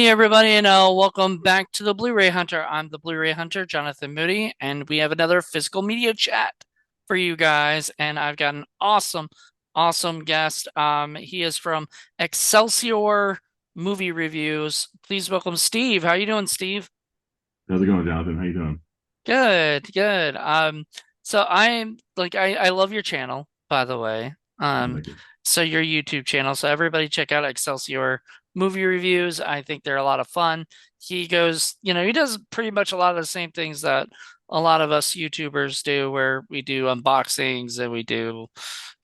Hey everybody, and welcome back to the Blu-ray Hunter. I'm the Blu-ray Hunter, Jonathan Moody, and we have another physical media chat for you guys. And I've got an awesome guest. He is from Excelsior Movie Reviews. Please welcome Steve. How you doing, Steve? How's it going, Jonathan? How you doing? Good. So I'm like I love your channel, by the way. Thank you. So your YouTube channel. So everybody check out Excelsior movie reviews. I think they're a lot of fun. He goes, he does pretty much a lot of the same things that a lot of us YouTubers do, where we do unboxings and we do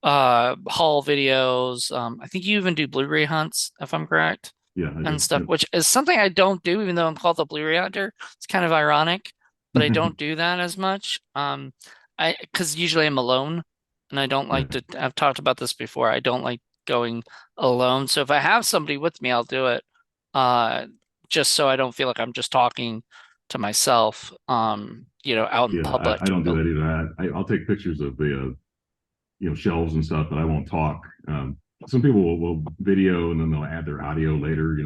haul videos. I think you even do Blu-ray hunts, if I'm correct, Yeah, I and do. stuff, Yep. which is something I don't do, even though I'm called the Blu-ray hunter. It's kind of ironic, but I don't do that as much. Because usually I'm alone, and I don't Yeah, like to. I've talked about this before. I don't like going alone. So if I have somebody with me, I'll do it. Uh, just so I don't feel like I'm just talking to myself. Out in yeah. public. I don't do that either. I'll take pictures of the shelves and stuff, but I won't talk. Some people will video and then they'll add their audio later.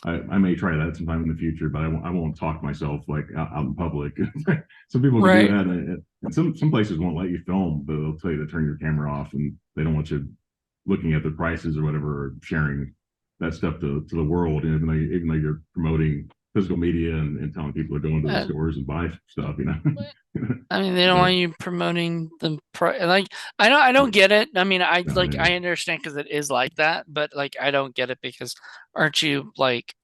I may try that sometime in the future, but I won't talk myself like out in public. Some people can do Right. that, and some places won't let you film, but they'll tell you to turn your camera off, and they don't want you looking at the prices or whatever, or sharing that stuff to the world. And even though you're promoting physical media and telling people to go into the Uh, stores and buy stuff. I mean, they don't But want you promoting the pri like I don't get it. I mean, I no, like I understand because it is like that, but like I don't get it because aren't you like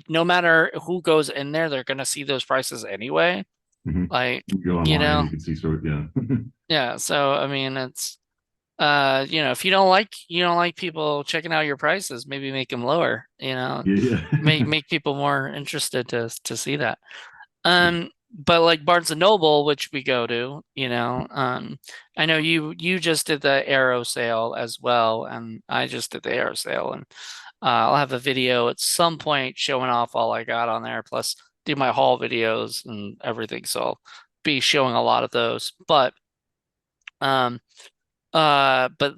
no matter who goes in there, they're gonna see those prices anyway. mm-hmm. Like, You go you online, know, you can see sort of, yeah. yeah. So I mean, it's if you don't like people checking out your prices, maybe make them lower. Yeah, Make yeah. make people more interested to see that. Yeah. But like Barnes and Noble, which we go to, I know you just did the Arrow sale as well, and I just did the Arrow sale, and I'll have a video at some point showing off all I got on there, plus do my haul videos and everything. So I'll be showing a lot of those. Um, but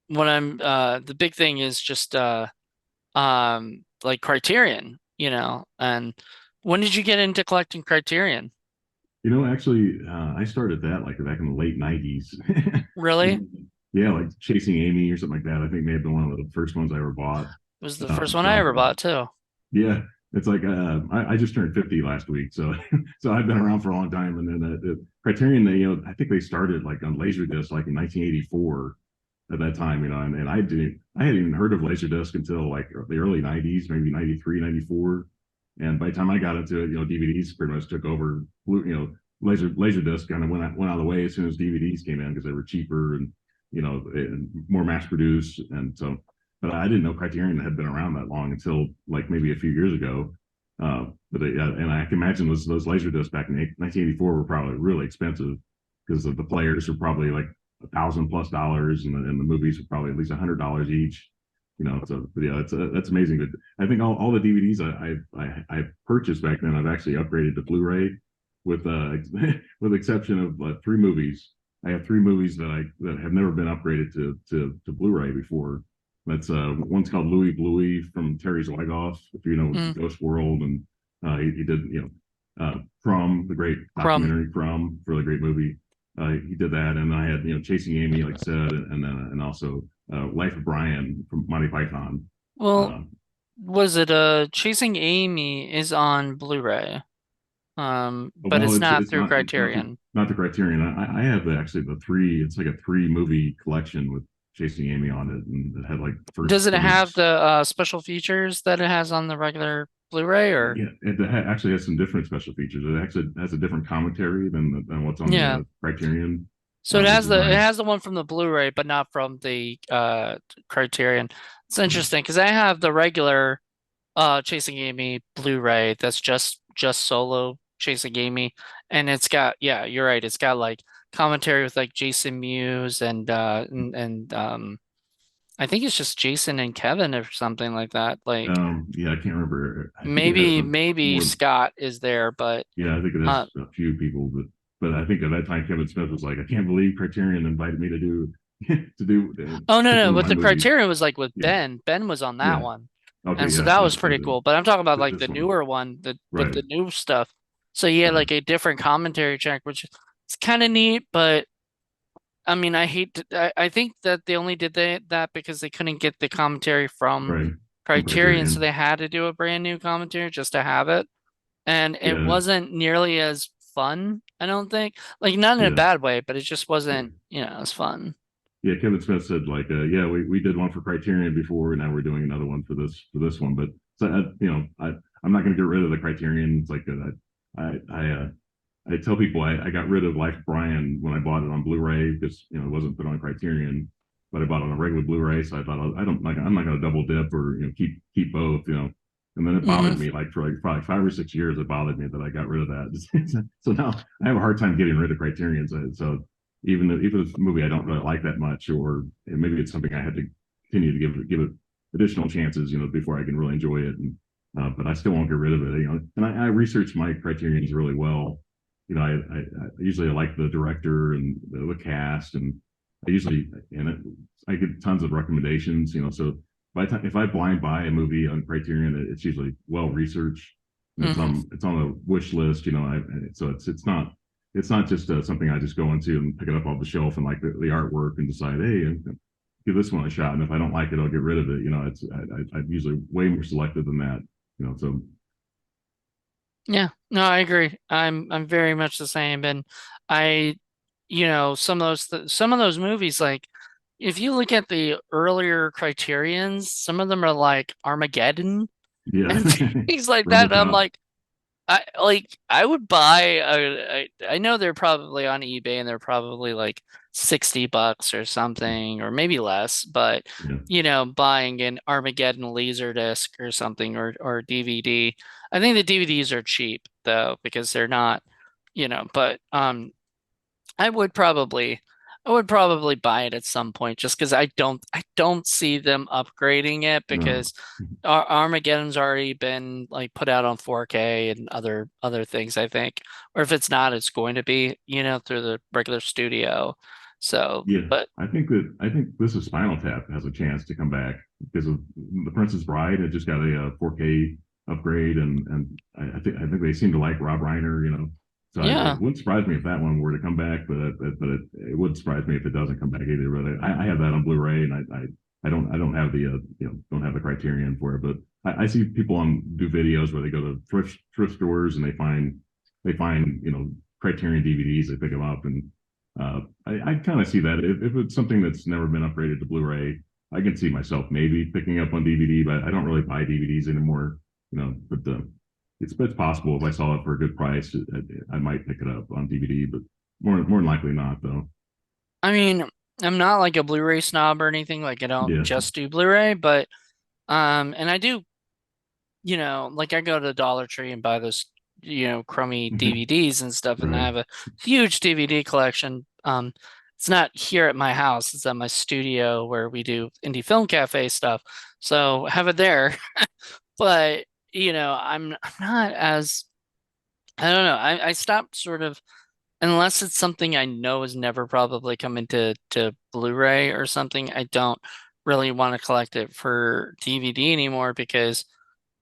what the big thing is just like Criterion, and when did you get into collecting Criterion? Actually, I started that like back in the late 90s. Really? Yeah, like Chasing Amy or something like that. I think may have been one of the first ones I ever bought. It was the first one I So ever bought too. yeah, it's like I just turned 50 last week, so so I've been around for a long time. And then Criterion, I think they started like on Laserdisc like in 1984 at that time, and I hadn't even heard of Laserdisc until like the early 90s, maybe 93, 94. And by the time I got into it, DVDs pretty much took over. Laserdisc kind of went out of the way as soon as DVDs came in because they were cheaper and more mass produced, and so but I didn't know Criterion had been around that long until like maybe a few years ago. And I can imagine those laser discs back in 1984 were probably really expensive because the players were probably like $1,000+ and the movies were probably at least $100 each. So yeah, that's amazing. But I think all the DVDs I purchased back then, I've actually upgraded to Blu-ray with with exception of three movies. I have three movies that have never been upgraded to Blu-ray before. That's one's called Louis Bluey from Terry Zwigoff, if you know Mm, Ghost World, and he did Prom, the great Crumb. documentary Prom, really great movie. He did that, and I had Chasing Amy, like I said, and also Life of Brian from Monty Python. Well, Uh, was it Chasing Amy is on Blu-ray. But well, it's not it's through not Criterion. not the Criterion. I have actually the three. It's like a three movie collection with Chasing Amy on it, and it had like the first Does it have thirds. the special features that it has on the regular Blu-ray or Yeah, it actually has some different special features. It actually has a different commentary than what's on the yeah. Criterion, So it which has is the it nice. has the one from the Blu-ray, but not from the Criterion. It's Yeah. interesting because I have the regular Chasing Amy Blu-ray that's just solo Chasing Amy, and it's got, yeah, you're right, it's got like commentary with like Jason Mewes and I think it's just Jason and Kevin or something like that. Like Yeah, I can't remember. I think it has maybe more. Scott is there, but Yeah, I think it uh has a few people, but I think at that time Kevin Smith was like, I can't believe Criterion invited me to do to oh, no, pick no, one of with my the movies. Criterion was like with Yeah, Ben. Ben was on that yeah. one. Okay, And so yeah, that was that's pretty cool. But I'm talking about like this the one, newer one, with right? the new stuff. So you had Right. like a different commentary track, which is kind of neat, but I mean, I think that they only did that because they couldn't get the commentary from Right. From Criterion, so Criterion. they had to do a brand new commentary just to have it. And it Yeah. wasn't nearly as fun, I don't think. Like not in a Yeah. bad way, but it just Yeah. wasn't, as fun. Yeah. Kevin Smith said like, yeah, we did one for Criterion before, and now we're doing another one for this one. But so I'm not going to get rid of the Criterion. It's like I tell people I got rid of Life of Brian when I bought it on Blu-ray because it wasn't put on Criterion, but I bought it on a regular Blu-ray, so I thought I don't like I'm not going to double dip or keep both. And then it Hmm. bothered me like for like probably 5 or 6 years. It bothered me that I got rid of that. So now I have a hard time getting rid of Criterion. So even if it's a movie I don't really like that much, or maybe it's something I had to continue to give it additional chances, before I can really enjoy it. But I still won't get rid of it. And I researched my Criterions really well. I usually like the director and the cast, and I get tons of recommendations. So if I blind buy a movie on Criterion, it's usually well researched, and Hmm. it's on a wish list. So it's not just something I just go into and pick it up off the shelf and like the artwork and decide, hey, give this one a shot. And if I don't like it, I'll get rid of it. I'm usually way more selective than that. So Yeah, no, I agree. I'm very much the same, and I, some of those movies, like if you look at the earlier Criterions, some of them are like Armageddon yeah, and things like that. And I'm RoboCop. like, I would buy I know they're probably on eBay and they're probably like $60 or something, or maybe less, but Yeah, buying an Armageddon Laserdisc or something, or DVD. I think the DVDs are cheap though because they're not, but I would probably I would probably buy it at some point just because I don't see them upgrading it no, because Armageddon's already been like put out on 4K and other things, I think. Or if it's not, it's going to be, through the regular studio. So, yeah. but I think this is Spinal Tap has a chance to come back because of The Princess Bride. It just got a 4K upgrade, and I think they seem to like Rob Reiner. It yeah. wouldn't surprise me if that one were to come back, but it would surprise me if it doesn't come back either. But I have that on Blu-ray, and I don't have the don't have the Criterion for it, but I see people do videos where they go to thrift stores and they find Criterion DVDs. They pick them up, and I kind of see that if it's something that's never been upgraded to Blu-ray, I can see myself maybe picking up on DVD, but I don't really buy DVDs anymore. But it's possible if I saw it for a good price, I might pick it up on DVD, but more than likely not, though. I mean, I'm not like a Blu-ray snob or anything. Like I don't Yeah. just do Blu-ray, but and I do, like I go to Dollar Tree and buy those, crummy DVDs and stuff, and I Right. have a huge DVD collection. It's not here at my house, it's at my studio where we do indie film cafe stuff. So I have it there. But, I'm not as I don't know. I stopped sort of unless it's something I know is never probably coming to Blu-ray or something, I don't really want to collect it for DVD anymore because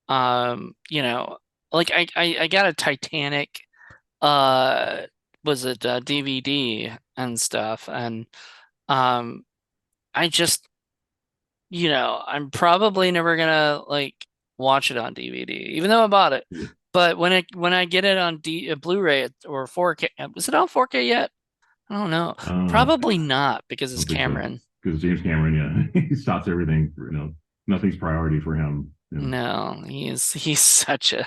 like I got a Titanic uh was it DVD and stuff, and um I just I'm probably never gonna like watch it on DVD even though I bought it. Yeah. But when I get it on Blu-ray or 4K, is it on 4K yet? I don't know. Probably not because I it's don't think so. Cameron. Because James Cameron, yeah, he stops everything. Nothing's priority for him. No, he's such a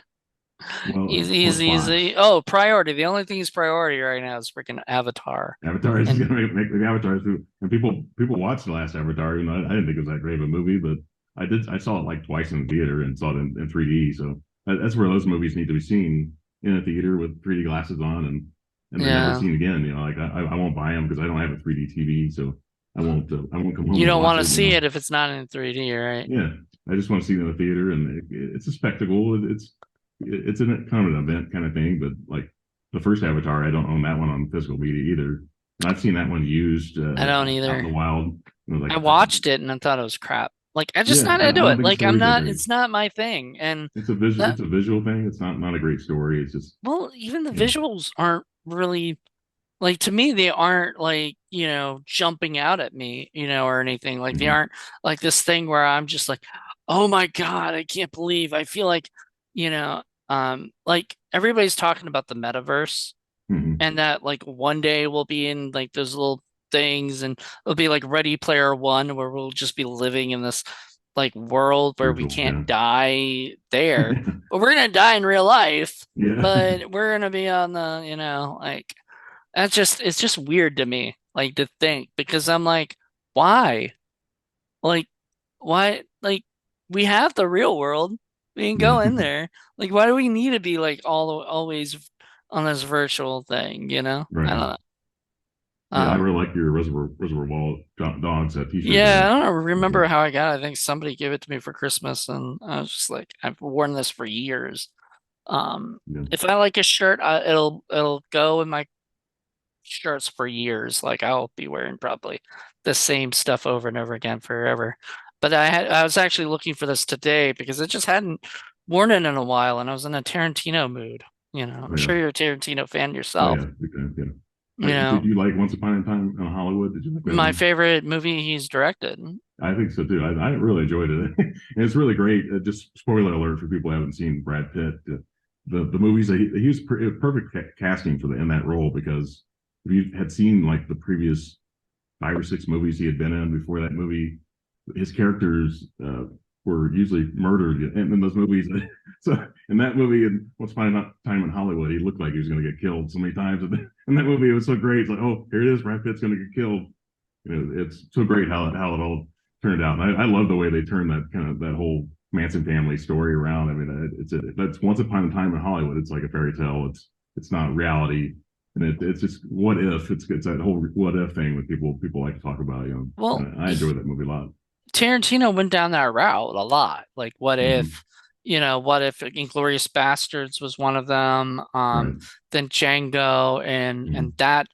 Well, Fox. priority. The only thing he's priority right now is freaking Avatar. Avatar is And going to make the Avatar too. And people watched the last Avatar. I didn't think it was that great of a movie, but I did. I saw it like twice in the theater and saw it in 3D. So that's where those movies need to be seen in a theater with 3D glasses on, and they're never yeah, seen again. Like I won't buy them because I don't have a 3D TV, so I won't come home you and don't watch want to it. see it if it's not in 3D, right? Yeah, I just want to see it in the theater, and it's a spectacle. It's kind of an event kind of thing. But like the first Avatar, I don't own that one on physical media either, and I've seen that one used I don't out in either. the wild. I Like watched it and I thought it was crap. Like I just Yeah, not I into don't it. think the Like I'm stories are not. great. It's not my thing. And It's that a visual thing. It's not a great story. It's just, well, even the you know. visuals aren't really like to me. They aren't like jumping out at me, or anything. Like they Hmm. aren't like this thing where I'm just like, oh my God, I can't believe. I feel like everybody's talking about the metaverse Hmm. and that like one day we'll be in like those little things and it'll be like Ready Player One where we'll just be living in this like world where we Virtual, yeah. can't die there, but we're gonna die in real life, Yeah. but we're gonna be on the, like it's just weird to me, like to think because I'm like, why? Like, why? Like, we have the real world. We can Yeah. go in there. Like, why do we need to be like always on this virtual thing, you know? I don't Right. know. Yeah, I Um, really like your Reservoir Dogs t-shirt yeah, there. I don't That's remember good. how I got it. I think somebody gave it to me for Christmas, and I was just like, I've worn this for years. Um, Yeah. if I like a shirt, it'll go in my shirts for years. Like I'll be wearing probably the same stuff over and over again forever. But I was actually looking for this today because I just hadn't worn it in a while, and I was in a Tarantino mood. Oh I'm yeah. sure you're a Tarantino fan Oh yourself. yeah. Okay. Yeah. You Did know, you like Once Upon a Time in Hollywood? Did you like that my one? favorite movie he's directed. I think so too. I really enjoyed it. And it's really great. Just spoiler alert for people who haven't seen Brad Pitt. The movies that he was perfect casting for in that role because if you had seen like the previous 5 or 6 movies he had been in before that movie, his characters were usually murdered in those movies. So in that movie, and Once Upon a Time in Hollywood, he looked like he was going to get killed so many times. In that movie, it was so great. It's like, oh, here it is. Brad Pitt's going to get killed. It's so great how it all turned out. And I love the way they turned that whole Manson family story around. I mean, that's Once Upon a Time in Hollywood. It's like a fairy tale. It's not reality, and it's just what if. It's that whole what if thing that people like to talk about. Well, And I enjoy that movie a lot. Tarantino went down that route a lot. Like, Hmm. what if Inglourious Bastards was one of them? Right. Then Django and Hmm. that,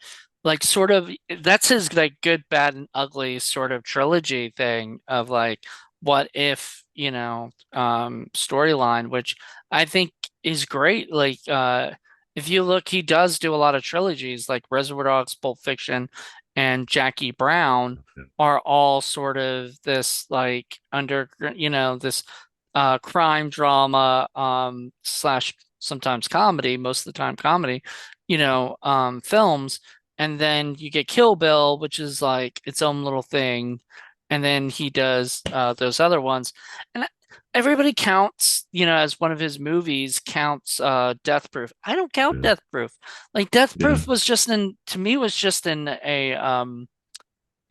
like, sort of, that's his like good, bad, and ugly sort of trilogy thing of like, what if, storyline, which I think is great. Like, if you look, he does do a lot of trilogies, like Reservoir Dogs, Pulp Fiction, and Jackie Brown Yeah. are all sort of this like this crime drama slash sometimes comedy, most of the time comedy, films. And then you get Kill Bill, which is like its own little thing. And then he does those other ones. And everybody counts, as one of his movies counts Death Proof. I don't count Yeah. Death Proof. Like Death Yeah. Proof was just in to me was just in a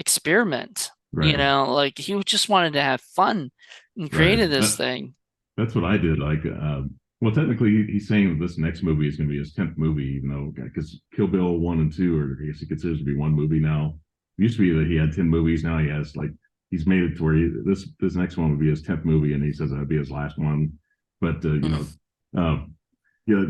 experiment. Right. Like he just wanted to have fun and Right. created this thing. That's what I did. Like, well, technically, he's saying that this next movie is going to be his 10th movie, even though because Kill Bill 1 and 2, or I guess he considers to be one movie now. It used to be that he had 10 movies. Now he has like he's made it to where this next one would be his 10th movie, and he says that'd be his last one. But Mm. uh, yeah,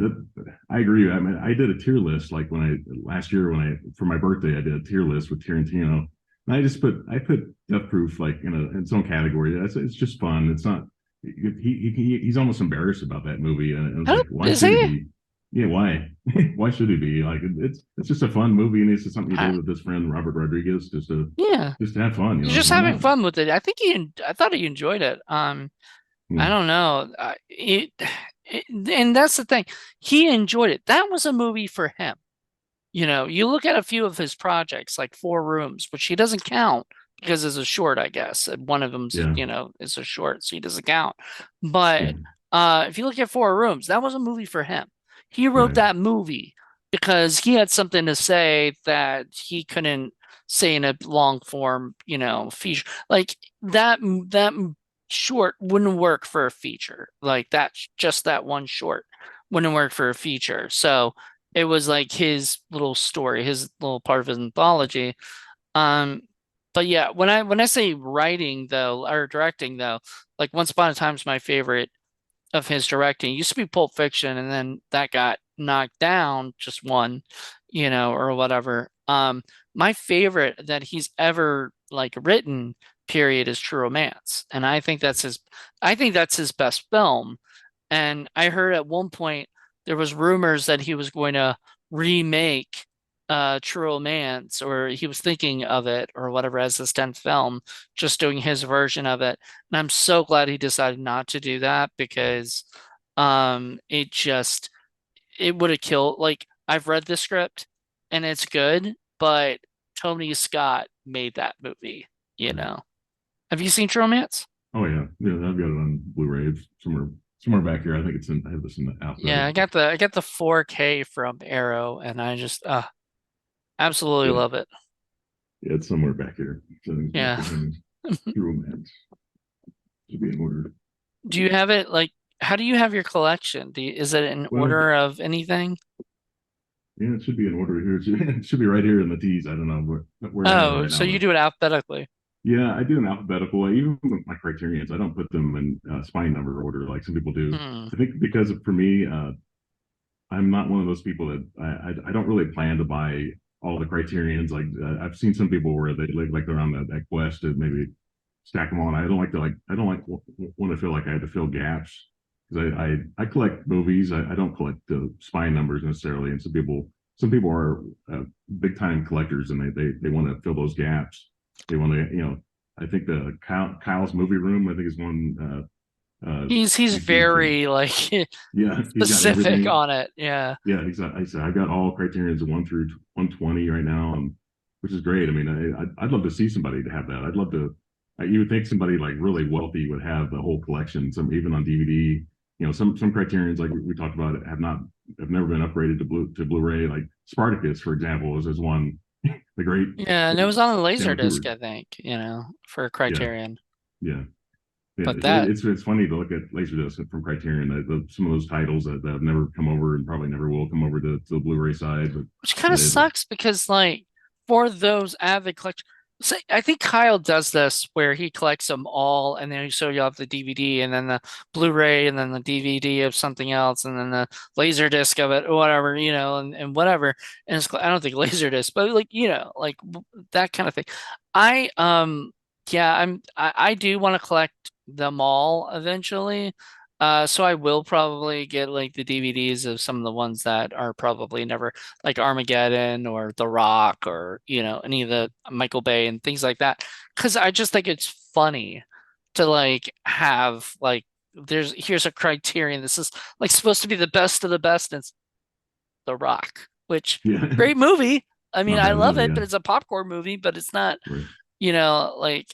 I agree. I mean, I did a tier list like when I last year when I for my birthday I did a tier list with Tarantino, and I put Death Proof like in its own category. It's just fun. It's not. He's almost embarrassed about that movie, and it was I like, don't, why is should he he? be? Yeah, why? Why should he be? Like, it's just a fun movie, and it's just something you I, did with his friend Robert Rodriguez, yeah, just to have fun. he's just Why having not? fun with it. I thought he enjoyed it. I Yeah, don't know. And that's the thing. He enjoyed it. That was a movie for him. You look at a few of his projects, like Four Rooms, which he doesn't count because it's a short, I guess. And one of them's, yeah, is a short, so he doesn't count. yeah, But if you look at Four Rooms, that was a movie for him. He wrote right, that movie because he had something to say that he couldn't say in a long form, feature. Like that short wouldn't work for a feature. Like that, just that one short wouldn't work for a feature. So it was like his little story, his little part of his anthology. Um, but yeah, when I say writing though or directing though, like Once Upon a Time's my favorite of his directing. It used to be Pulp Fiction, and then that got knocked down, just one, or whatever. My favorite that he's ever like written period is True Romance, and I think that's his best film. And I heard at one point there was rumors that he was going to remake True Romance, or he was thinking of it or whatever as his 10th film, just doing his version of it. And I'm so glad he decided not to do that because it just it would have killed. Like, I've read the script and it's good, but Tony Scott made that movie, you Right. know. Have you seen True Romance? Oh yeah, yeah. I've got it on Blu-ray somewhere back here. I think it's in. I have this in Yeah, alphabetical. I got the 4K from Arrow, and I just absolutely Yeah, love it. yeah, it's somewhere back here. So it's back Yeah. behind me. True Romance should be in order. Do you have it like how do you have your collection? Is it in Well, order of anything? yeah, it should be in order here. It should be right here in the T's. I don't know where I have it Oh, right so now, you but do it alphabetically. yeah, I do an alphabetical way. Even with my criterions, I don't put them in spine number order like some people do. Hmm. I think because for me, I'm not one of those people that I don't really plan to buy all the criterions. Like I've seen some people where they like they're on that quest to maybe stack them on. I don't like to I don't like want to feel like I had to fill gaps because I collect movies. I don't collect the spine numbers necessarily, and some people are big time collectors and they want to fill those gaps. They want to I think the Kyle's movie room I think is one He's YouTube channel. very like Yeah, he's got specific everything. on it. Yeah. Yeah, exactly. I said I've got all criterions of 1 through 120 right now, which is great. I mean, I'd love to see somebody to have that. I'd love to. You would think somebody like really wealthy would have the whole collection. Some even on DVD. Some criterions like we talked about have never been upgraded to Blu-ray. Like Spartacus, for example, is one the great Yeah, and it was on a laser Stanley disc, Kubrick. I think, for Yeah, Criterion. yeah. Yeah, But that it's funny to look at Laserdisc from Criterion. Some of those titles that have never come over and probably never will come over to the Blu-ray side, but which kind of it, sucks because like for those avid collectors, say, I think Kyle does this where he collects them all and then so you have the DVD and then the Blu-ray and then the DVD of something else and then the laser disc of it or whatever, and whatever. And I don't think laser disc, but like, that kind of thing. I yeah, I do want to collect them all eventually. So I will probably get like the DVDs of some of the ones that are probably never like Armageddon or The Rock or any of the Michael Bay and things like that. Because I just think it's funny to like have like here's a criterion. This is like supposed to be the best of the best, and it's The Rock, which yeah, great movie. I mean, not a I bad love movie. it, Yeah, but it's a popcorn movie, but it's not, right. like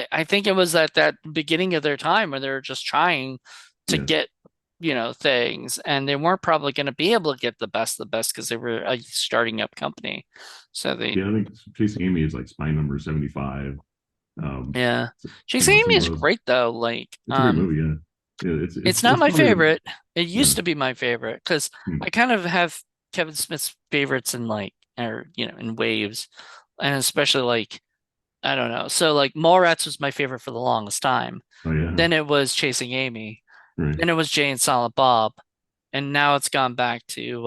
I think it was at that beginning of their time where they were just trying to Yeah, get things, and they weren't probably going to be able to get the best of the best because they were a starting up company. So they, yeah. I think Chasing Amy is like spine number 75. yeah. Chasing Some Amy of is those. great though. Like, It's a great movie. Yeah, yeah. it's not It's my probably favorite. It yeah. used to be my favorite because Hmm. I kind of have Kevin Smith's favorites in like, or in waves, and especially like I don't know. So like Mallrats was my favorite for the longest time. Oh yeah, Then it was Chasing Amy. right. Then it was Jay and Silent Bob. And now it's gone back to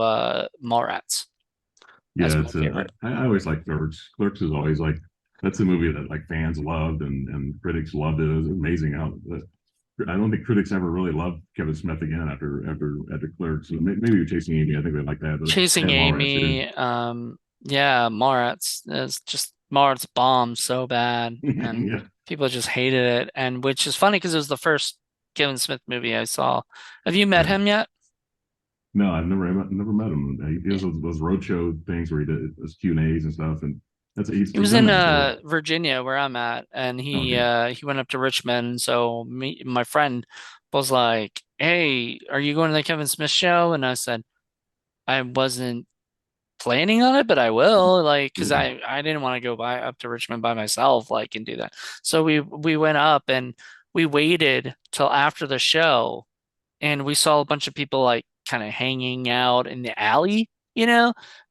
Mallrats as Yeah, my it's favorite. I always like Clerks. Clerks is always like that's a movie that like fans loved and critics loved it. It was amazing how I don't think critics ever really loved Kevin Smith again after Clerks. Maybe Chasing Amy. I think they like that, but they Chasing had Mallrats here. Amy, yeah, Mallrats is just Mallrats bombed so bad, and Yeah, people just hated it. And which is funny because it was the first Kevin Smith movie I saw. Have you met right. him yet? No, never met him. He Yeah. does those roadshow things where he does those Q&As and stuff, and He he's was done in that before. Virginia where I'm at, and Okay, he went up to Richmond. So my friend was like, "Hey, are you going to the Kevin Smith show?" And I said, "I wasn't planning on it, but I will, like, because yeah, I didn't want to go by up to Richmond by myself, like, and do that. So we went up and we waited till after the show, and we saw a bunch of people like kind of hanging out in the alley,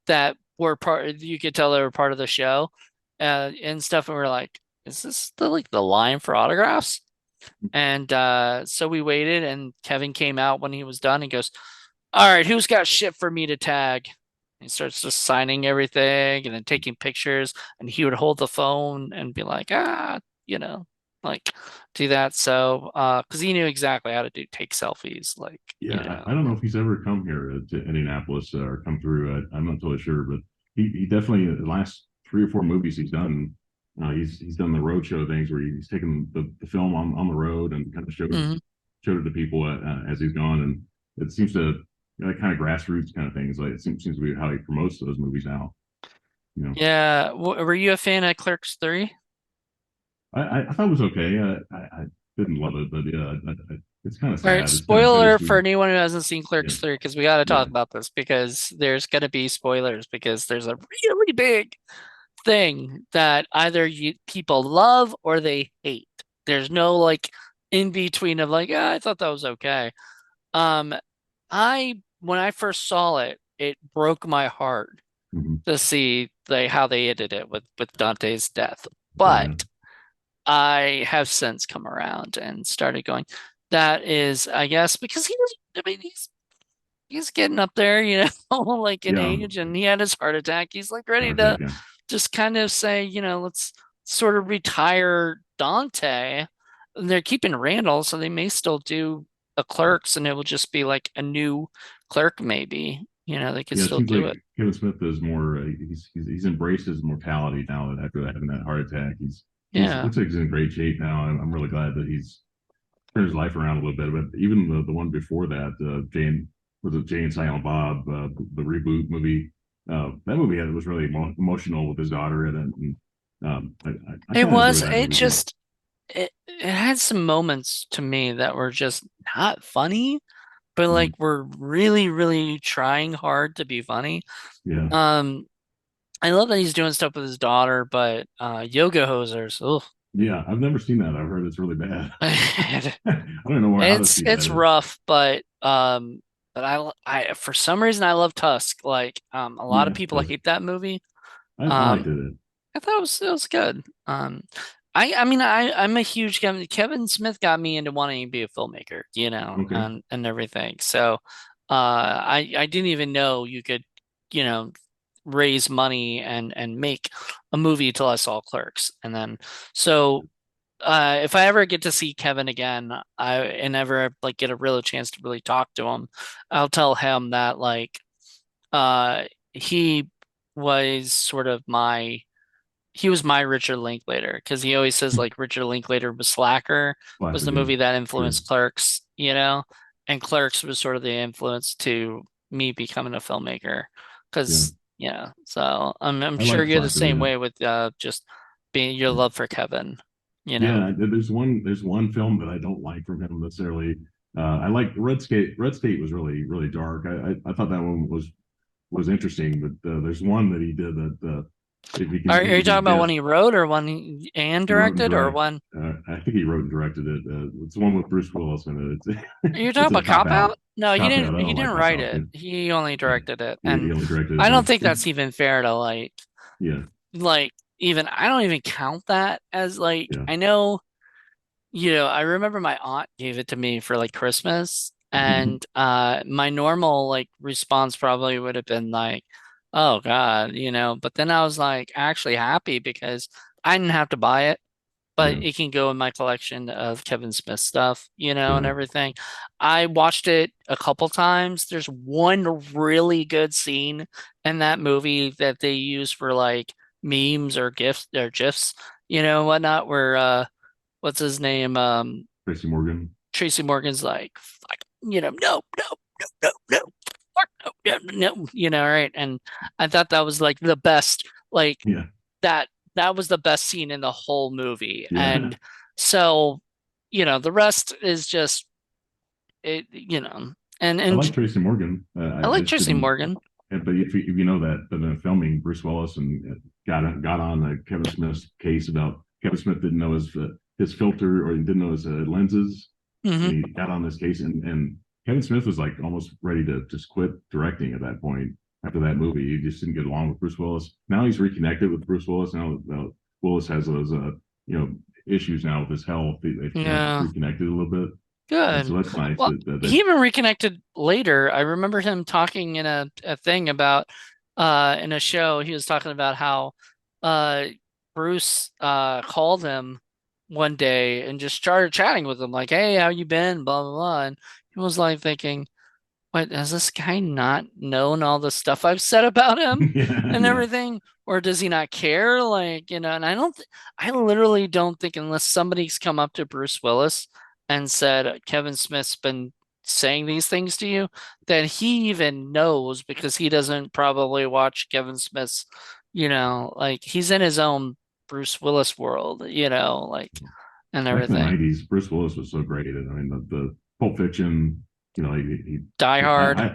that were part. You could tell they were part of the show, and stuff. And we are like, is this the line for autographs? And so we waited, and Kevin came out when he was done. He goes, all right, who's got shit for me to tag? He starts just signing everything and then taking pictures, and he would hold the phone and be like, you know. like do that. So, because he knew exactly how to do take selfies, like, you Yeah, I know. don't know if he's ever come here to Indianapolis or come through. I'm not totally sure, but he definitely the last 3 or 4 movies he's done. He's done the road show things where he's taken the film on the road and kind of Mhm. showed it to people as he's gone, and it seems to like kind of grassroots kind of things. Like it seems to be how he promotes those movies now. You know, Yeah, were you a fan of Clerks 3? I thought it was okay. I didn't love it, but yeah, it's kind of All right, sad. It's kind of spoiler for bittersweet. anyone who hasn't seen Yeah, Clerks 3, because we got to talk yeah. about this because there's going to be spoilers because there's a really big thing that either people love or they hate. There's no like in between of like, I thought that was okay. Um, I when I first saw it, it broke my heart Hmm. to see like how they ended it with Dante's death. Oh yeah. But I have since come around and started going, that is, I guess, because he was, I mean, he's getting up there, like in Yeah, age, and he had his heart attack. He's like ready heart to attack. Yeah, just kind of say, let's sort of retire Dante. And they're keeping Randall, so they may still do a Clerks, and it will just be like a new Clerk, maybe. They could yeah. It still seems do like it. Kevin Smith is more. He's embraced his mortality now that after having that heart attack. He's Yeah. looks like he's in great shape now. I'm really glad that he's turned his life around a little bit. But even the one before that, Jay and Silent Bob, the reboot movie. That movie was really emotional with his daughter in it, and I It kind of was, enjoyed that it movie too. just, it had some moments to me that were just not funny, but Hmm. like were really, really trying hard to be funny. Yeah, Um, I love that he's doing stuff with his daughter, but Yoga Hosers, oh, yeah. I've never seen that. I've heard it's really bad. I don't know how to see it's that. rough, but I for some reason I love Tusk. Like a lot of Yeah, people hate that movie. I liked Um, it. I thought it was good. I mean I'm a huge Kevin Smith got me into wanting to be a filmmaker, Okay. and everything. So I didn't even know you could, you know, raise money and make a movie till I saw Clerks. And then so if I ever get to see Kevin again, and ever like get a real chance to really talk to him, I'll tell him that like he was sort of my Richard Linklater because he always says like Richard Linklater was Slacker was Classic, the yeah. movie that Sure. influenced Clerks, and Clerks was sort of the influence to me becoming a filmmaker Yeah. because so I'm I sure like you're the Slacker, same yeah. way with just being your Yeah. love for Kevin, you know. Yeah, there's one film that I don't like from him necessarily. I like Red Skate. Red Skate was really dark. I thought that one was interesting, but there's one that he did that Are you if you talking can about one guess, he wrote or one and he wrote and directed or directed. one? I think he wrote and directed it. It's the one with Bruce Willis in it. Are you talking It's a about cop Cop out. Out? No, he Cop didn't. out. I He don't didn't like cop write out. it. He only Yeah. directed it, He and only directed it, I don't but think that's even fair to yeah, even. I don't even count that as like. yeah. I know, I remember my aunt gave it to me for like Christmas, and my normal like response probably would have been like, "Oh God," But then I was like actually happy because I didn't have to buy it, but Yeah, it can go in my collection of Kevin Smith stuff, and yeah. everything. I watched it a couple times. There's one really good scene in that movie that they use for like memes or GIFs, whatnot, where what's his name? Tracy Morgan. Tracy Morgan's like, fuck, no, no, no, no, no, fuck, no, no, no, right? And I thought that was like the best, like Yeah, that that was the best scene in the whole movie. yeah. And so, the rest is just it, and I and like Tracy Morgan. I I like just Tracy didn't. Morgan. But if you know that, but filming Bruce Willis and got on Kevin Smith's case about Kevin Smith didn't know his filter or he didn't know his lenses, and Hmm. he got on this case and Kevin Smith was like almost ready to just quit directing at that point after that movie. He just didn't get along with Bruce Willis. Now he's reconnected with Bruce Willis. Now Willis has those you know issues now with his health. They've kind of Yeah, reconnected a little bit, and so good. that's nice Well, that he even reconnected later. I remember him talking in a thing about in a show. He was talking about how uh Bruce called him one day and just started chatting with him, like, "Hey, how you been?" Blah blah blah. And he was like thinking, "What, has this guy not known all the stuff I've said about him Yeah, and yeah, everything? Or does he not care?" Like, and I literally don't think unless somebody's come up to Bruce Willis and said, Kevin Smith's been saying these things to you, that he even knows because he doesn't probably watch Kevin Smith's, like he's in his own Bruce Willis world, like, and back in the everything. '90s, Bruce Willis was so great. And I mean, the Pulp Fiction, Die Hard.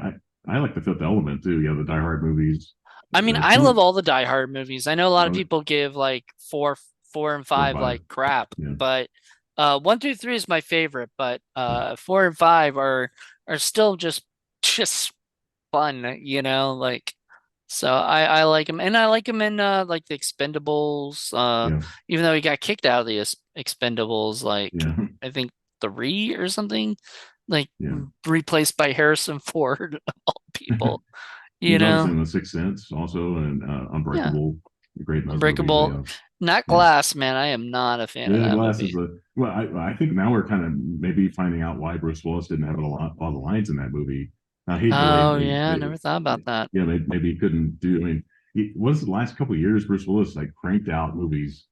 I like the Fifth Element too. Yeah, the Die Hard movies. I mean, I Some of love all the Die Hard movies. I know a lot of oh, people give like four and four or five five. like crap, Yeah, but one, two, three is my favorite, but four and five are still just fun, like so I like him, and I like him in like the Expendables. yeah, Even though he got kicked out of the Expendables, like yeah, I think three or something, like yeah. replaced by Harrison Ford, of all people, He you loves know. in The Sixth Sense also, and Yeah. Unbreakable. Great in those movies. Unbreakable, Yeah, not yeah. Glass, man. I am not a fan of Yeah, that Glass movie. is a well. I think now we're kind of maybe finding out why Bruce Willis didn't have all the lines in that movie. I hate the way Oh yeah, I never thought about that. yeah, maybe he couldn't do. I mean, was the last couple of years Bruce Willis like cranked out movies.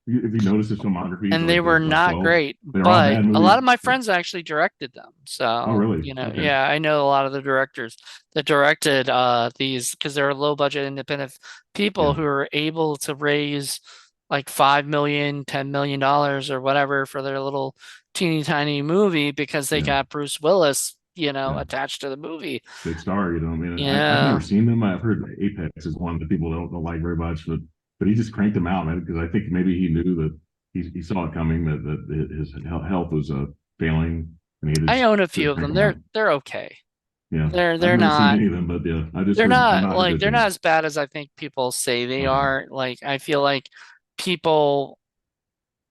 If you notice his filmography, And like they the were last not 12, great, they're all but bad a lot movies. of my friends actually directed them. Oh, So, really? Okay. yeah, I know a lot of the directors that directed these because they're low budget independent people Yeah, who are able to raise like 5 million, $10 million or whatever for their little teeny tiny movie because they yeah, got Bruce Willis, yeah. attached to the movie. Big star. I mean, I've never Yeah. seen them. I've heard Apex is one that people don't like very much, but he just cranked them out, man. Because I think maybe he knew that he saw it coming that his health was failing, and he I just own a to few of crank them. them They're out. they're okay. Yeah, They're I've they're never seen not any of them, but yeah, I just they're heard not not like good they're not things. as bad as I think people say they Okay, are. Like I feel like people,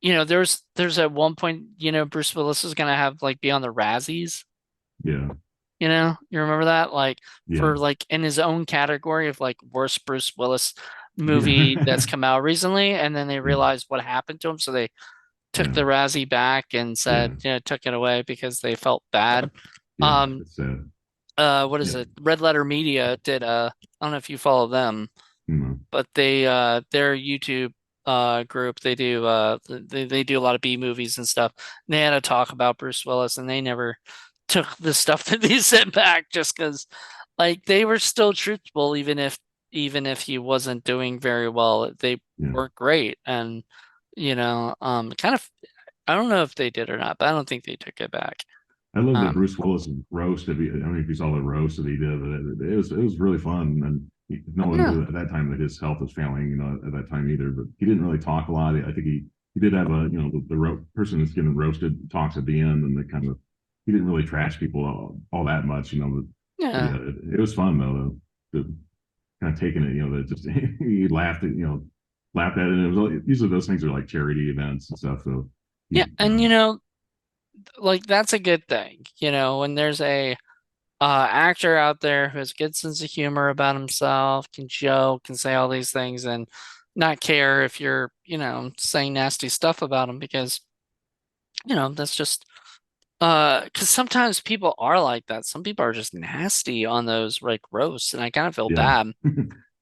there's at one point, Bruce Willis is gonna have like be on the Razzies. yeah, You remember that? Like yeah, for like in his own category of like worst Bruce Willis movie yeah, that's come out recently, and then they yeah, realized what happened to him, so they took yeah, the Razzie back and yeah, said, took it away because they felt bad. yeah. Um, It's sad. what is Yeah, it? Red Letter Media did I don't know if you follow them, mm, but their YouTube group, they do a lot of B movies and stuff. They had a talk about Bruce Willis and they never took the stuff that they sent back just because like they were still truthful even if he wasn't doing very well. They yeah. weren't great and kind of I don't know if they did or not, but I don't think they took it back. I love the Um Bruce Willis roast. I don't know if you saw the roast that he did, but it was really fun. And no one yeah. knew at that time that his health was failing, at that time either. But he didn't really talk a lot. I think he did have the person that's getting roasted talks at the end, and he didn't really trash people all that much, but Yeah. yeah, it was fun though. The kind of taking it, that just he laughed at laughed at it. And it was usually those things are like charity events and stuff. So Yeah, he, and like that's a good thing. When there's a actor out there who has a good sense of humor about himself, can joke, can say all these things, and not care if you're, saying nasty stuff about him because, that's just because sometimes people are like that. Some people are just nasty on those like roasts, and I kind of feel yeah, bad,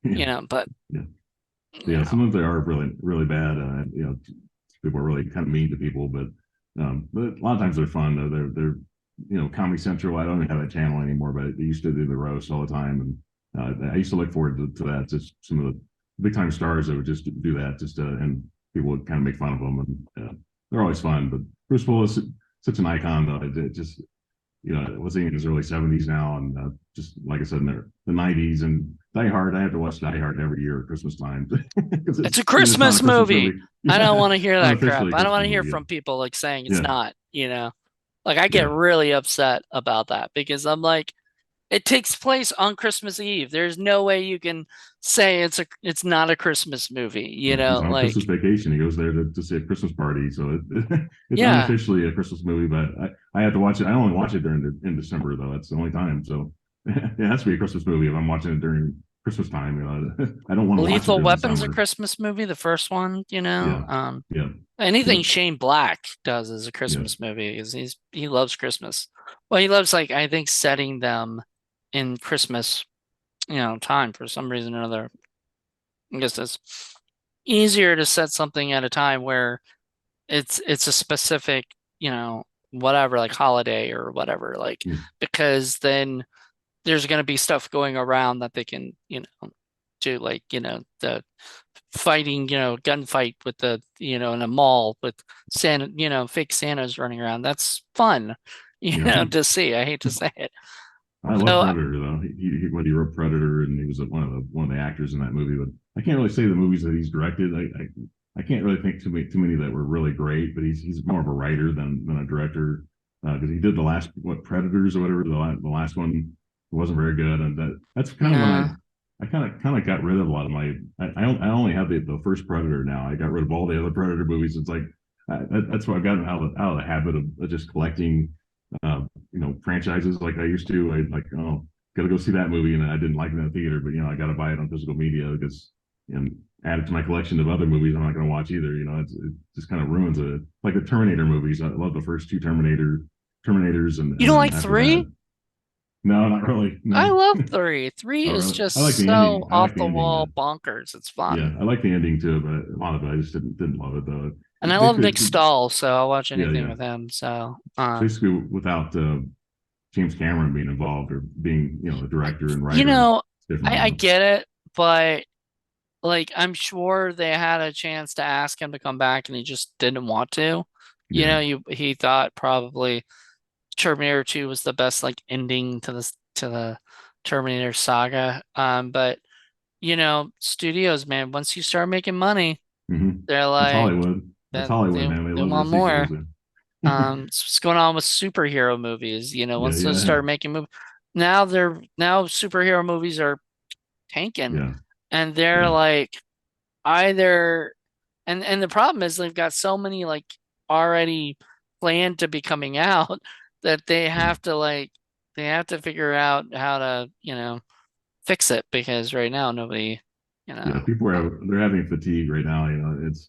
yeah, but yeah. you Yeah, know, sometimes they are really, really bad. People are really kind of mean to people, but a lot of times they're fun. They're Comedy Central. I don't even have that channel anymore, but they used to do the roast all the time, and I used to look forward to that. Just some of the big time stars that would just do that, and people would kind of make fun of them, and they're always fun. But Bruce Willis, such an icon, though. It just was he in his early 70s now, and just like I said, in the 90s, and Die Hard. I have to watch Die Hard every year at Christmas time because it's a even it's not a Christmas Christmas movie. movie. I don't Yeah, want to hear that crap. unofficially a I don't want Christmas to hear movie. from people like saying it's Yeah, not. Like I get yeah, really upset about that because I'm like, it takes place on Christmas Eve. There's no way you can say it's not a Christmas movie, yeah. He's on Christmas like vacation. He goes there to see a Christmas party, so it's yeah. unofficially a Christmas movie. But I have to watch it. I only watch it in December though. That's the only time. So it has to be a Christmas movie if I'm watching it during Christmas time. I don't want to watch it Lethal during the Weapon's a summer. Christmas movie, the first one, you Yeah, know. yeah, Anything yep, Shane Black does is a yeah, Christmas movie because he loves Christmas. Well, he loves like I think setting them in Christmas, time for some reason or another. I guess it's easier to set something at a time where it's a specific, whatever, like holiday or whatever, like yeah, because then there's going to be stuff going around that they can, do like, the fighting, gunfight with in a mall with Santa, fake Santas running around. That's fun, yeah. to see. I hate to say it. I love Though, Predator though. When he wrote Predator and he was one of the actors in that movie. But I can't really say the movies that he's directed. I can't really think too many that were really great. But he's more of a writer than a director because he did the last what Predators or whatever the last one wasn't very good. And that's kind of when nah, I kind of got rid of a lot of my. I only have the first Predator now. I got rid of all the other Predator movies. It's like that's why I got out of the habit of just collecting franchises like I used to. I like, oh, gotta go see that movie, and I didn't like it in the theater, but I got to buy it on physical media because and add it to my collection of other movies I'm not going to watch either. It just kind of ruins it. Like the Terminator movies, I love the first two Terminators, you and don't then like after three? that, no, not really. I No, love three. Three oh, is really? I like just the so ending. I like off the the ending. wall bonkers. It's Yeah, fun. I like the ending too, but a lot of it I just didn't love it though. And I They love Nick could, Stahl, so I'll watch yeah, anything yeah. with him. So, Basically, without James Cameron being involved or being, the director and you writer, know, it's different, I get it, but like I'm sure they had a chance to ask him to come back and he just didn't want to. Yeah, He thought probably Terminator 2 was the best like ending to the Terminator saga. But studios, man, once you start making money, hmm they're that's like Hollywood. That's that Hollywood, man. They they love their want sequels. more. It's what's going on with superhero movies. Yeah, Once they yeah, start making movies, now superhero movies are tanking, yeah, and they're yeah, like either, and the problem is they've got so many like already planned to be coming out that they have to figure out how to fix it because right now nobody you yeah. know People uh, they're having fatigue right now. It's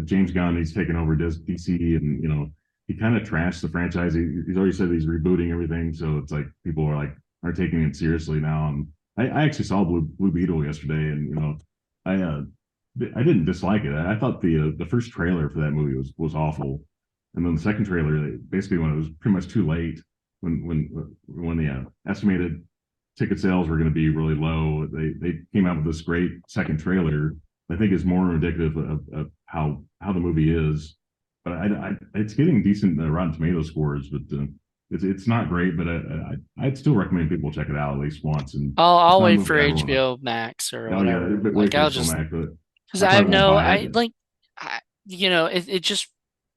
James Gunn, he's taken over DC, and he kind of trashed the franchise. He's already said he's rebooting everything, so it's like people are taking it seriously now. And I actually saw Blue Beetle yesterday, and I uh, I didn't dislike it. I thought the first trailer for that movie was awful, and then the second trailer, basically when it was pretty much too late, when the estimated ticket sales were going to be really low, they came out with this great second trailer. I think is more indicative of how the movie is. But it's getting decent Rotten Tomato scores, but it's not great. But I'd still recommend people check it out at least once. And it's I'll not a wait for movie everyone. HBO Max or Oh yeah, whatever. wait Like for I'll HBO just Max, but because I I have probably won't no buy it. I like it just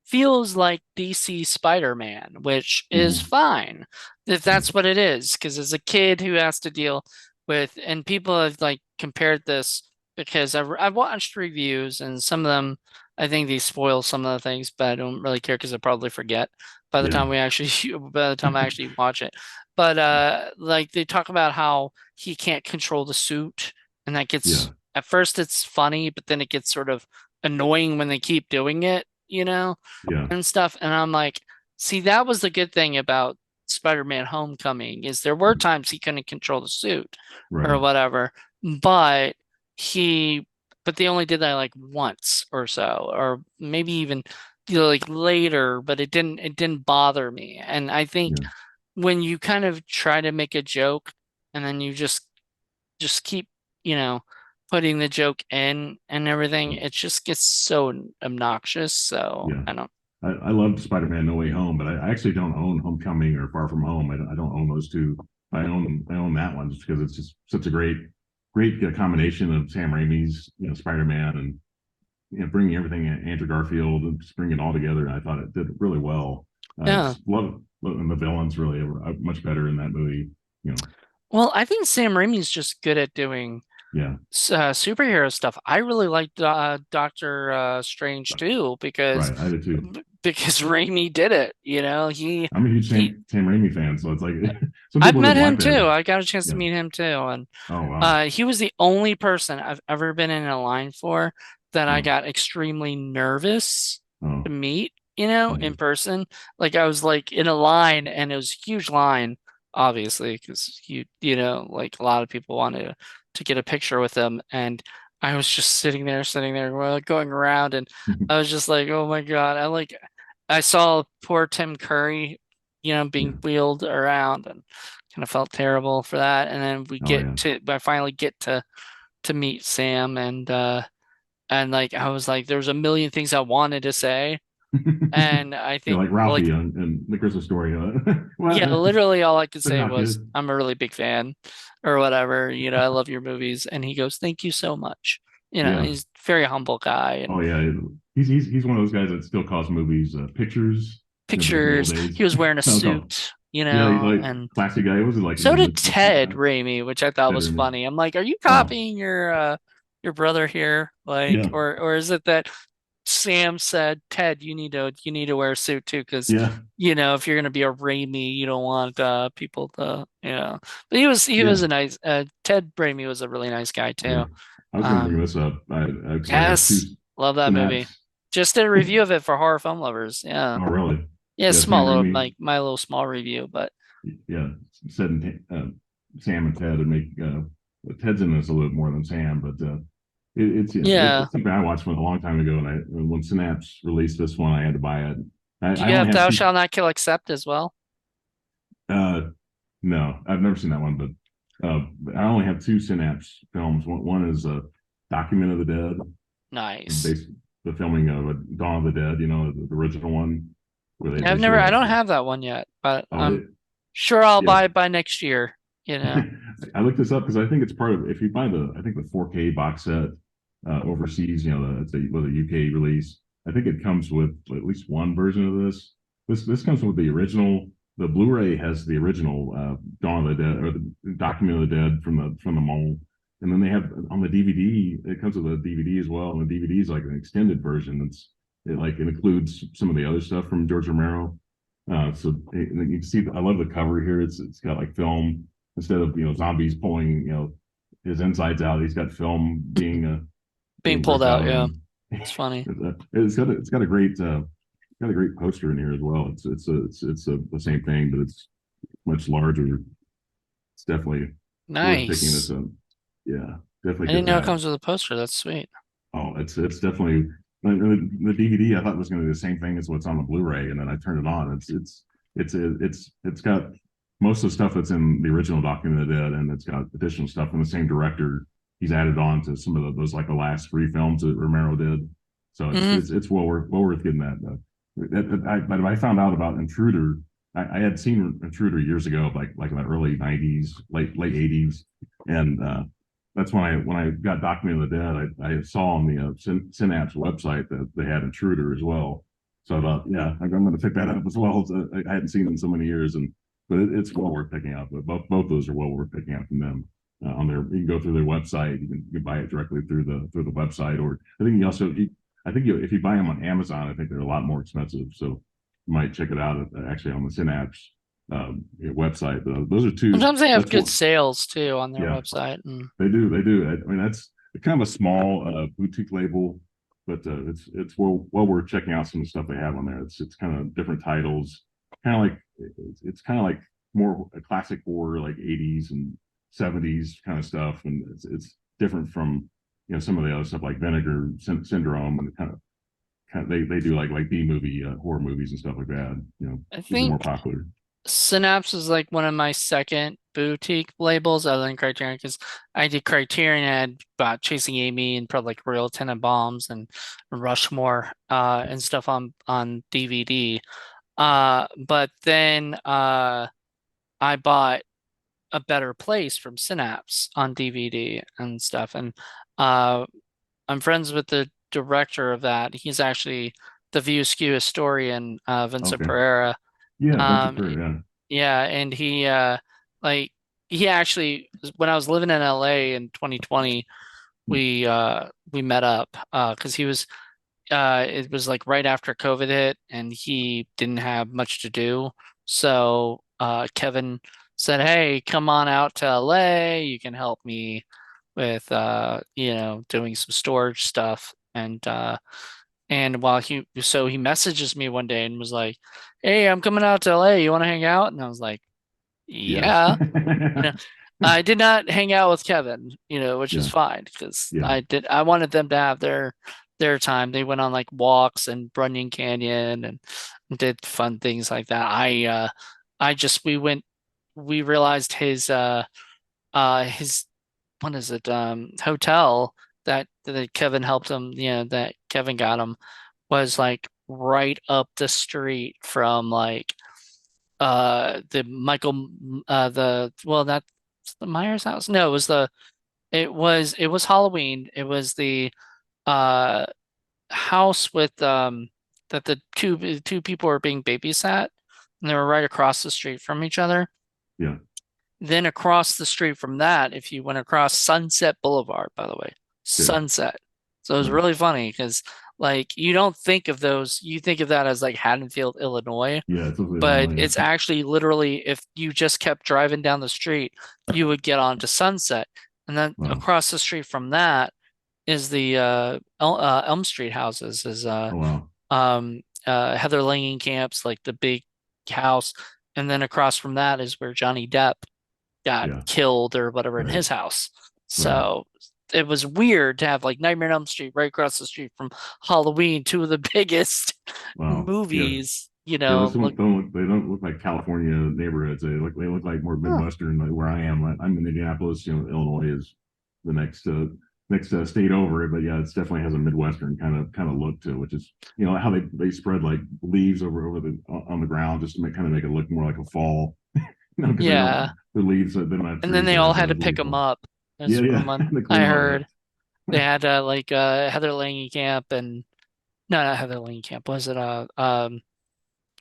feels like DC Spider-Man, which is Mhm. fine if Yeah, that's what it is. Because as a kid who has to deal with, and people have like compared this because I've watched reviews and some of them I think they spoil some of the things, but I don't really care because I probably forget yeah, by the time I actually watch it. But like they talk about how he can't control the suit, and that yeah, gets at first it's funny, but then it gets sort of annoying when they keep doing it, yeah, and stuff. And I'm like, see, that was the good thing about Spider-Man Homecoming is there were times he couldn't control the suit or right, whatever, but he but they only did that like once or so, or maybe even like later, but it didn't bother me. And I think yeah, when you kind of try to make a joke and then you just keep, you know, putting the joke in and everything, it just gets so obnoxious. So yeah. I don't. I loved Spider-Man No Way Home, but I actually don't own Homecoming or Far From Home. I don't own those two. I own that one just because it's just such a great combination of Sam Raimi's Spider-Man and bringing everything Andrew Garfield and just bringing it all together. I thought it did really well. I Yeah. just love and the villains really are much better in that movie. You know, Well, I think Sam Raimi's just good at doing yeah, superhero stuff. I really liked Doctor Strange too because right. I did too. because Raimi did it, I'm a huge he Sam Raimi fan, so it's like some I've people met didn't him like too. that. I got a chance to Yeah. meet him too, and Oh wow. he was the only person I've ever been in a line for that I Oh got extremely nervous oh to meet, oh in person. Like I was like in a line and it was a huge line, obviously, because like a lot of people wanted to get a picture with him. And I was just sitting there, well, going around, and yeah. I was just like, oh my God. I saw poor Tim Curry, Yeah. being wheeled around and kind of felt terrible for that. And then Oh yeah. I finally get to meet Sam, and like I was like there was a million things I wanted to say, and I Yeah, think like like Ralphie and the Christmas story. yeah, What? literally all I could But say not was good. I'm a really big fan or whatever, I love your movies, and he goes, "Thank you so much." Yeah. He's a very humble guy, Oh and yeah. He's one of those guys that still calls movies pictures. Back in the old pictures. days. He was wearing a No, call. suit, Yeah, he's like and classy guy. Was it like in so the did mid Ted 2000s? Raimi, which I thought That was I mean. funny. I'm like, are you Oh copying your brother here? Like, yeah, or is it that Sam said, Ted, you need to wear a suit too, because yeah, if you're gonna be a Raimi, you don't want people to, But he was yeah. a nice Ted Raimi was a really nice guy Oh yeah. too. I was gonna bring Um, this up. Because I have two yes, love that movie. synapse. Just did a review of it for horror film lovers. Yeah. Oh really? Yeah, Yeah, Sam small little Raimi. like my little small review, but Yeah, said Sam and Ted and make Ted's in this a little bit more than Sam, but yeah. it's something I watched from a long time ago. And when Synapse released this one, I had to buy it. Do I you only have have Thou two. Shall Not Kill Accept as well? Uh, no, I've never seen that one, but I only have two Synapse films. One is Document of the Dead, Nice. based the filming of Dawn of the Dead. The original one where Yeah, they show I like don't have that one yet, but oh I'm sure I'll yeah. buy it by next year, you know. I looked this up because I think it's part of if you buy I think the 4K box set overseas, it's a UK release. I think it comes with at least one version of this. This comes with the original. The Blu-ray has the original Dawn of the Dead or the Document of the Dead from the mall, and then they have on the DVD. It comes with a DVD as well, and the DVD is like an extended version. It includes some of the other stuff from George Romero. You can see. I love the cover here. It's got like film instead of zombies pulling his insides out. He's got film Being being pulled ripped out, out of yeah. him. It's funny. It's got a great poster in here as well. The same thing, but it's much larger. It's definitely worth picking this Nice. up. Yeah, definitely I get didn't know it that. comes with a poster. That's sweet. Oh, it's definitely the DVD. I thought it was going to be the same thing as what's on the Blu-ray, and then I turned it on. It's got most of the stuff that's in the original Document of the Dead, and it's got additional stuff from the same director. He's added on to some of those like the last three films that Romero did. So Hmm. it's well worth getting that. But I found out about Intruder. I had seen Intruder years ago, like in the early '90s, late '80s, and that's when I got Document of the Dead. I saw on the Synapse website that they had Intruder as well. So I thought, yeah, I'm going to pick that up as well. I hadn't seen it in so many years, but it's well worth picking up. But both those are well worth picking up from them. On their, you can go through their website. You can buy it directly through the website, or I think if you buy them on Amazon, I think they're a lot more expensive. So you might check it out actually on the Synapse website. But those are two. Sometimes they have That's good what. sales too on their Yeah, website. And they do. I mean, that's kind of a small boutique label, but it's well worth checking out some of the stuff they have on there. It's kind of different titles, kind of like it's kind of like more a classic horror, like '80s and '70s kind of stuff, and it's different from some of the other stuff like Vinegar Syndrome and kind of they do like B movie horror movies and stuff like that. I These are more think popular. Synapse is like one of my second boutique labels other than Criterion, because I did Criterion, I had Chasing Amy and probably like Royal Tenenbaums and Rushmore and stuff on DVD. But then I bought A Better Place from Synapse on DVD and stuff. And uh, I'm friends with the director of that. He's actually the View Askew historian, Vincent Okay, Pereira. yeah, Vincent Um, Prior, yeah. yeah, and like he actually when I was living in LA in 2020, we met up because it was like right after COVID hit and he didn't have much to do. So Kevin said, "Hey, come on out to LA. You can help me with doing some storage stuff." And while he messages me one day and was like, "Hey, I'm coming out to LA. You want to hang out?" And I was like, Yes. "Yeah." You know, I did not hang out with Kevin, which is Yeah. fine because Yeah. I wanted them to have their time. They went on like walks and Runyon Canyon and did fun things like that. I just we realized his what is it hotel that Kevin helped him, that Kevin got him was like right up the street from like the Michael the well that's the Myers house. No, it was Halloween. It was the uh house with that the two people were being babysat and they were right across the street from each other. Yeah. Then across the street from that, if you went across Sunset Boulevard, by the way, Okay. Sunset. So it was Nice. really funny because like you don't think of those, you think of that as like Haddonfield, Illinois, Yeah. It's over but Illinois. it's actually literally if you just kept driving down the street, you would get onto Sunset. And then Wow. across the street from that is the Elm Street houses, is Oh, wow. Heather Langenkamp's like the big house. And then across from that is where Johnny Depp got Yeah. killed or whatever in Right. his house. Right. So it was weird to have like Nightmare on Elm Street right across the street from Halloween, two of the biggest Wow. Yeah. movies, Yeah. Those look, they don't look like California neighborhoods. They look like more huh, Midwestern, like where I am. I'm in Indianapolis. Illinois is the next state over. But yeah, it's definitely has a Midwestern kind of look to it, which is how they spread like leaves over the on the ground just to make it look more like a fall. Because they yeah. don't the leaves they don't have And then trees they that all have had to those pick leaves them fall. up. Yeah, That's yeah, one they I clean them up. heard. Yeah, They had like Heather Langenkamp and no, not Heather Langenkamp. Was it Jamie Lee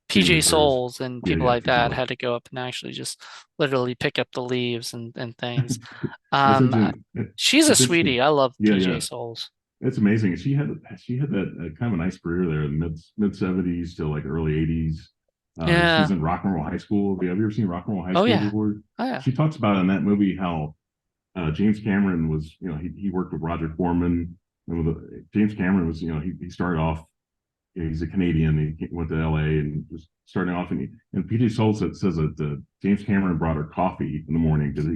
PJ Curtis. Souls and Yeah, people yeah, like Peach that Lord. had to go up and actually just literally pick up the leaves and things. It's Um, interesting. she's a It's sweetie. interesting. I love Yeah, PJ yeah. Souls. It's amazing. She had that kind of a nice career there, mid 70s to like early 80s. She was Yeah. in Rock and Roll High School. Have you ever seen Rock and Roll High Oh School yeah. before? Oh yeah. She talks about in that movie how James Cameron was, he worked with Roger Corman. And James Cameron was, he started off, he's a Canadian. He went to LA and was starting off, and PJ Soul says that James Cameron brought her coffee in the morning because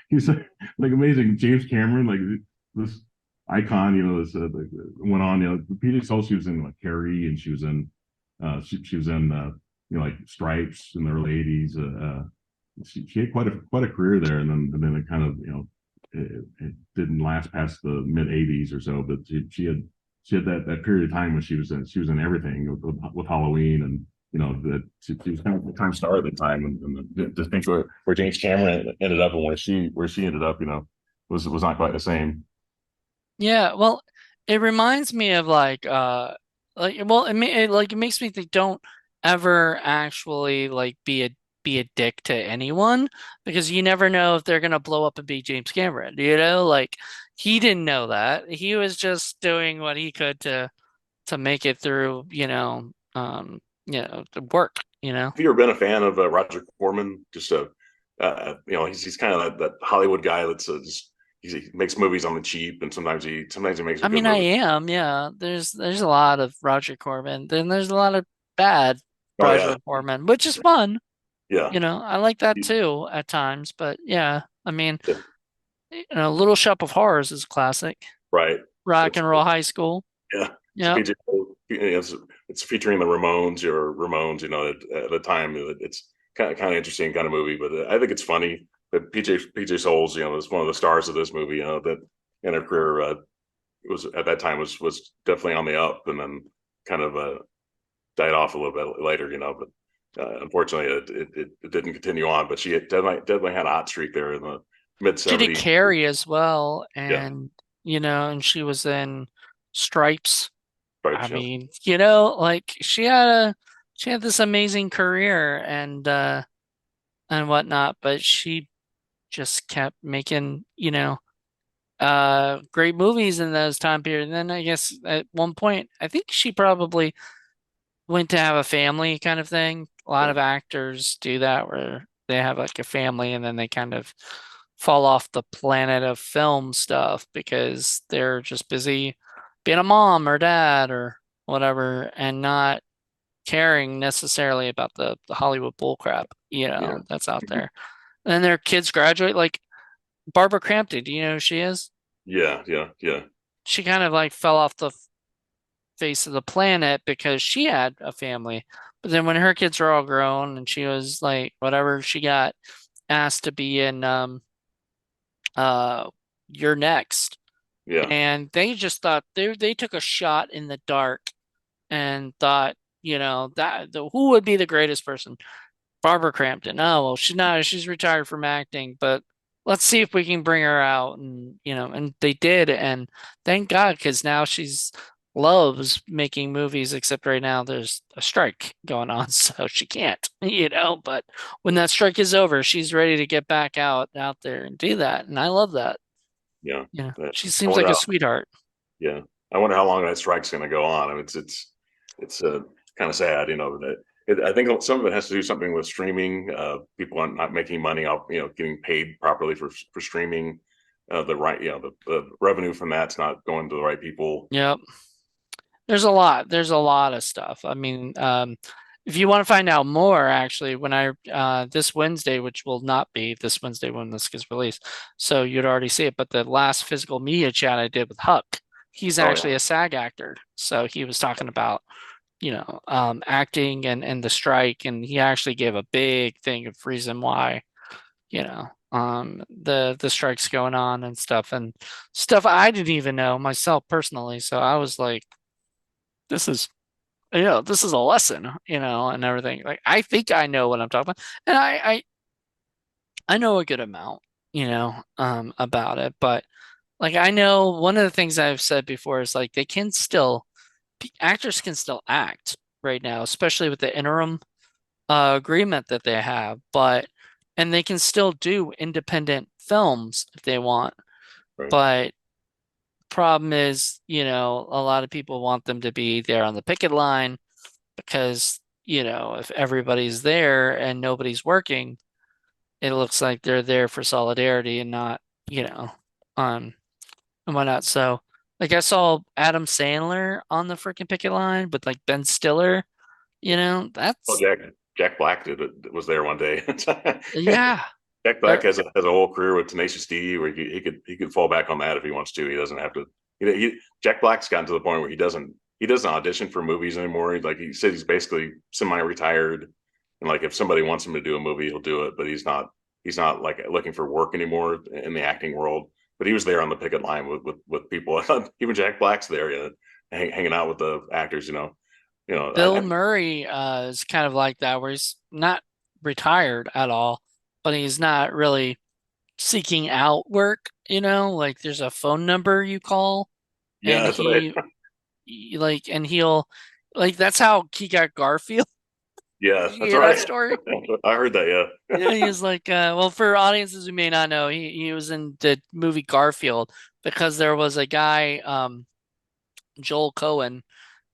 he's like amazing. James Cameron, like this icon, this like, went on. PJ Soul, she was in like Carrie, and she was in she was in like Stripes in the early '80s. She had quite a career there, and then it kind of it didn't last past the mid '80s or so. But she had that period of time when she was in everything with Halloween, and that she was kind of the time star at the time, and to think where James Cameron ended up and where she ended up, was not quite the same. Yeah, well, it reminds me of like well it makes me think don't ever actually like be a dick to anyone because you never know if they're gonna blow up and be James Cameron, Like he didn't know that. He was just doing what he could to make it through, the work. Have you ever been a fan of Roger Corman? Just he's kind of that Hollywood guy that's just he makes movies on the cheap, and sometimes he makes a I good mean, I movie. am, yeah. There's a lot of Roger Corman. Then there's a lot of bad Oh yeah, Roger Corman, which is fun. yeah, I like that too at times, but yeah, I mean, yeah, Little Shop of Horrors is a classic. right. Rock It's and Roll High School. yeah, it's a Yep. PJ. It's featuring the Ramones. At the time, it's kind of interesting kind of movie, but I think it's funny that PJ Souls, is one of the stars of this movie. That in her career was at that time was definitely on the up, and then kind of died off a little bit later. But unfortunately, it didn't continue on. But she definitely had a hot streak there in the mid She did '70s. Carrie as well, Yeah, and and she was in Stripes. I right. mean, like she had this amazing career and whatnot, but she just kept making, great movies in those time period. And then I guess at one point, I think she probably went to have a family kind of thing. A lot Yeah, of actors do that where they have like a family and then they kind of fall off the planet of film stuff because they're just busy being a mom or dad or whatever and not caring necessarily about the Hollywood bullcrap, yeah, that's out there. And then their kids graduate, like Barbara Crampton, do you know who she is? yeah, yeah, yeah, She kind of like fell off the face of the planet because she had a family. But then when her kids were all grown and she was like whatever, she got asked to be in uh You're Next. yeah, And they just thought they took a shot in the dark and thought, who would be the greatest person? Barbara Crampton. Oh, well, she's not, she's retired from acting, but let's see if we can bring her out. And they did. And thank God, because now she's loves making movies, except right now there's a strike going on, so she can't. But when that strike is over, she's ready to get back out there and do that. And I love that. yeah. She I seems wonder like a how. sweetheart. Yeah, I wonder how long that strike's going to go on. I mean, it's kind of sad, that I think some of it has to do something with streaming. People are not making money off, getting paid properly for streaming. The right, the revenue from that's not going to the right people. Yep. There's a lot. There's a lot of stuff. I mean, if you want to find out more, actually, when I this Wednesday, which will not be this Wednesday when this gets released, so you'd already see it. But the last physical media chat I did with Huck, he's Oh yeah, actually a SAG actor, so he was talking about acting and the strike, and he actually gave a big thing of reason why the strike's going on and stuff I didn't even know myself personally. So I was like, this is this is a lesson, and everything. Like I think I know what I'm talking about, and I know a good amount, about it. But like I know one of the things I've said before is like actors can still act right now, especially with the interim agreement that they have, and they can still do independent films if they want. right. But problem is, a lot of people want them to be there on the picket line because, if everybody's there and nobody's working, it looks like they're there for solidarity and not, you know, um, and whatnot. So, like, I saw Adam Sandler on the freaking picket line with like Ben Stiller, Well, that's, Jack Black was there one day. yeah. Jack Black There, has a whole career with Tenacious D where he could fall back on that if he wants to. He doesn't have to. Jack Black's gotten to the point where he doesn't audition for movies anymore. Like he said, he's basically semi-retired, and like if somebody wants him to do a movie, he'll do it. But he's not like looking for work anymore in the acting world. But he was there on the picket line with people. Even Jack Black's there, hanging out with the actors. Bill Murray is kind of like that, where he's not retired at all, but he's not really seeking out work, like there's a phone number you call yeah, and that's what like and he'll like that's how he got Garfield. yeah, Did you that's hear that right. story? I heard that. Yeah, Yeah, he was like well, for audiences who may not know, he was in the movie Garfield because there was a guy, Joel Cohen,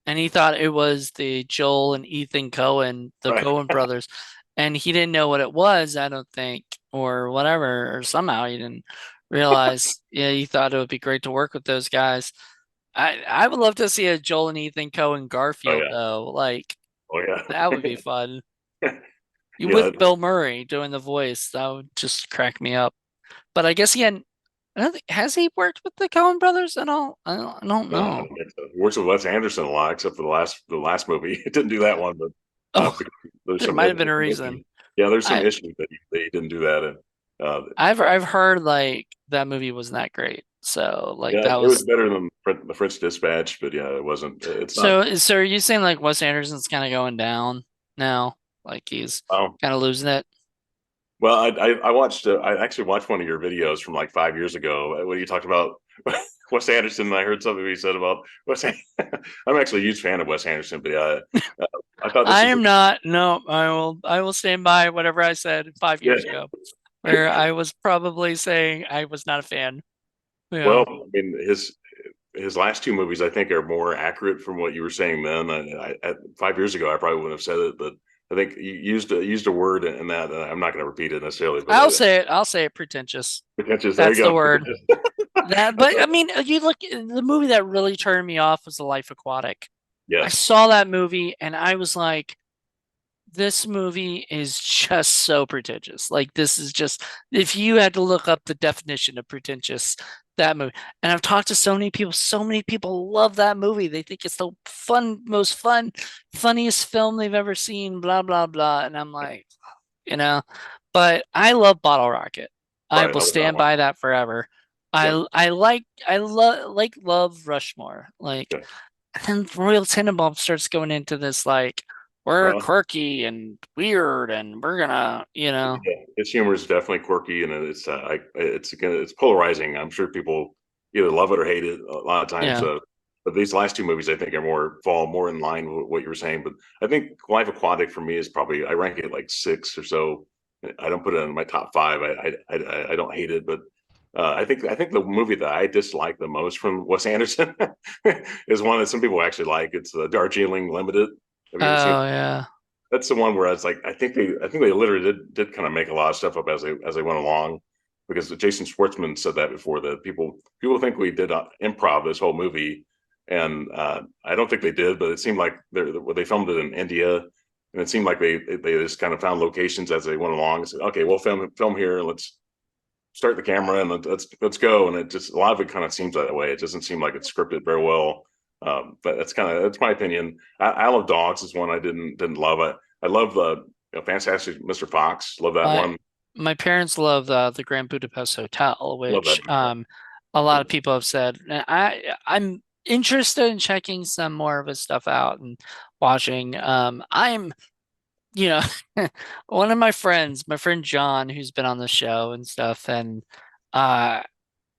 and he thought it was the Joel and Ethan Cohen, the right. Cohen brothers, and he didn't know what it was, I don't think, or whatever, or somehow he didn't realize. Yeah, he thought it would be great to work with those guys. I would love to see a Joel and Ethan Cohen Oh Garfield yeah. though. Like Oh that would yeah. be fun. You Yeah. with Bill Murray doing the voice, that would just crack me up. But I guess he had. I don't think has he worked with the Coen brothers at all? I don't No, I know. don't think so. He works with Wes Anderson a lot, except for the last movie. It didn't do that one, but Oh, because there's there some might have been a reason. issues. Yeah, there's some I issues that he didn't do that, and uh, I've heard like that movie wasn't that great. So like yeah, that it was was better than the French Dispatch, but yeah, it wasn't. It's not. so are you saying like Wes Anderson's kind of going down now? Like he's Um, kind of losing it? well, I watched. I actually watched one of your videos from like 5 years ago when you talked about Wes Anderson. And I heard something he said about Wes. I'm actually a huge fan of Wes Anderson, but uh, I thought this I was am not. No, I will stand by whatever I said 5 years yeah. ago, where I was probably saying I was not a fan. Well, Yeah. I mean, his last two movies, I think, are more accurate from what you were saying then. 5 years ago, I probably wouldn't have said it, but I think you used a word in that, and I'm not going to repeat it necessarily, but I'll say it, pretentious. pretentious. There you That's the go. word. Pretentious. That, I but thought, I mean, you look, the movie that really turned me off was The Life Aquatic. I yes, saw that movie and I was like, this movie is just so pretentious. Like this is just if you had to look up the definition of pretentious, that movie. And I've talked to so many people love that movie. They think it's the most fun, funniest film they've ever seen, blah blah blah. And I'm like, you know, but I love Bottle Rocket. I right. will I love that stand one. by that forever. Yep. I love Rushmore. Like Yeah. and then Royal Tenenbaum starts going into this like we're Well, quirky and weird and we're gonna, yeah, his humor is definitely quirky, and it's polarizing. I'm sure people either love it or hate it a lot of times. yeah. But these last two movies, I think, are fall more in line with what you were saying. But I think Life Aquatic for me is probably I rank it like six or so. I don't put it in my top five. I don't hate it, but I think the movie that I dislike the most from Wes Anderson is one that some people actually like. It's Darjeeling Limited. Have you ever seen? Oh yeah. That's the one where I was like, I think they literally did kind of make a lot of stuff up as they went along, because Jason Schwartzman said that before, that people think we did improv this whole movie, and I don't think they did, but it seemed like they filmed it in India, and it seemed like they just kind of found locations as they went along and said, okay, we'll film here, and let's start the camera and let's go, and it just a lot of it kind of seems that way. It doesn't seem like it's scripted very well. But that's my opinion. Isle of Dogs is one I didn't love. I love Fantastic Mr. Fox. Love that My one. my parents love the Grand Budapest Hotel, Love that which movie. a lot of people have said. And I'm interested in checking some more of his stuff out and watching. I'm you know, one of my friend John, who's been on the show and stuff, and uh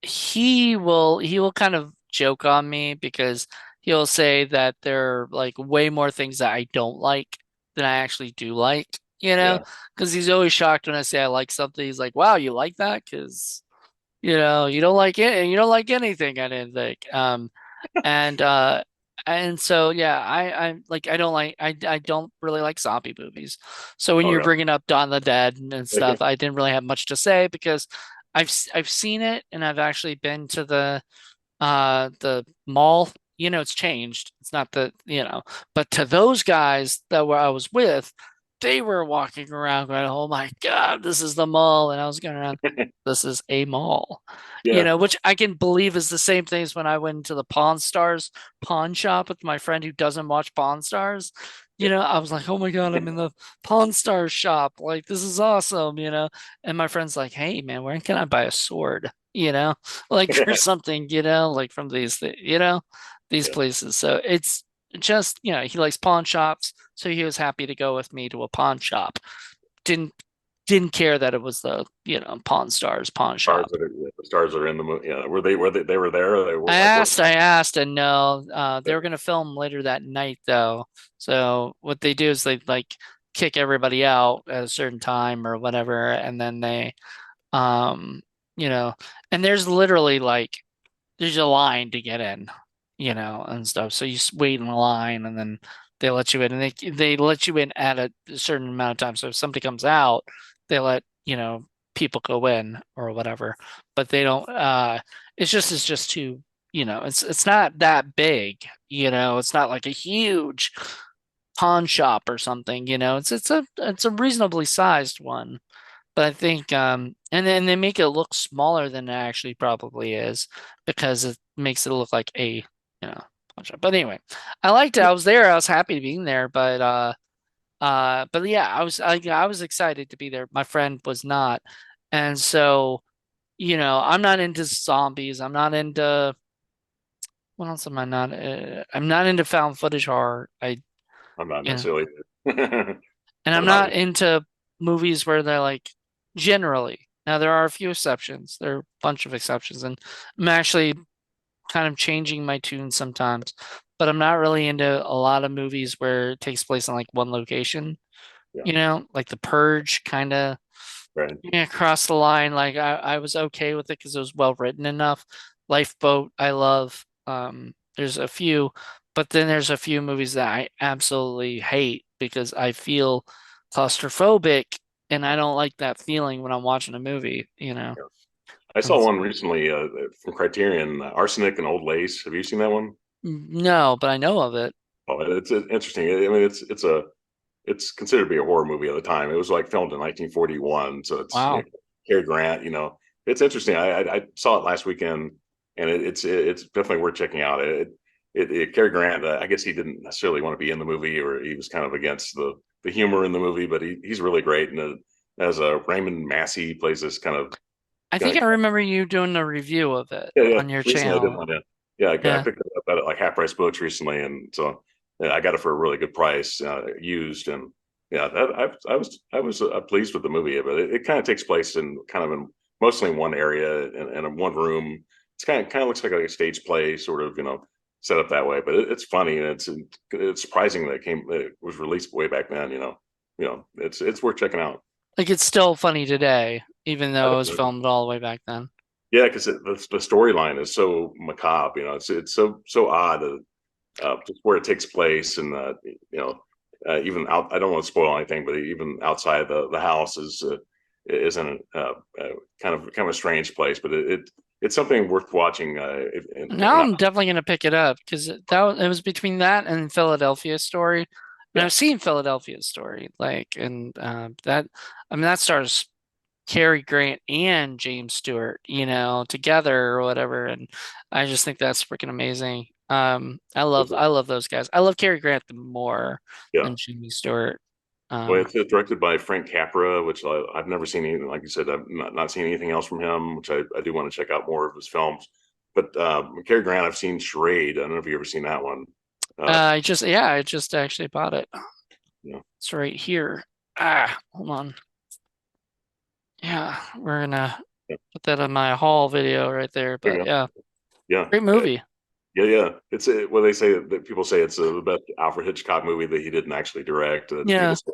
he will kind of joke on me because he'll say that there are like way more things that I don't like than I actually do like, Yeah, because he's always shocked when I say I like something. He's like, "Wow, you like that?" Because you don't like it, and you don't like anything. I didn't think. And so yeah, I don't really like zombie movies. So when oh you're yeah, bringing up Dawn of the Dead and stuff, I didn't really have much to say because I've seen it and I've actually been to the mall. It's changed. It's not but to those guys that were I was with, they were walking around going, "Oh my God, this is the mall." And I was going around, "This is a mall." yeah, Which I can believe is the same thing as when I went to the Pawn Stars pawn shop with my friend who doesn't watch Pawn Stars. I was like, "Oh my God, I'm in the Pawn Stars shop. Like, this is awesome." And my friend's like, "Hey man, where can I buy a sword?" Like or something, like from these yeah. places. So it's just, he likes pawn shops, so he was happy to go with me to a pawn shop. Didn't didn't care that it was the, Pawn Stars pawn shop. The stars are in the movie. Yeah, were they were there? Or they were like working. I asked, and no, they were gonna film later that night though. So what they do is they like kick everybody out at a certain time or whatever, and then um, you know, and there's literally like there's a line to get in, and stuff. So you wait in a line and then they let you in and they let you in at a certain amount of time. So if somebody comes out, they let, people go in or whatever. But they don't it's just too, it's not that big, it's not like a huge pawn shop or something, it's a reasonably sized one. But I think, and then they make it look smaller than it actually probably is because it makes it look like pawn shop. But anyway, I liked it. I was there. I was happy to be in there. But yeah, I was excited to be there. My friend was not, and so I'm not into zombies. I'm not into what else am I not? I'm not into found footage horror. I'm not You know, necessarily. and I'm I'm not. not into movies where they're like generally. Now there are a few exceptions. There are a bunch of exceptions, and I'm actually kind of changing my tune sometimes. But I'm not really into a lot of movies where it takes place in like one location. Yeah, Like The Purge kind of right. crossed the line. Like I was okay with it because it was well written enough. Lifeboat, I love. There's a few, but then there's a few movies that I absolutely hate because I feel claustrophobic and I don't like that feeling when I'm watching a movie, you know. Yeah. I saw And one recently from Criterion, Arsenic and Old Lace. Have you seen that one? no, but I know of it. Oh, it's interesting. I mean, it's considered to be a horror movie at the time. It was like filmed in 1941, so it's Wow. Cary Grant. It's interesting. I saw it last weekend, and it's definitely worth checking out. Cary Grant. I guess he didn't necessarily want to be in the movie, or he was kind of against the humor in the movie, but he's really great. And as Raymond Massey plays this I kind think of I remember you doing a review of it yeah. on your Recently, I did channel. one. Yeah, yeah. I Yeah. picked it up at like Half Price Books recently, and so yeah, I got it for a really good price, used. And yeah, I was pleased with the movie, but it kind of takes place in mostly in one area and in one room. It's kind of looks like a stage play, sort of set up that way. But it's funny, and it's surprising that it was released way back then. It's worth checking out. Like it's still funny today, even I though it was don't filmed all the way back then. Yeah, because the storyline is so macabre. It's so odd, just where it takes place, and even out. I don't want to spoil anything, but even outside the house is in kind of a strange place. But it's something worth watching. Now I'm definitely gonna pick it up because it was between that and Philadelphia Story, and Yeah, I've seen Philadelphia Story, like, and that I mean that stars Cary Grant and James Stewart, together or whatever, and I just think that's freaking amazing. I love those guys. I love Cary Grant the more yeah. than Jimmy Stewart. Well, Um, it's directed by Frank Capra, which I've never seen anything. Like you said, I've not seen anything else from him, which I do want to check out more of his films. But Cary Grant, I've seen Charade. I don't know if you've ever seen that one. Uh, I just actually bought it. you know, It's right here. Hold on. Yeah, we're gonna yeah, put that on my haul video right there. there But you go. yeah, Yeah, great movie. yeah, yeah. It's what they say that people say it's the best Alfred Hitchcock movie that he didn't actually direct. People Yeah. say,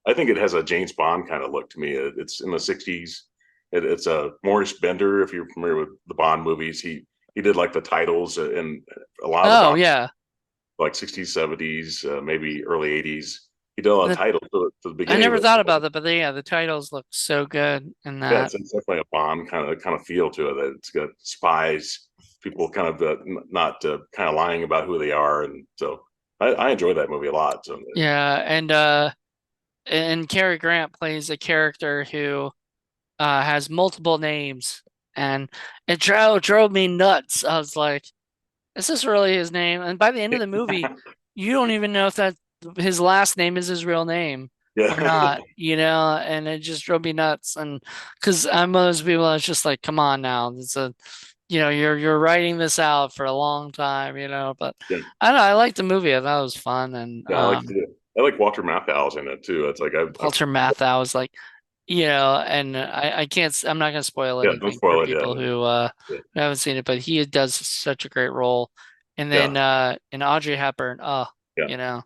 I think it has a James Bond kind of look to me. It's in the '60s. It's a Morris Bender, if you're familiar with the Bond movies. He did like the titles and a lot of the Oh Bond, yeah. like '60s, '70s, maybe early '80s. He did a lot of The, titles to the I beginning of never it. thought about that, but yeah, the titles look so good in Yeah, that. it's definitely a Bond kind of feel to it. It's got spies, people kind of not kind of lying about who they are, and so I enjoy that movie a lot. So Yeah, and Cary Grant plays a character who has multiple names, and it drove me nuts. I was like, is this really his name? And by the end of the movie, you don't even know if that his last name is his real name or yeah, not, and it just drove me nuts. And because I'm one of those people that's just like, come on now, you're writing this out for a long time, but yeah, I don't know, I liked the movie. I thought it was fun. And yeah. I like Walter Matthau's in it too. It's like I've Walter Matthau was like, and I can't, I'm not going to spoil yeah. Don't anything for spoil it. people Yeah, who haven't seen it, but he does such a great role. And yeah, then, and Audrey Hepburn, yeah, you know,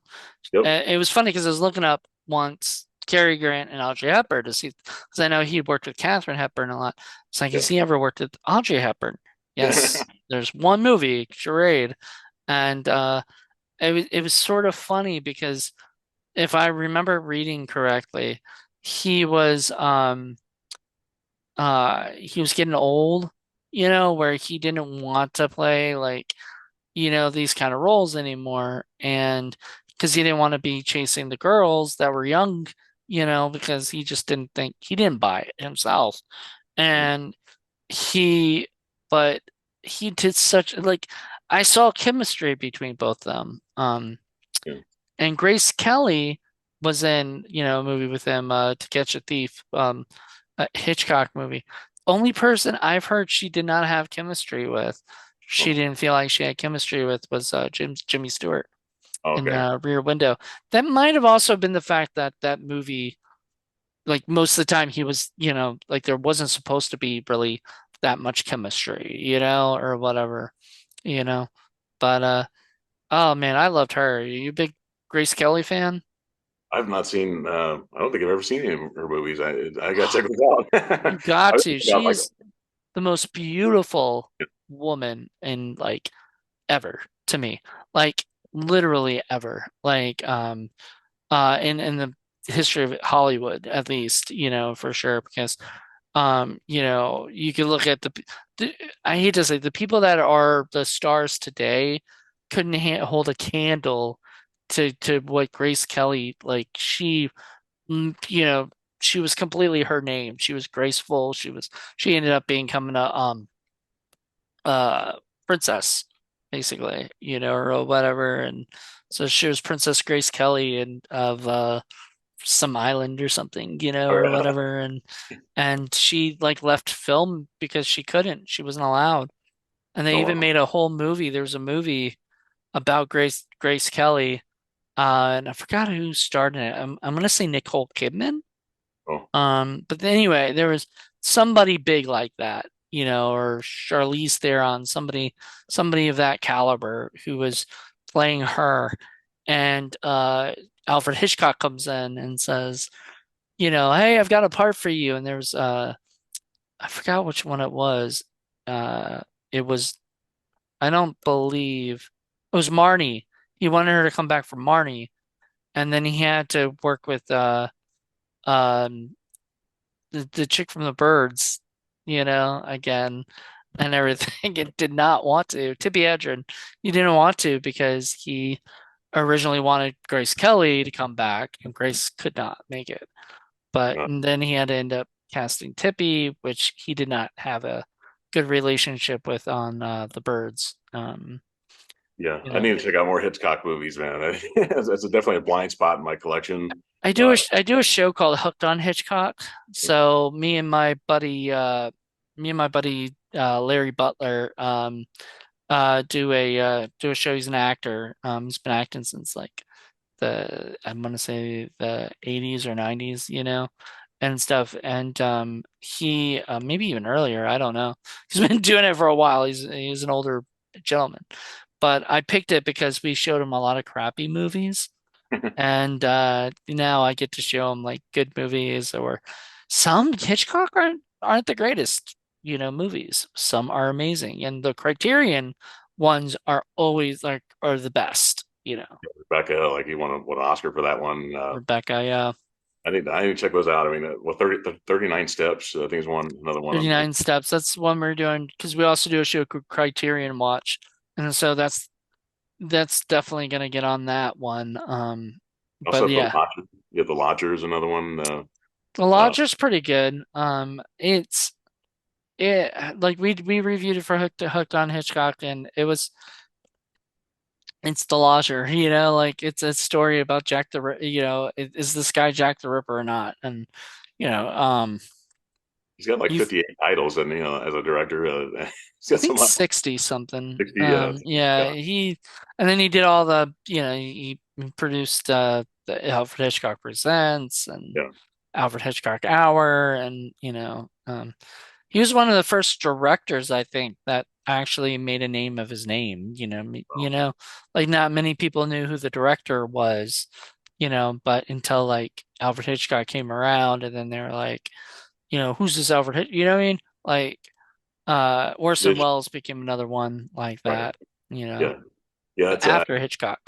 yep, it was funny because I was looking up once Cary Grant and Audrey Hepburn to see, because I know he worked with Katharine Hepburn a lot. It's like, yeah, has he ever worked with Audrey Hepburn? yeah. Yes, there's one movie, Charade. And, it was sort of funny because if I remember reading correctly, he was he was getting old, where he didn't want to play like, these kind of roles anymore, and because he didn't want to be chasing the girls that were young, because he didn't buy it himself. And he but he did such like I saw chemistry between both of them. Yeah. And Grace Kelly was in, a movie with him, To Catch a Thief, a Hitchcock movie. Only person I've heard she did not have chemistry with, she Oh, didn't feel like she had chemistry with, was Jimmy Stewart in okay. Rear Window. That might have also been the fact that that movie, like most of the time, he was, like there wasn't supposed to be really that much chemistry, or whatever, you know. But oh man, I loved her. Are you a big Grace Kelly fan? I've not seen. I don't think I've ever seen any of her movies. I got to check those out. You got I was to. thinking about like She's the most beautiful woman in like ever to me. Like literally ever. Like in the history of Hollywood at least, for sure because you could look at the I hate to say the people that are the stars today couldn't hold a candle to what Grace Kelly like mm, you know she was completely her name. She was graceful. She ended up becoming a uh princess basically, or whatever, and so she was Princess Grace Kelly and of some island or something, or Oh, whatever, and she like left film because she couldn't. She wasn't allowed. And they oh even wow. made a whole movie. There was a movie about Grace Kelly, and I forgot who starred in it. I'm gonna say Nicole Kidman. Oh, But anyway, there was somebody big like that, or Charlize Theron, somebody of that caliber who was playing her, and Alfred Hitchcock comes in and says, hey, I've got a part for you, and there's I forgot which one it was. Uh, it was, I don't believe it was Marnie. He wanted her to come back for Marnie, and then he had to work with um the chick from the Birds, again and everything. It did not want to. Tippy Hedren, he didn't want to because he originally wanted Grace Kelly to come back, and Grace could not make it. But uh, and then he had to end up casting Tippy, which he did not have a good relationship with on the Birds. yeah. You I know, need to check out more Hitchcock movies, man. That's definitely a blind spot in my collection. I do a show called Hooked on Hitchcock. So me and my buddy Larry Butler do a show. He's an actor. He's been acting since like I'm gonna say the 80s or 90s, and stuff. And he maybe even earlier, I don't know. He's been doing it for a while. He's an older gentleman. But I picked it because we showed him a lot of crappy movies. And now I get to show him like good movies, or some Hitchcock aren't the greatest, movies. Some are amazing. And the Criterion ones are always like are the best, Rebecca, like he won an Oscar for that one. Rebecca, yeah. I need to check those out. I mean, well, 39 Steps, I think is one another one. 39 Steps. That's one we're doing because we also do a show called Criterion Watch. And so that's definitely gonna get on that one. Also But have the yeah, Lodger. You have the Lodgers, another one. The Lodger's pretty good. It like we reviewed it for Hooked on Hitchcock, and it's The Lodger. Like it's a story about Jack the is this guy Jack the Ripper or not? And you know, um, he's got like you 58 titles, and as a director, he's I got think some 60 something. 60. Yeah, Yeah, and then he did all the he produced the Alfred Hitchcock Presents and yeah. Alfred Hitchcock Hour, and he was one of the first directors, I think, that actually made a name of his name. Like not many people knew who the director was, but until like Alfred Hitchcock came around, and then they're like, who's this Alfred Hitchcock? You know what I mean? Like, Orson Dish, Welles became another one like right. that, Yeah, yeah. It's after Hitchcock.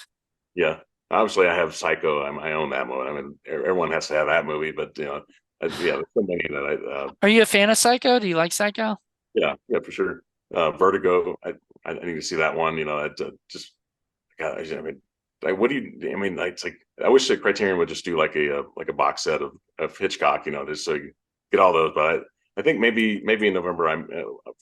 yeah. Obviously, I have Psycho. I own that movie. I mean, everyone has to have that movie, but yeah, there's so many that Are you a fan of Psycho? Do you like Psycho? yeah, yeah, for sure. Vertigo. I need to see that one. Just God, I mean, like, what do you? I mean, like, it's like I wish the Criterion would just do like a box set of Hitchcock. Just so you get all those. But I think maybe in November, I'm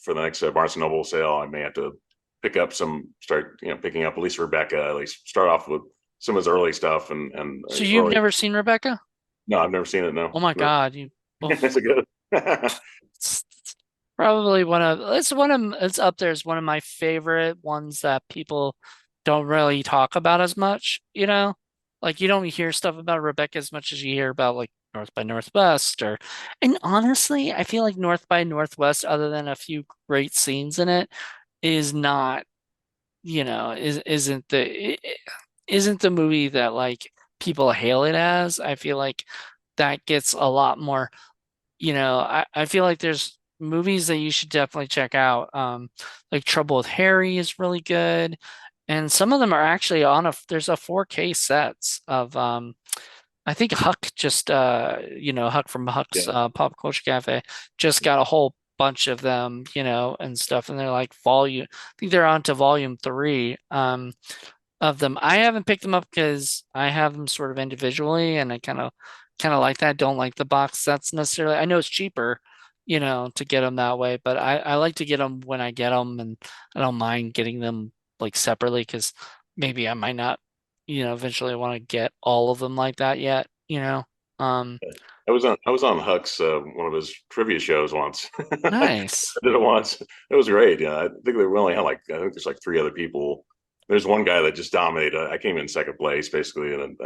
for the next Barnes and Noble sale, I may have to pick up start picking up at least Rebecca. At least start off with some of his early stuff and So you've early. never seen Rebecca? No, I've never seen it. No, Oh my no. God, you. Is Oof. it good? It's probably it's up there as one of my favorite ones that people don't really talk about as much, Like you don't hear stuff about Rebecca as much as you hear about like North by Northwest and honestly, I feel like North by Northwest, other than a few great scenes in it, is not, isn't the movie that like people hail it as. I feel like that gets a lot more, I feel like there's movies that you should definitely check out. Like Trouble with Harry is really good. And some of them are actually there's a 4K sets of I think Huck just Huck from Huck's Yeah. Pop Culture Cafe just got a whole bunch of them, and stuff, and they're like I think they're on to volume 3 of them. I haven't picked them up because I have them sort of individually, and I kind of like that. Don't like the box sets necessarily. I know it's cheaper, to get them that way, but I like to get them when I get them, and I don't mind getting them like separately because maybe I might not, eventually want to get all of them like that yet. Um, I was on Huck's one of his trivia shows once. I nice. did it once. It was great. Yeah, I think they only had like I think there's like three other people. There's one guy that just dominated. I came in second place basically, and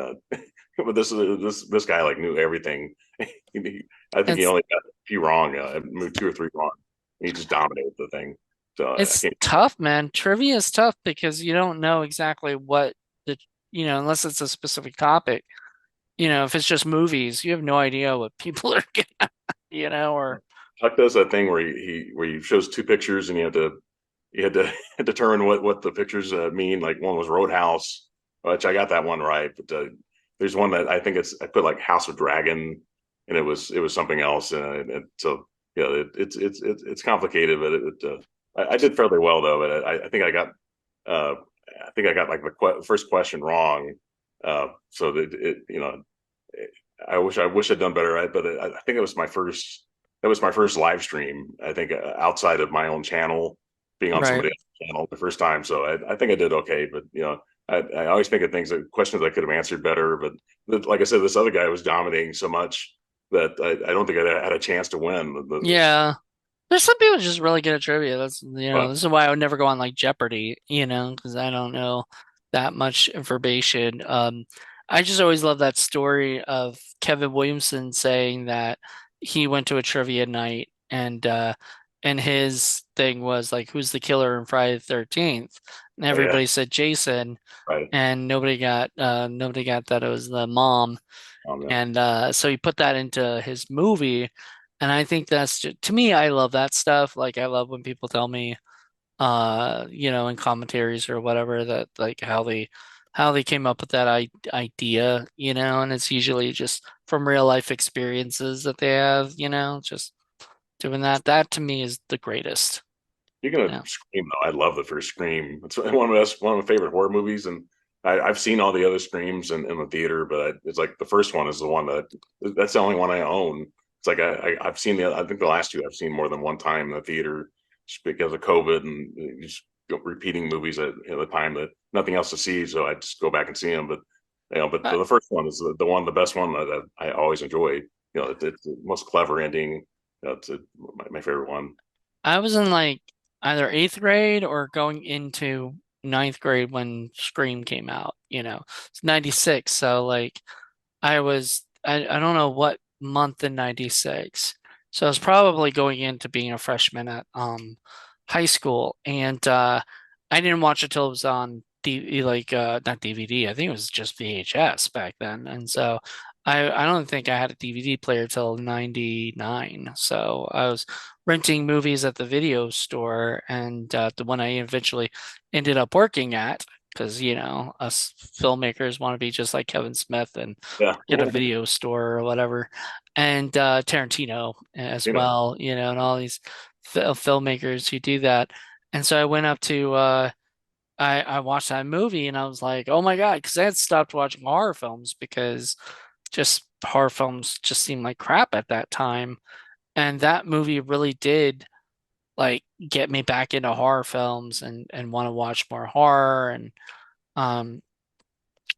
but this guy like knew everything. I think he It's only got a few wrong, moved two or three wrong. He just dominated the thing. So I it's can't. tough, man. Trivia is tough because you don't know exactly what the, unless it's a specific topic. If it's just movies, you have no idea what people are gonna, or Huck does that thing where he shows two pictures and you had to determine what the pictures mean. Like one was Roadhouse, which I got that one right, but there's one that I think I put like House of Dragon, and it was something else, and so yeah, it's complicated, but I did fairly well though. But I think uh, I got like the first question wrong, so that I wish I'd done better, right? But I think it was my first. That was my first live stream. I think outside of my own channel, being on right. somebody else's channel the first time. So I think I did okay. But I always think of questions I could have answered better. But like I said, this other guy was dominating so much that I don't think I had a chance to win. Yeah. There's some people just really good at trivia. But This is why I would never go on like Jeopardy, because I don't know that much information. I just always love that story of Kevin Williamson saying that he went to a trivia night and his thing was like, who's the killer in Friday the 13th? And yeah, everybody said Jason, right. and nobody got that it was the mom. Yeah. And so he put that into his movie. And I think that's just, to me, I love that stuff. Like I love when people tell me, in commentaries or whatever that like how they came up with that idea, and it's usually just from real life experiences that they have, just doing that. That to me is the greatest. Speaking of Yeah. Scream, though, I love the first Scream. It's one of my favorite horror movies, and I've seen all the other Screams in the theater, but it's like the first one is the one that's the only one I own. It's like I've seen I think the last two I've seen more than one time in the theater just because of COVID and just repeating movies at the time that nothing else to see, so I just go back and see them. But I, the first one is the best one that I always enjoy. It's the most clever ending. It's my favorite one. I was in like either eighth grade or going into ninth grade when Scream came out, It's 96. So like I don't know what month in 96. So I was probably going into being a freshman at high school, and I didn't watch it till it was on not DVD. I think it was just VHS back then. And so I don't think I had a DVD player till 99. So I was renting movies at the video store, and the one I eventually ended up working at because us filmmakers want to be just like Kevin Smith and Yeah, get a video store or whatever, and Tarantino as you know. well, and all these filmmakers who do that. And so I went up to I watched that movie and I was like, oh my God, because I had stopped watching horror films because just horror films just seemed like crap at that time. And that movie really did like get me back into horror films and want to watch more horror. And um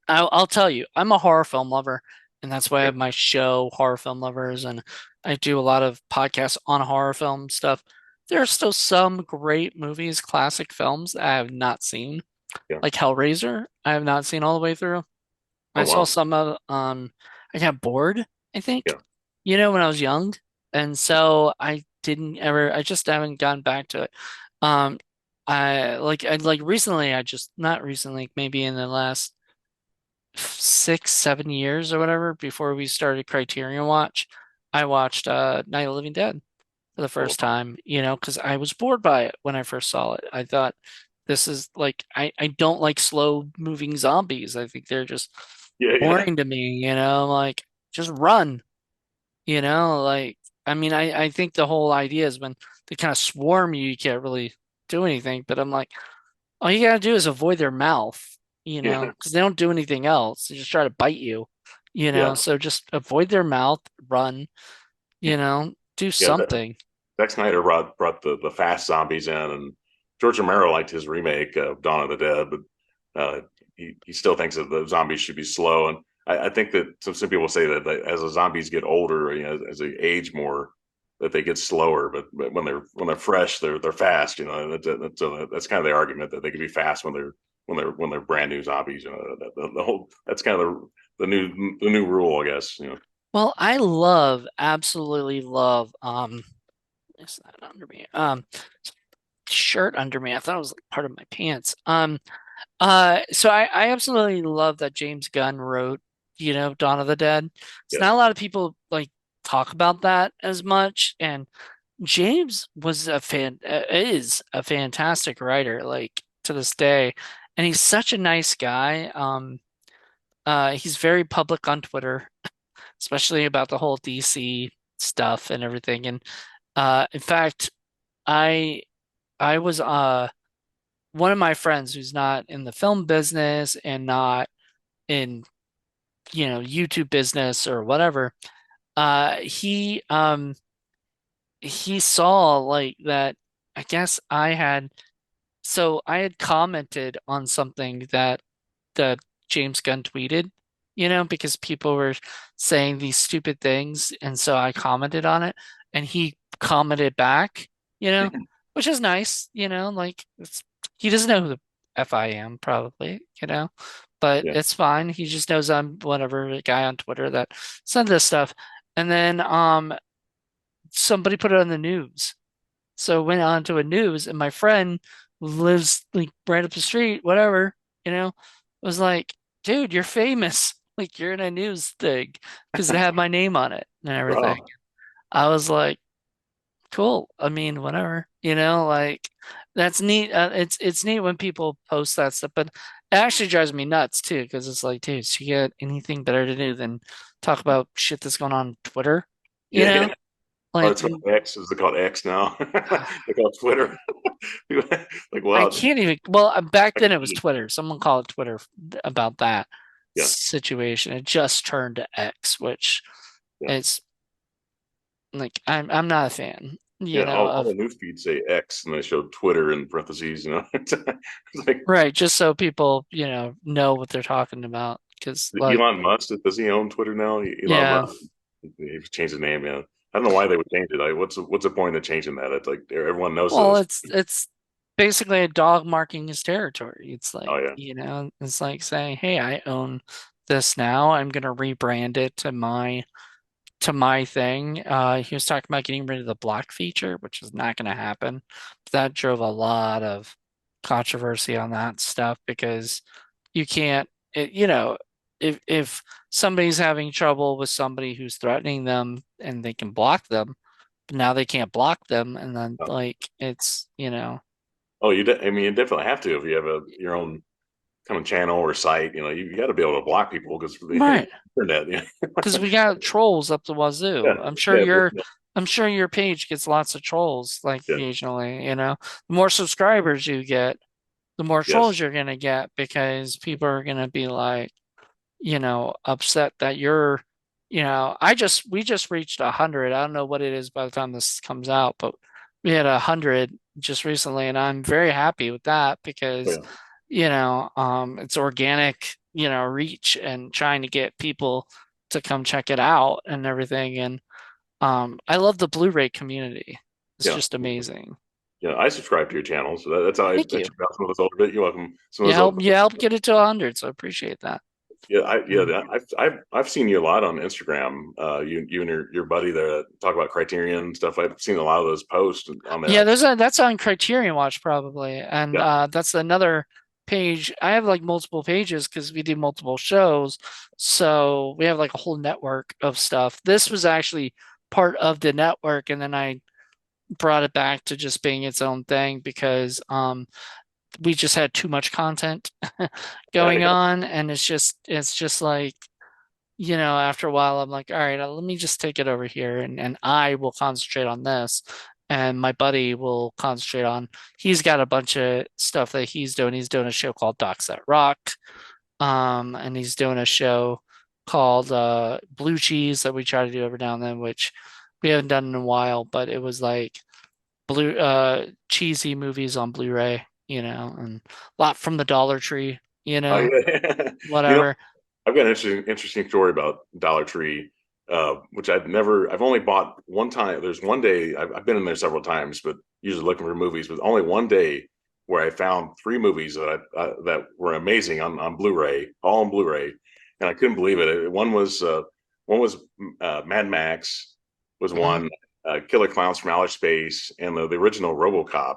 I'll tell you, I'm a horror film lover, and that's why I Yeah, have my show, Horror Film Lovers, and I do a lot of podcasts on horror film stuff. There are still some great movies, classic films that I have not seen, yeah. like Hellraiser. I have not seen all the way through. Oh I saw wow. some of I got bored, I think, Yeah, when I was young, and so I just haven't gone back to it. Um, I recently, I just not recently, maybe in the last 6, 7 years or whatever before we started Criterion Watch, I watched Night of the Living Dead. for the Oh, first time, because I was bored by it when I first saw it. I thought this is like I don't like slow moving zombies. I think they're just yeah, yeah, boring to me, like just run, like I mean I think the whole idea is when they kind of swarm you, you can't really do anything, but I'm like, all you gotta do is avoid their mouth, yeah, because they don't do anything else. They just try to bite you, yeah, so just avoid their mouth, run, do yeah. something. Zack Snyder brought the fast zombies in, and George Romero liked his remake of Dawn of the Dead, but he still thinks that the zombies should be slow. And I think that some people say that as the zombies get older, as they age more, that they get slower. But when they're fresh, they're fast. That's kind of the argument that they can be fast when they're brand new zombies. The whole that's kind of the new rule, I guess. Well, I absolutely love, is that under me? Shirt under me. I thought it was like part of my pants. So I absolutely love that James Gunn wrote, Dawn of the Dead. It's not Yes. a lot of people like talk about that as much, and James is a fantastic writer, like to this day, and he's such a nice guy. He's very public on Twitter, especially about the whole DC stuff and everything. And in fact, I I was one of my friends who's not in the film business and not in, YouTube business or whatever. He saw like that. I guess I had commented on something that James Gunn tweeted, because people were saying these stupid things, and so I commented on it, and he commented back, which is nice, like he doesn't know who the F I am, probably, but Yeah. it's fine. He just knows I'm whatever guy on Twitter that said this stuff, and then somebody put it on the news. So went on to a news, and my friend who lives like right up the street, whatever, was like, dude, you're famous. Like you're in a news thing because it had my name on it and everything. Oh, I was like, cool. I mean, whatever, like that's neat. It's neat when people post that stuff, but it actually drives me nuts too because it's like, dude, so you got anything better to do than talk about shit that's going on Twitter, you yeah, yeah. know? Or Like, it's called X. Is it called X now? They call it Twitter. Like, I wow. can't even. Well, back then it was Twitter. Someone called it Twitter about that Yeah, situation. It just turned to X, which yeah, is like I'm not a fan, yeah. All of the news feeds say X, and they show Twitter in parentheses. It's like right, just so people, know what they're talking about. Because like, Elon Musk. Does he own Twitter now? Elon yeah, Musk. He changed the name. Yeah, I don't know why they would change it. What's the point of changing that? It's like everyone knows well, this. it's basically a dog marking his territory. It's Oh like, yeah, it's like saying, hey, I own this now. I'm gonna rebrand it to my thing. He was talking about getting rid of the block feature, which is not going to happen. That drove a lot of controversy on that stuff because you can't, if somebody's having trouble with somebody who's threatening them and they can block them, but now they can't block them, and then oh, like it's. oh, I mean, you definitely have to if you have your own kind of channel or site. You got to be able to block people because for the Right. internet. Yeah, Because we got trolls up the wazoo. yeah, I'm sure yeah, your page gets lots of trolls, like yeah. occasionally, The more subscribers you get, the more Yes. trolls you're gonna get because people are gonna be like, upset that we just reached 100. I don't know what it is by the time this comes out, but we had 100 just recently, and I'm very happy with that Oh, because, yeah. it's organic, reach and trying to get people to come check it out and everything. And I love the Blu-ray community. It's Yeah. just amazing. Yeah, I subscribe to your channel, so that's how I Thank you. check out some of those older videos. You're welcome. Some of You those old, helped get it to 100, so I appreciate that. yeah, Mm. I've seen you a lot on Instagram. You and your buddy there that talk about Criterion and stuff. I've seen a lot of those posts on Yeah, there. that's on Criterion Watch probably, and Yeah, that's another page. I have like multiple pages because we do multiple shows, so we have like a whole network of stuff. This was actually part of the network, and then I brought it back to just being its own thing because we just had too much content Yeah, going yeah. on, and it's just like, after a while I'm like, all right, let me just take it over here, and I will concentrate on this, and my buddy will concentrate on, he's got a bunch of stuff that he's doing a show called Docs That Rock, and he's doing a show called Blue Cheese that we try to do every now and then, which we haven't done in a while, but it was like blue cheesy movies on Blu-ray, and a lot from the Dollar Tree, Oh yeah. You know, whatever. I've got an interesting story about Dollar Tree, which I've only bought one time. There's one day I've been in there several times, but usually looking for movies. But only one day where I found three movies that were amazing on Blu-ray, all on Blu-ray, and I couldn't believe it. One was Mad Max was Mhm. one, Killer Clowns from Outer Space, and the original RoboCop.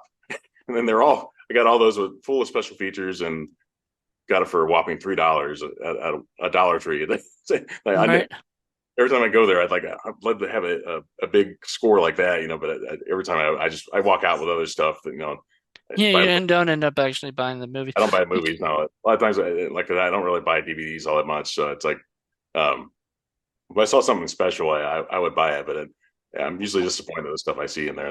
And then I got all those with full of special features and got it for a whopping $3 at a Dollar Tree. Right. Every time I go there, I'd love to have a big score like that, But every time I walk out with other stuff that Yeah, buy. you don't end up actually buying the movie. I don't buy You movies now. A lot of times, like that, I don't really buy DVDs all that much. So it's like, um, if I saw something special, I would buy it. But I'm usually disappointed with the stuff I see in there.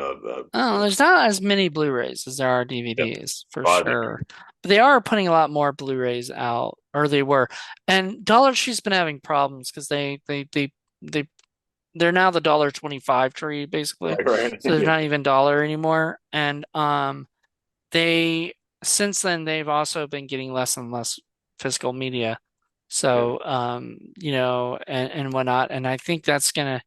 Oh, there's not as many Blu-rays as there are Yeah, DVDs for well, sure. But they are putting a lot more Blu-rays out, or they were. And Dollar Tree's been having problems because they they're now the $1.25 tree basically. right, right, So they're yeah, not even dollar anymore. And they since then they've also been getting less and less physical media. yeah, So and whatnot. And I think that's gonna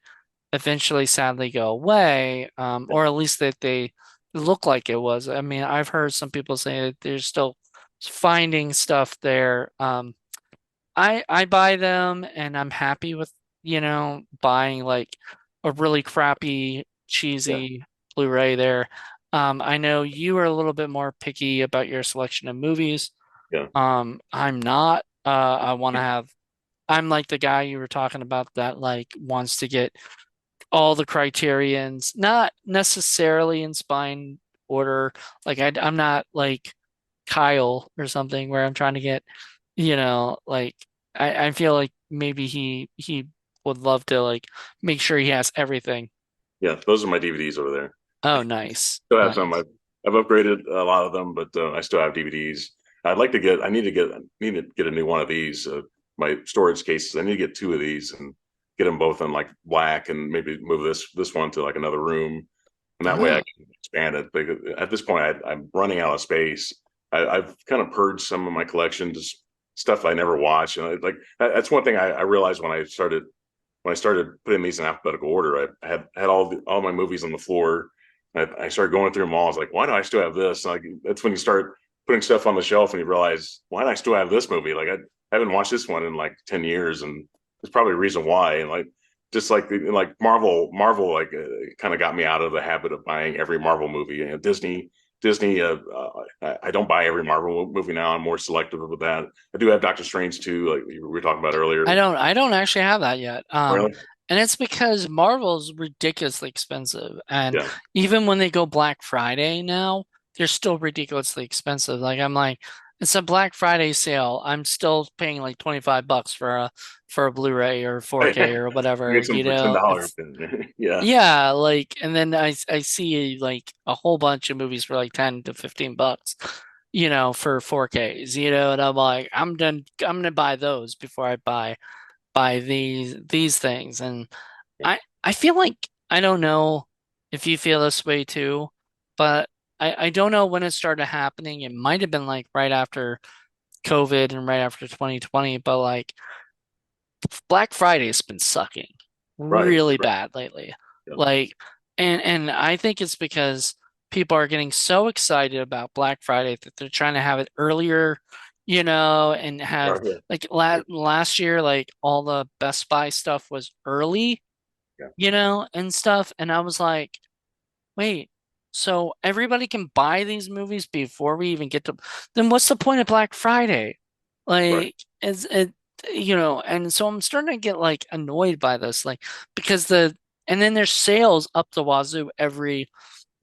eventually sadly go away, or at least that they look like it was. I mean, I've heard some people say that they're still finding stuff there. I buy them and I'm happy with, buying like a really crappy, yeah, cheesy Blu-ray there. I know you are a little bit more picky about your selection of movies. yeah, I'm not. I'm like the guy you were talking about that like wants to get all the criterions, not necessarily in spine order. Like I'm not like Kyle or something where I'm trying to get, like I feel like maybe he would love to like make sure he has everything. yeah. Those are my DVDs over there. Oh, nice, Still have some. nice. I've upgraded a lot of them, but I still have DVDs. I need to get a new one of these. My storage cases. I need to get two of these and get them both in like black, and maybe move this one to like another room, and that way I Oh, can expand it. Because at this point, I'm running out of space. I've kind of purged some of my collection, just stuff I never watched. And that's one thing I realized when I started putting these in alphabetical order. I had all my movies on the floor. I started going through them all. I was like, why do I still have this? Like that's when you start putting stuff on the shelf and you realize, why do I still have this movie? Like I haven't watched this one in like 10 years, and there's probably a reason why. And like just like Marvel kind of got me out of the habit of buying every Marvel movie. Disney. I don't buy every Marvel movie now. I'm more selective with that. I do have Doctor Strange too, like we were talking about earlier. I don't actually have that yet. Really? And it's because Marvel's ridiculously expensive. And Yeah. even when they go Black Friday now, they're still ridiculously expensive. Like I'm like, it's a Black Friday sale. I'm still paying like $25 for a Blu-ray or 4K or You whatever, get some for $10. It's Yeah. yeah, like, and then I see like a whole bunch of movies for like 10 to $15, for 4Ks, and I'm like, I'm gonna buy those before I buy these things. And I feel like, I don't know if you feel this way too, but I don't know when it started happening. It might have been like right after COVID and right after 2020, but like Black Friday's been sucking Right. really Right. bad lately. Yeah. Like, and I think it's because people are getting so excited about Black Friday that they're trying to have it earlier, and have Right. Yeah. like last year, like all the Best Buy stuff was early, Yeah. and stuff. And I was like, wait, so everybody can buy these movies before we even get to, then what's the point of Black Friday? Right. Like, is it, and so I'm starting to get like annoyed by this, like, because and then there's sales up the wazoo every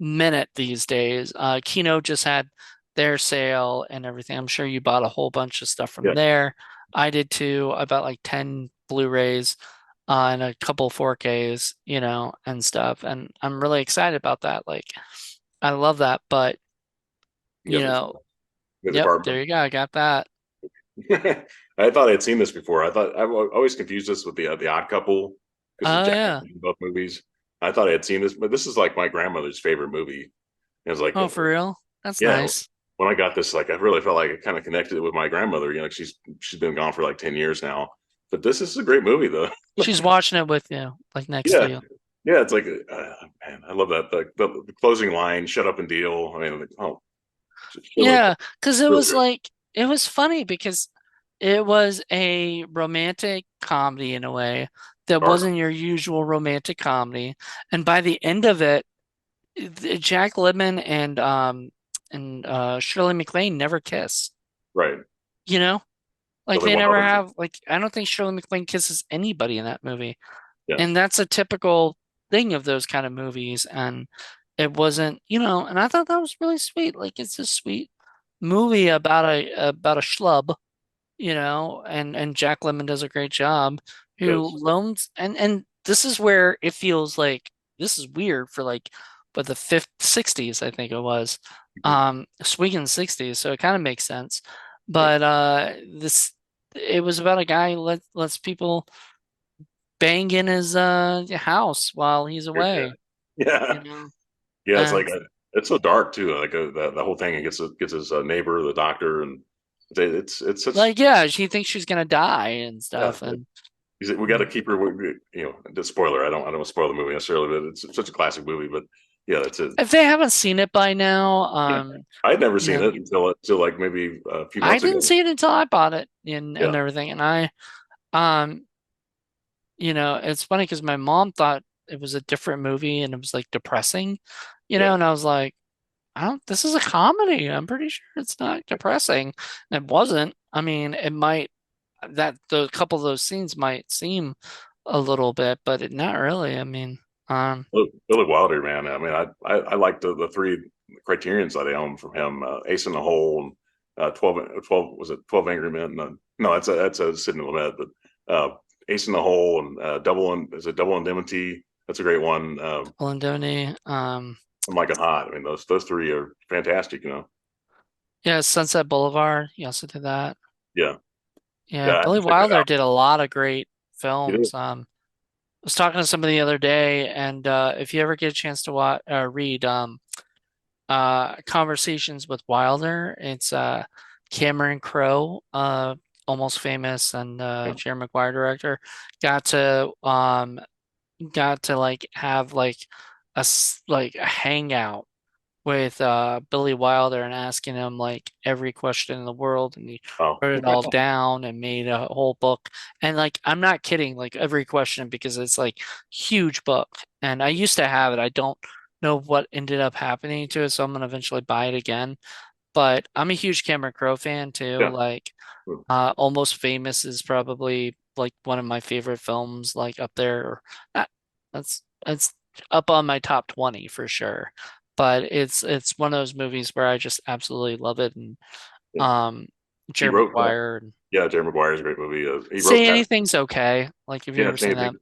minute these days. Kino just had their sale and everything. I'm sure you bought a whole bunch of stuff from Yeah, there. I did too. I bought like 10 Blu-rays and a couple 4Ks, and stuff. And I'm really excited about that. Like, I love that. But, you you got know, the yep, car. there you go. I got that. I thought I'd seen this before. I thought I've always confused this with the Odd Couple because it's Oh, Jack yeah. in both movies. I thought I had seen this, but this is like my grandmother's favorite movie. It was like, Oh, for real? That's yeah, nice. when I got this, like I really felt like I kind of connected it with my grandmother. She's been gone for like 10 years now, but this is a great movie though. She's watching it with you, like next to Yeah, you. yeah, it's like man, I love that the closing line, "Shut up and deal." I mean, like, oh, she really, Yeah, because it really was good. like it was funny because it was a romantic comedy in a way that Dark, wasn't your usual romantic comedy. And by the end of it, Jack Lemmon and Shirley MacLaine never kiss, right? you know? Like Only they one never other, have like I don't think Shirley MacLaine kisses anybody in that movie. yeah, And that's a typical thing of those kind of movies. And it wasn't, and I thought that was really sweet. Like it's a sweet movie about a schlub, and Jack Lemmon does a great job who yes, loans and this is where it feels like this is weird for like but the fifth 60s, I think it was. mhm, Swing in the 60s, so it kind of makes sense. right, But this it was about a guy who lets people bang in his house while he's yeah, away, yeah. you know. Yeah, it's And like it's so dark too. Like the whole thing, he gets his neighbor, the doctor, and it's such like yeah, she thinks she's gonna die and yeah. stuff. And He's like, we got to keep her. The spoiler. I don't want to spoil the movie necessarily, but it's such a classic movie. But yeah, that's it. if they haven't seen it by now, Yeah, I had never you seen know, it until like maybe a few I months didn't ago. see it until I bought it and Yeah, everything. And um, it's funny because my mom thought it was a different movie and it was like depressing, yeah. and I was like, I don't, this is a comedy. I'm pretty sure it's not depressing. And it wasn't. I mean, it might, that the couple of those scenes might seem a little bit, but not really. I mean, Billy Wilder, man. I mean, I like the three criterions that I own from him: Ace in the Hole, and 12 was it 12 Angry Men? No, that's a Sidney Lumet, but Ace in the Hole and Double Indemnity. That's a great one. Dylan Doney, I'm like a hot. I mean, those three are fantastic. yeah, Sunset Boulevard. He also did that. Yeah, Yeah, yeah. I have Billy to check that Wilder out. did a lot of great You do? films. I was talking to somebody the other day, and if you ever get a chance to read Conversations with Wilder, it's Cameron Crowe, Almost Famous, and Yeah. Jerry Maguire director, got to um got to like have like like a hangout with Billy Wilder and asking him like every question in the world, and he Oh, wrote it all down and made a whole book. And like I'm not kidding, like every question because it's like huge book. And I used to have it. I don't know what ended up happening to it, so I'm gonna eventually buy it again. But I'm a huge Cameron Crowe fan too. yeah. Like Almost Famous is probably like one of my favorite films, like up there. Or not, that's up on my top 20 for sure. But it's one of those movies where I just absolutely love it. And Yeah. um, He Jerry wrote. Maguire and Yeah, Jerry Maguire is a great movie. He wrote Say Past. Anything's Okay. Like, have you Yeah, ever same seen thing. that?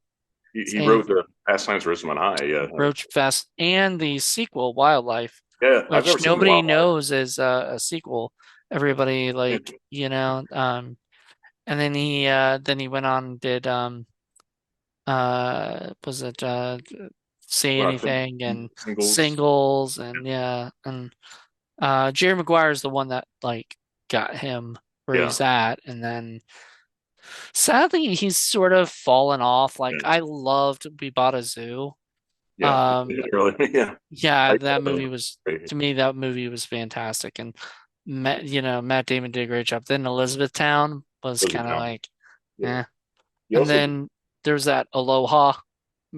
He Say wrote the Past Times Ridgemont High. Yeah, Roach Fest and the sequel Wildlife, yeah. I've which never seen the nobody Wildlife. knows is a sequel. Everybody Yeah. like, and then he went on and did was it Say Uh, Anything and Singles. Singles and yeah, and Jerry Maguire is the one that like got him where Yeah, he's at. And then sadly he's sort of fallen off. Like yeah, I loved We Bought a Zoo. yeah. um Really, yeah. yeah, I, that movie was, to me, that movie was fantastic. And Matt Damon did a great job. Then Elizabethtown was kind of Elizabethtown. like Yeah. eh. You And also, then there's that Aloha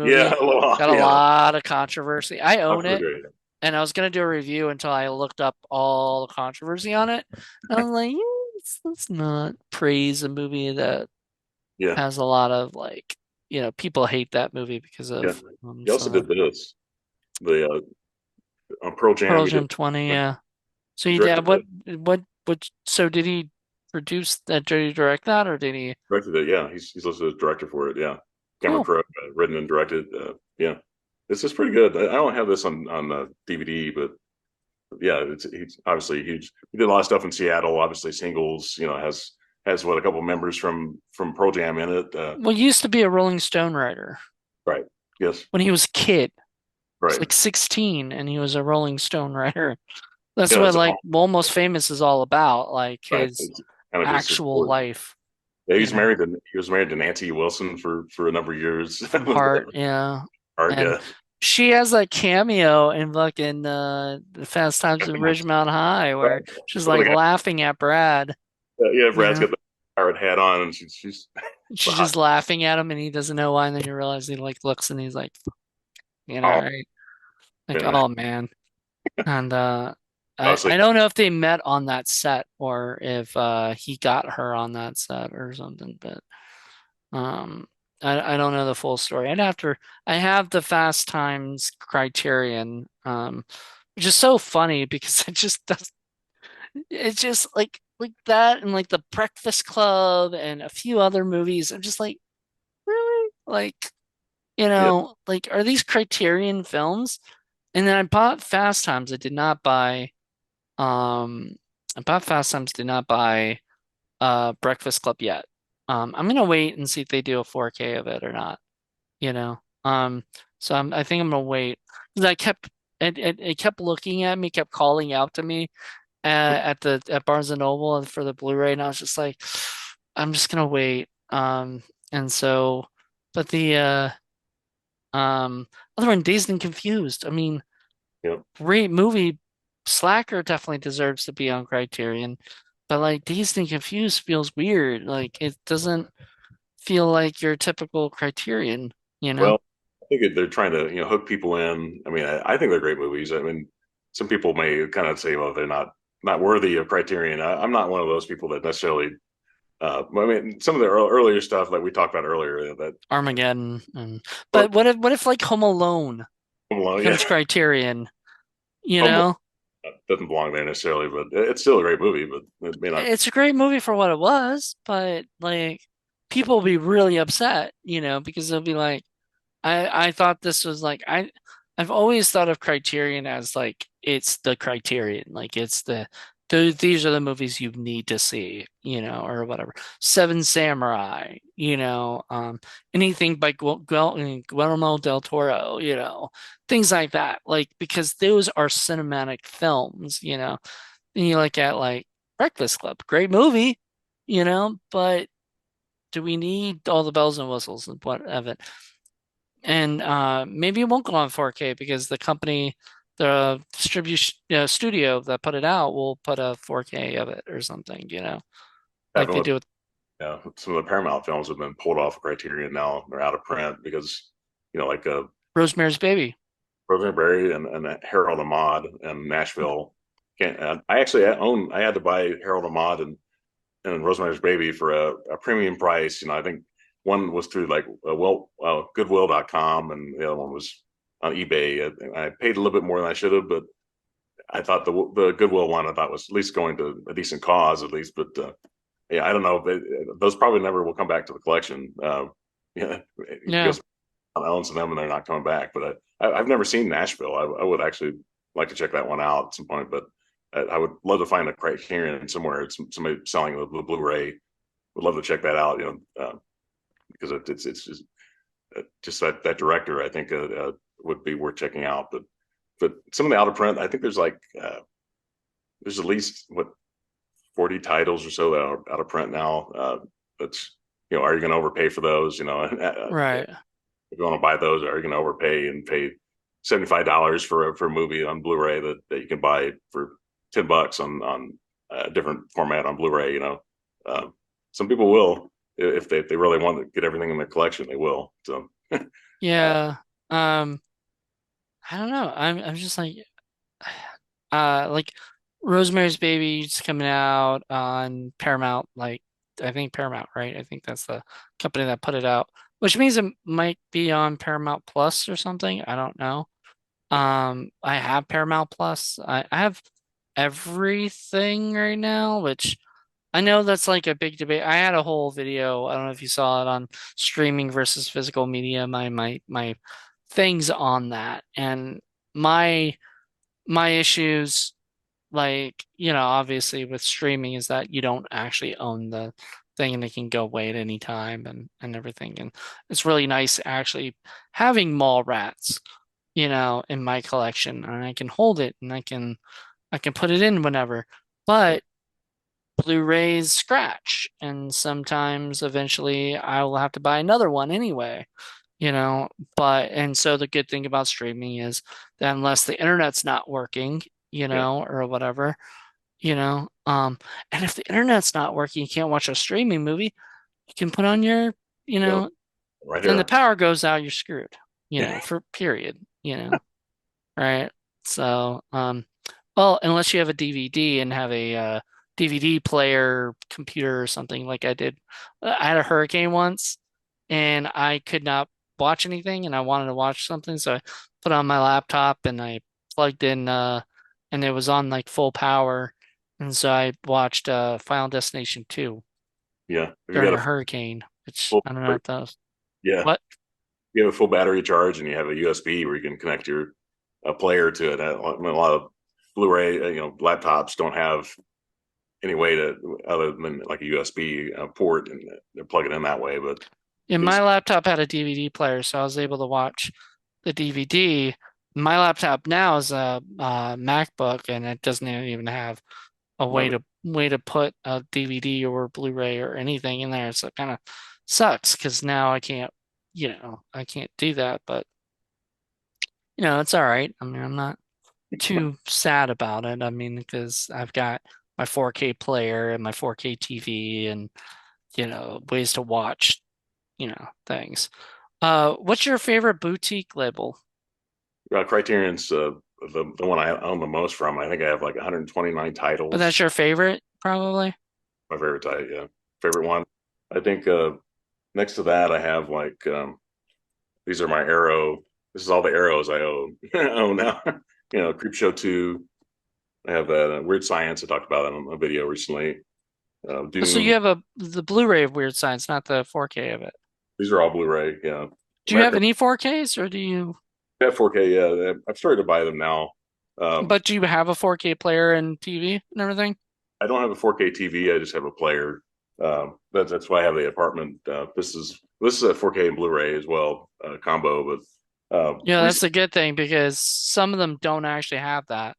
yeah, movie. Aloha. Got a Yeah, lot of controversy. I that's own so it, great. and I was gonna do a review until I looked up all the controversy on it. And I was like, let's not praise a movie that Yeah, has a lot of like, people hate that movie because yeah. of He also some of did this. The Pearl Jam. Pearl He did Jam 20, yeah. So he he did directed that. so did he produce that? Did he direct that or did he? Directed it. Yeah, he's listed as director for it. Yeah, Cameron Cool. Crowe written and directed. Yeah, this is pretty good. I don't have this on DVD, but yeah, he's obviously huge. He did a lot of stuff in Seattle. Obviously, singles. Has what a couple members from Pearl Jam in it. Well, he used to be a Rolling Stone writer Right. Yes. when he was a kid. He was Right. like 16 and he was a Rolling Stone writer. That's Yeah. what It's like Almost Famous is all about, like right. his It's kind of his actual story. life, Yeah, you know. he was married to Nancy Wilson for a number of years. From Heart, yeah. Art, And yeah. she has a cameo in fucking the Fast Times at Ridgemont High where she's Some of like the guys, laughing at Brad, yeah, you Brad's know. got the pirate hat on, and she's She's hot. just laughing at him and he doesn't know why, and then you realize he like looks and he's like, Oh, right? Like, yeah. oh man. And Honestly, I don't know if they met on that set or if he got her on that set or something, but um I don't know the full story. I have the Fast Times Criterion, which is so funny because it just does it's just like that and like the Breakfast Club and a few other movies. I'm just like, really? Like, yeah, like are these Criterion films? And then I bought Fast Times. Um I bought Fast Times, did not buy Breakfast Club yet. I'm gonna wait and see if they do a 4K of it or not, you know. So I think I'm gonna wait because it kept looking at me, kept calling out to me at Barnes and Noble for the Blu-ray, and I was just like, I'm just gonna wait. And so, but the other one, Dazed and Confused. I mean, yeah. great movie. Slacker definitely deserves to be on Criterion, but like Dazed and Confused feels weird. Like it doesn't feel like your typical Criterion, you know? Well, I think they're trying to hook people in. I mean, I think they're great movies. I mean, some people may kind of say, well, they're not worthy of Criterion. I'm not one of those people that necessarily. I mean, some of the earlier stuff like we talked about earlier that Armageddon and well, but what if like Home Alone Home Alone, yeah, becomes Criterion, you Home Alone know? doesn't belong there necessarily, but it's still a great movie. But it may not. It's a great movie for what it was, but like people will be really upset, because they'll be like, I thought this was like I've always thought of Criterion as like it's the Criterion, like it's these are the movies you need to see, or whatever. Seven Samurai, anything by Guillermo del Toro, things like that, like because those are cinematic films, And you look at like Breakfast Club, great movie, but do we need all the bells and whistles and what of it? And maybe it won't go on 4K because the distribution studio that put it out will put a 4K of it or something, like Happened they with do with some of the Paramount films have been pulled off of Criterion now. They're out of print because like Rosemary's Baby. Rosemary Berry and Harold Ahmad and Nashville. Can't, I had to buy Harold Ahmad and Rosemary's Baby for a premium price. I think one was through like Goodwill.com and the other one was on eBay. I paid a little bit more than I should have, but I thought the Goodwill one I thought was at least going to a decent cause at least. But yeah, I don't know. Those probably never will come back to the collection. Yeah, Yeah. because owns them and they're not coming back. But I've never seen Nashville. I would actually like to check that one out at some point. But I would love to find a Criterion somewhere. It's somebody selling the Blu-ray. Would love to check that out. Because it's just that director. I think would be worth checking out. But some of the out of print, I think there's at least what 40 titles or so that are out of print now. That's are you going to overpay for those? Right. If you want to buy those, are you going to overpay and pay $75 for a movie on Blu-ray that you can buy for $10 on a different format on Blu-ray? Some people will if they really want to get everything in their collection, they will. So Yeah. Um, I don't know. I'm just like Rosemary's Baby is coming out on Paramount, like I think Paramount, right? I think that's the company that put it out, which means it might be on Paramount Plus or something. I don't know. I have Paramount Plus. I have everything right now, which I know that's like a big debate. I had a whole video. I don't know if you saw it on streaming versus physical media. My things on that, and my my issues, like, obviously with streaming is that you don't actually own the thing and it can go away at any time and everything. And it's really nice actually having mall rats, in my collection, and I can hold it and I can put it in whenever. But Blu-rays scratch, and sometimes eventually I will have to buy another one anyway, you know. But and so the good thing about streaming is that unless the internet's not working, Yeah. or whatever, and if the internet's not working, you can't watch a streaming movie, you can put on your, you Yeah. know, Right then the here. power goes out, you're screwed, Yeah. for period, right? So, well, unless you have a DVD and have a DVD player computer or something like I did. I had a hurricane once and I could not watch anything and I wanted to watch something, so I put on my laptop and I plugged in and it was on like full power. And so I watched Final Destination 2 Yeah. If you got during a a hurricane, which full, I don't know if that was yeah, what. you have a full battery charge and you have a USB where you can connect your a player to it. I mean, a lot of Blu-ray, laptops don't have any way to other than like a USB port and plug it in that way. But And these, my laptop had a DVD player, so I was able to watch the DVD. My laptop now is a MacBook, and it doesn't even have a way to put a DVD or Blu-ray or anything in there. So it kind of sucks because now I can't do that. But it's all right. I mean, I'm not too sad about it. I mean, because I've got my 4K player and my 4K TV, and ways to watch things. What's your favorite boutique label? Criterion's the one I own the most from. I think I have like 129 But titles. that's your favorite, probably. My favorite title, yeah, favorite one. I think next to that I have like these are my arrow. This is all the arrows I own. own now. Creepshow 2. I have that Weird Science. I talked about that on a video recently. So Dune. you have the Blu-ray of Weird Science, not the 4K of it. These are all Blu-ray. Yeah, Do you have American. any 4Ks or do you? I have 4K. Yeah, I've started to buy them now. But do you have a 4K player and TV and everything? I don't have a 4K TV. I just have a player. That's why I have the apartment. This is a 4K and Blu-ray as well combo. But Yeah, that's recently, a good thing because some of them don't actually have that.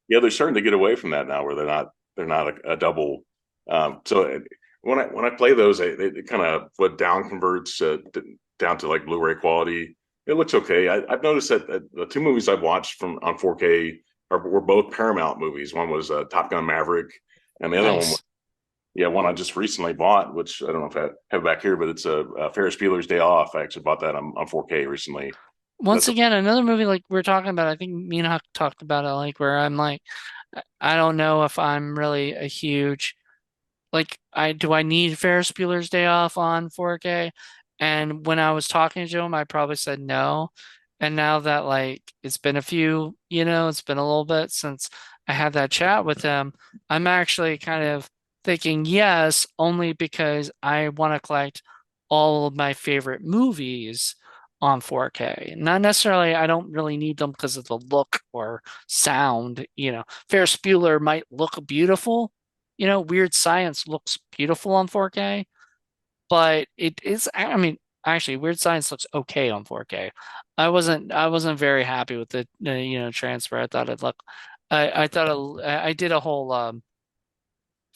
yeah, they're starting to get away from that now, where they're not a double. So when I play those, they kind of what down converts down to like Blu-ray quality. It looks okay. I've noticed that the two movies I've watched from on 4K were both Paramount movies. One was Top Gun Maverick, and the other one, Nice. yeah, one I just recently bought, which I don't know if I have back here, but it's a Ferris Bueller's Day Off. I actually bought that on 4K recently. Once That's a again, another movie like we're talking about, I think me and Huck talked about it, like where I'm like, I don't know if I'm really a huge. Like, I need Ferris Bueller's Day Off on 4K? And when I was talking to him, I probably said no. And now that like it's been a little bit since I had that chat with him, I'm actually kind of thinking yes, only because I want to collect all of my favorite movies on 4K. Not necessarily, I don't really need them because of the look or sound. Ferris Bueller might look beautiful. Weird Science looks beautiful on 4K, but it is, I mean, actually, Weird Science looks okay on 4K. I wasn't very happy with the, transfer. I thought it looked, I thought I did a whole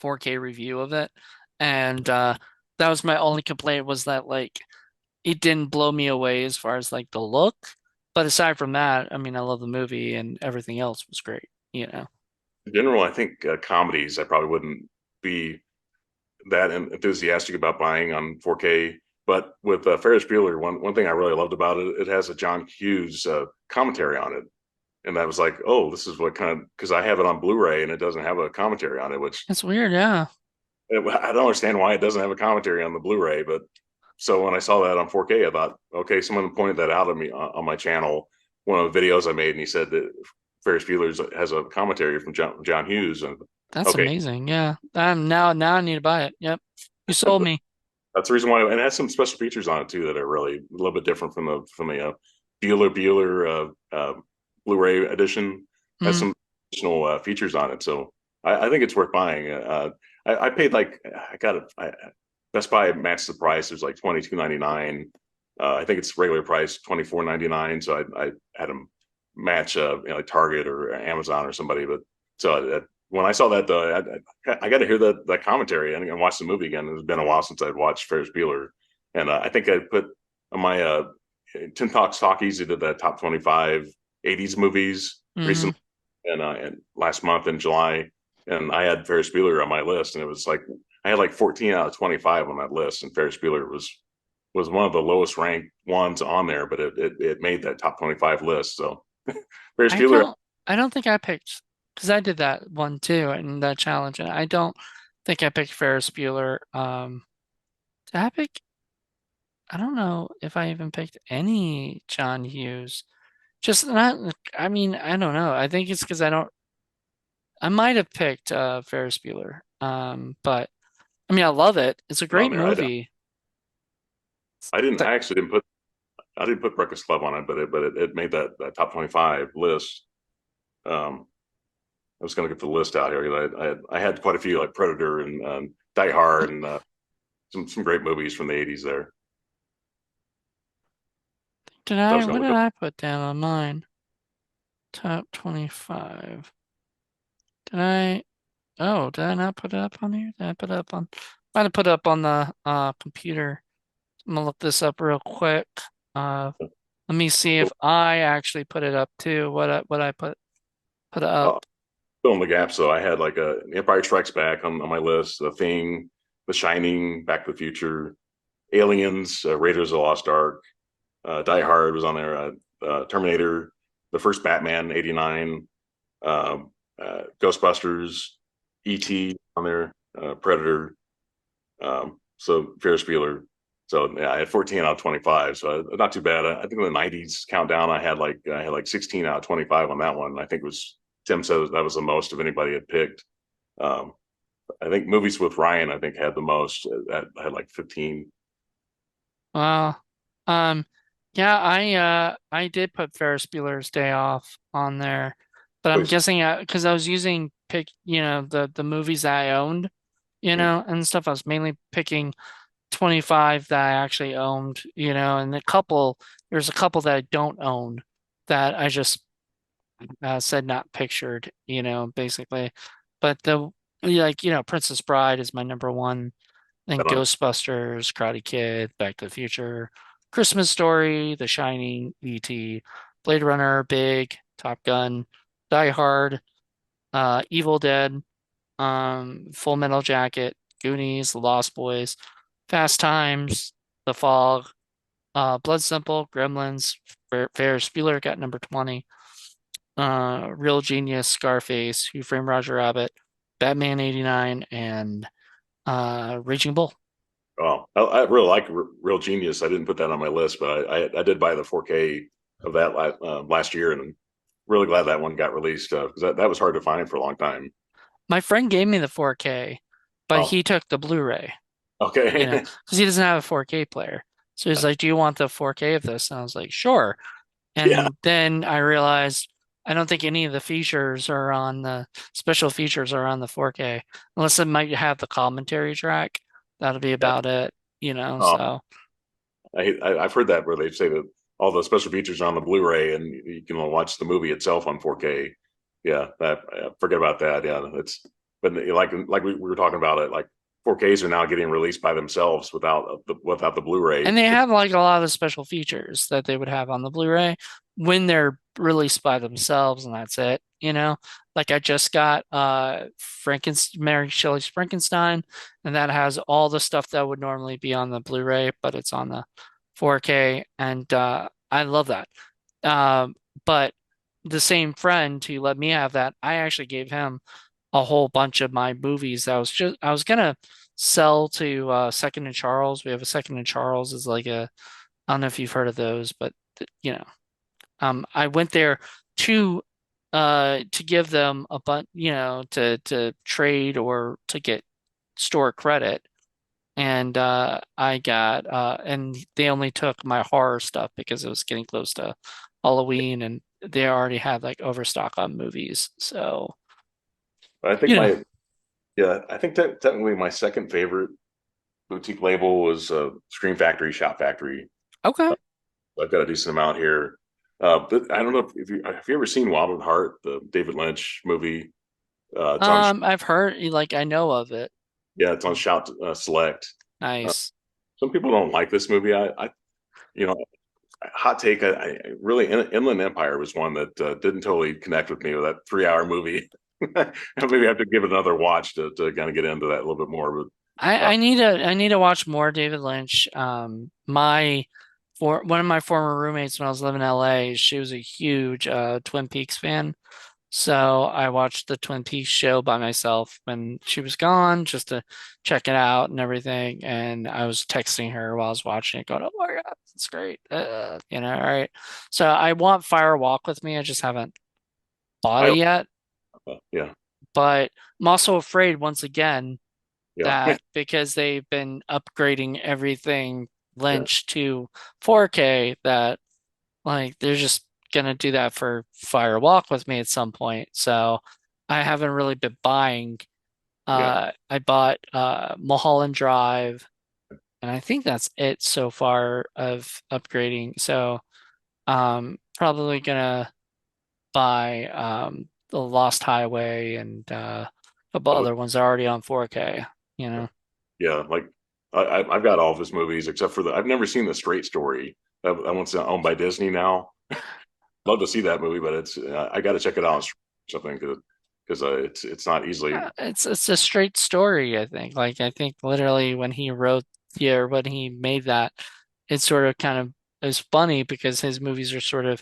4K review of it, and that was my only complaint was that like it didn't blow me away as far as like the look. But aside from that, I mean, I love the movie and everything else was great, you know. in general. I think comedies I probably wouldn't be that enthusiastic about buying on 4K. But with Ferris Bueller, one thing I really loved about it, it has a John Hughes commentary on it, and that was like, oh, this is what kind of because I have it on Blu-ray and it doesn't have a commentary on it, which It's weird, yeah. I don't understand why it doesn't have a commentary on the Blu-ray. But so when I saw that on 4K, I thought, okay, someone pointed that out to me on my channel. one of the videos I made, and he said that Ferris Bueller's has a commentary from John Hughes. And That's okay, amazing. Yeah. Now I need to buy it. Yep. You sold me. that's the reason why, and it has some special features on it too that are really a little bit different from the Bueller Blu-ray edition. Has Mm. some additional features on it, so I think it's worth buying. I paid like I got it. Best Buy matched the price. It was like $22.99. I think it's regular price $24.99. So I had them match like Target or Amazon or somebody. But so when I saw that though, I got to hear that commentary and watch the movie again. It's been a while since I'd watched Ferris Bueller, and I think I put on my Tin Talks Talkies. They did the top 25 '80s movies Hmm. recently, and last month in July, and I had Ferris Bueller on my list, and it was like I had like 14 out of 25 on that list, and Ferris Bueller was one of the lowest ranked ones on there, but it made that top 25 list. So Ferris I Bueller, don't I don't think I picked because I did that one too in that challenge, and I don't think I picked Ferris Bueller. Did I pick? I don't know if I even picked any John Hughes. Just not. I mean, I don't know. I think it's because I don't. I might have picked Ferris Bueller. But I mean, I love it. It's a on great there. movie. Th- I actually didn't put I didn't put Breakfast Club on it, but it made that top 25 list. Um, I was going to get the list out here. I had quite a few like Predator and Die Hard and some great movies from the '80s there. Did So I I? was going What to did look up. I put down on mine? Top 25. Did I? Oh, did I not put it up on here? Did I put it up on? Might have put it up on the computer. I'm gonna look this up real quick. Uh, let me see if I actually put it up too. What I put it Uh, up. Fill in the gaps. So I had like a Empire Strikes Back on my list, The Thing, The Shining, Back to the Future, Aliens, Raiders of the Lost Ark, Die Hard was on there, Terminator, the first Batman '89, Ghostbusters, E.T. on there, Predator, so Ferris Bueller. So yeah, I had 14 out of 25, so not too bad. I think in the '90s countdown, I had like 16 out of 25 on that one. I think it was Tim said that was the most of anybody had picked. Um, I think movies with Ryan, I think had the most. I had like 15. Well, um, yeah, I did put Ferris Bueller's Day Off on there, but I'm Please, guessing because I was using pick the movies that I owned, and stuff. I was mainly picking 25 that I actually owned, and there's a couple that I don't own that I just said not pictured, basically. But Princess Bride is my number one. Then on Ghostbusters, Karate Kid, Back to the Future, Christmas Story, The Shining, E.T., Blade Runner, Big, Top Gun, Die Hard, Evil Dead, Full Metal Jacket, Goonies, The Lost Boys, Fast Times, The Fog, Blood Simple, Gremlins, Ferris Bueller got number 20, Real Genius, Scarface, Who Framed Roger Rabbit, Batman 89, and Raging Bull. Oh, I really like Real Genius. I didn't put that on my list, but I did buy the 4K of that last year, and I'm really glad that one got released because that was hard to find for a long time. My friend gave me the 4K, but Oh, he took the Blu-ray, okay, because he doesn't have a 4K player. So he's like, "Do you want the 4K of this?" And I was like, "Sure." yeah, And then I realized I don't think any of the features are on the special features are on the 4K, unless it might have the commentary track. That'll be yeah. about it. Oh, So I've heard that where they say that all the special features are on the Blu-ray, and you can watch the movie itself on 4K. Yeah, that forget about that. Yeah, it's but like we were talking about it, like 4Ks are now getting released by themselves without the Blu-ray. And they have like a lot of special features that they would have on the Blu-ray when they're released by themselves, and that's it. Like I just got Frankenstein, Mary Shelley's Frankenstein, and that has all the stuff that would normally be on the Blu-ray, but it's on the 4K, and I love that. Um, but the same friend who let me have that, I actually gave him a whole bunch of my movies that I was gonna sell to Second and Charles. We have a Second and Charles is like a I don't know if you've heard of those, but you know. I went there to to give them a bunch, to trade or to get store credit. And and they only took my horror stuff because it was getting close to Halloween and they already had like overstock on movies. So, But I think you know, my yeah, I think technically my second favorite boutique label was Scream Factory, Shop Factory. okay. I've got a decent amount here. But I don't know if you have you ever seen Wild at Heart, the David Lynch movie. It's on I've heard like I know of it. yeah, it's on Shout Select. Uh, Nice. some people don't like this movie. You know, hot take. I really Inland Empire was one that didn't totally connect with me with that 3 hour movie. Maybe I have to give it another watch to kind of get into that a little bit more. But I need to watch more David Lynch. My for one of my former roommates when I was living in LA, she was a huge Twin Peaks fan. So I watched the Twin Peaks show by myself when she was gone just to check it out and everything. And I was texting her while I was watching it, going, "Oh my God, it's great." All right. So I want Fire Walk with Me. I just haven't bought I it yet. yeah But I'm also afraid once again yeah that because they've been upgrading everything yeah Lynch to 4K, that like they're just gonna do that for Fire Walk with Me at some point. So I haven't really been buying. yeah. I bought Mulholland Drive, and I think that's it so far of upgrading. So probably gonna buy The Lost Highway and a couple other ones that are already on 4K, you know. Yeah, like I've got all of his movies except for I've never seen The Straight Story. That one's owned by Disney now. Love to see that movie, but it's I got to check it out or something because it's not easily It's a straight story, I think. Like I think literally when he wrote or when he made that, it sort of kind of is funny because his movies are sort of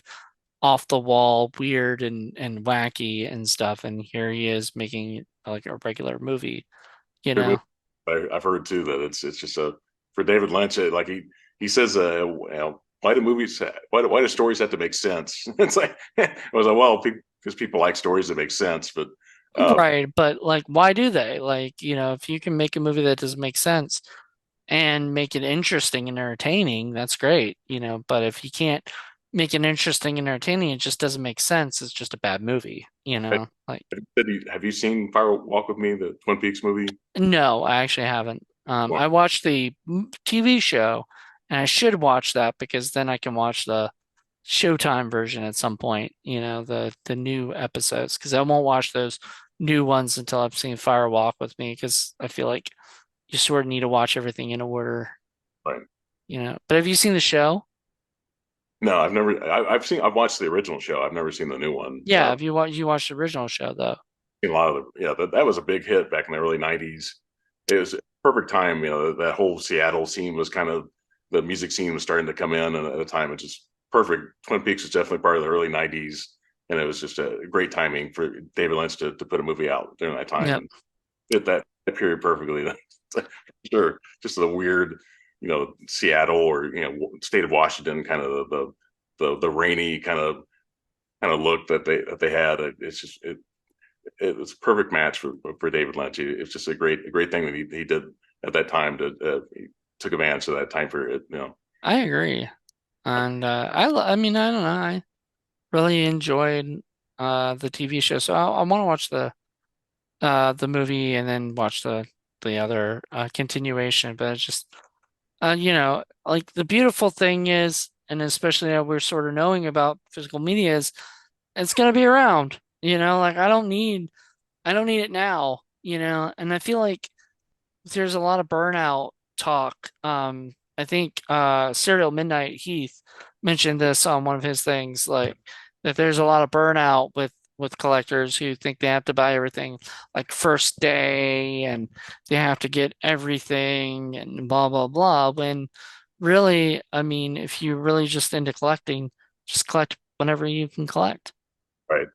off the wall, weird and wacky and stuff, and here he is making like a regular movie, you good movie. know? I've heard too that it's just a for David Lynch. Like he says, why do movies why do stories have to make sense? It's like I was like, well, because people like stories that make sense, but uh, Right, but like why do they? Like, if you can make a movie that doesn't make sense and make it interesting and entertaining, that's great, but if you can't make it interesting and entertaining, it just doesn't make sense, it's just a bad movie, Like have you seen Fire Walk with Me, the Twin Peaks movie? no, I actually haven't. I watched the TV show and I should watch that because then I can watch the Showtime version at some point, the new episodes, because I won't watch those new ones until I've seen Fire Walk with Me because I feel like you sort of need to watch everything in order, Right. But have you seen the show? No, I've never. I've watched the original show. I've never seen the new one. Yeah, have you watched the original show though? Seen a lot of the yeah. That was a big hit back in the early '90s. It was perfect time. That whole Seattle scene was kind of the music scene was starting to come in, and at the time, it's just perfect. Twin Peaks was definitely part of the early '90s, and it was just a great timing for David Lynch to put a movie out during that time Yep. and fit that period perfectly. Sure, just the weird, Seattle or state of Washington kind of the rainy kind of look that they had. It's just it was a perfect match for David Lynch. It's just a great thing that he did at that time to he took advantage of that time period. I agree. And I mean, I don't know. I really enjoyed the TV show, so I want to watch the movie and then watch the other continuation. But it's just like the beautiful thing is, and especially how we're sort of knowing about physical media is, it's gonna be around. Like I don't need it now. And I feel like there's a lot of burnout talk. I think Serial Midnight Heath mentioned this on one of his things, like that there's a lot of burnout with collectors who think they have to buy everything like first day and they have to get everything and blah blah blah. When really, I mean, if you're really just into collecting, just collect whenever you can collect. Right.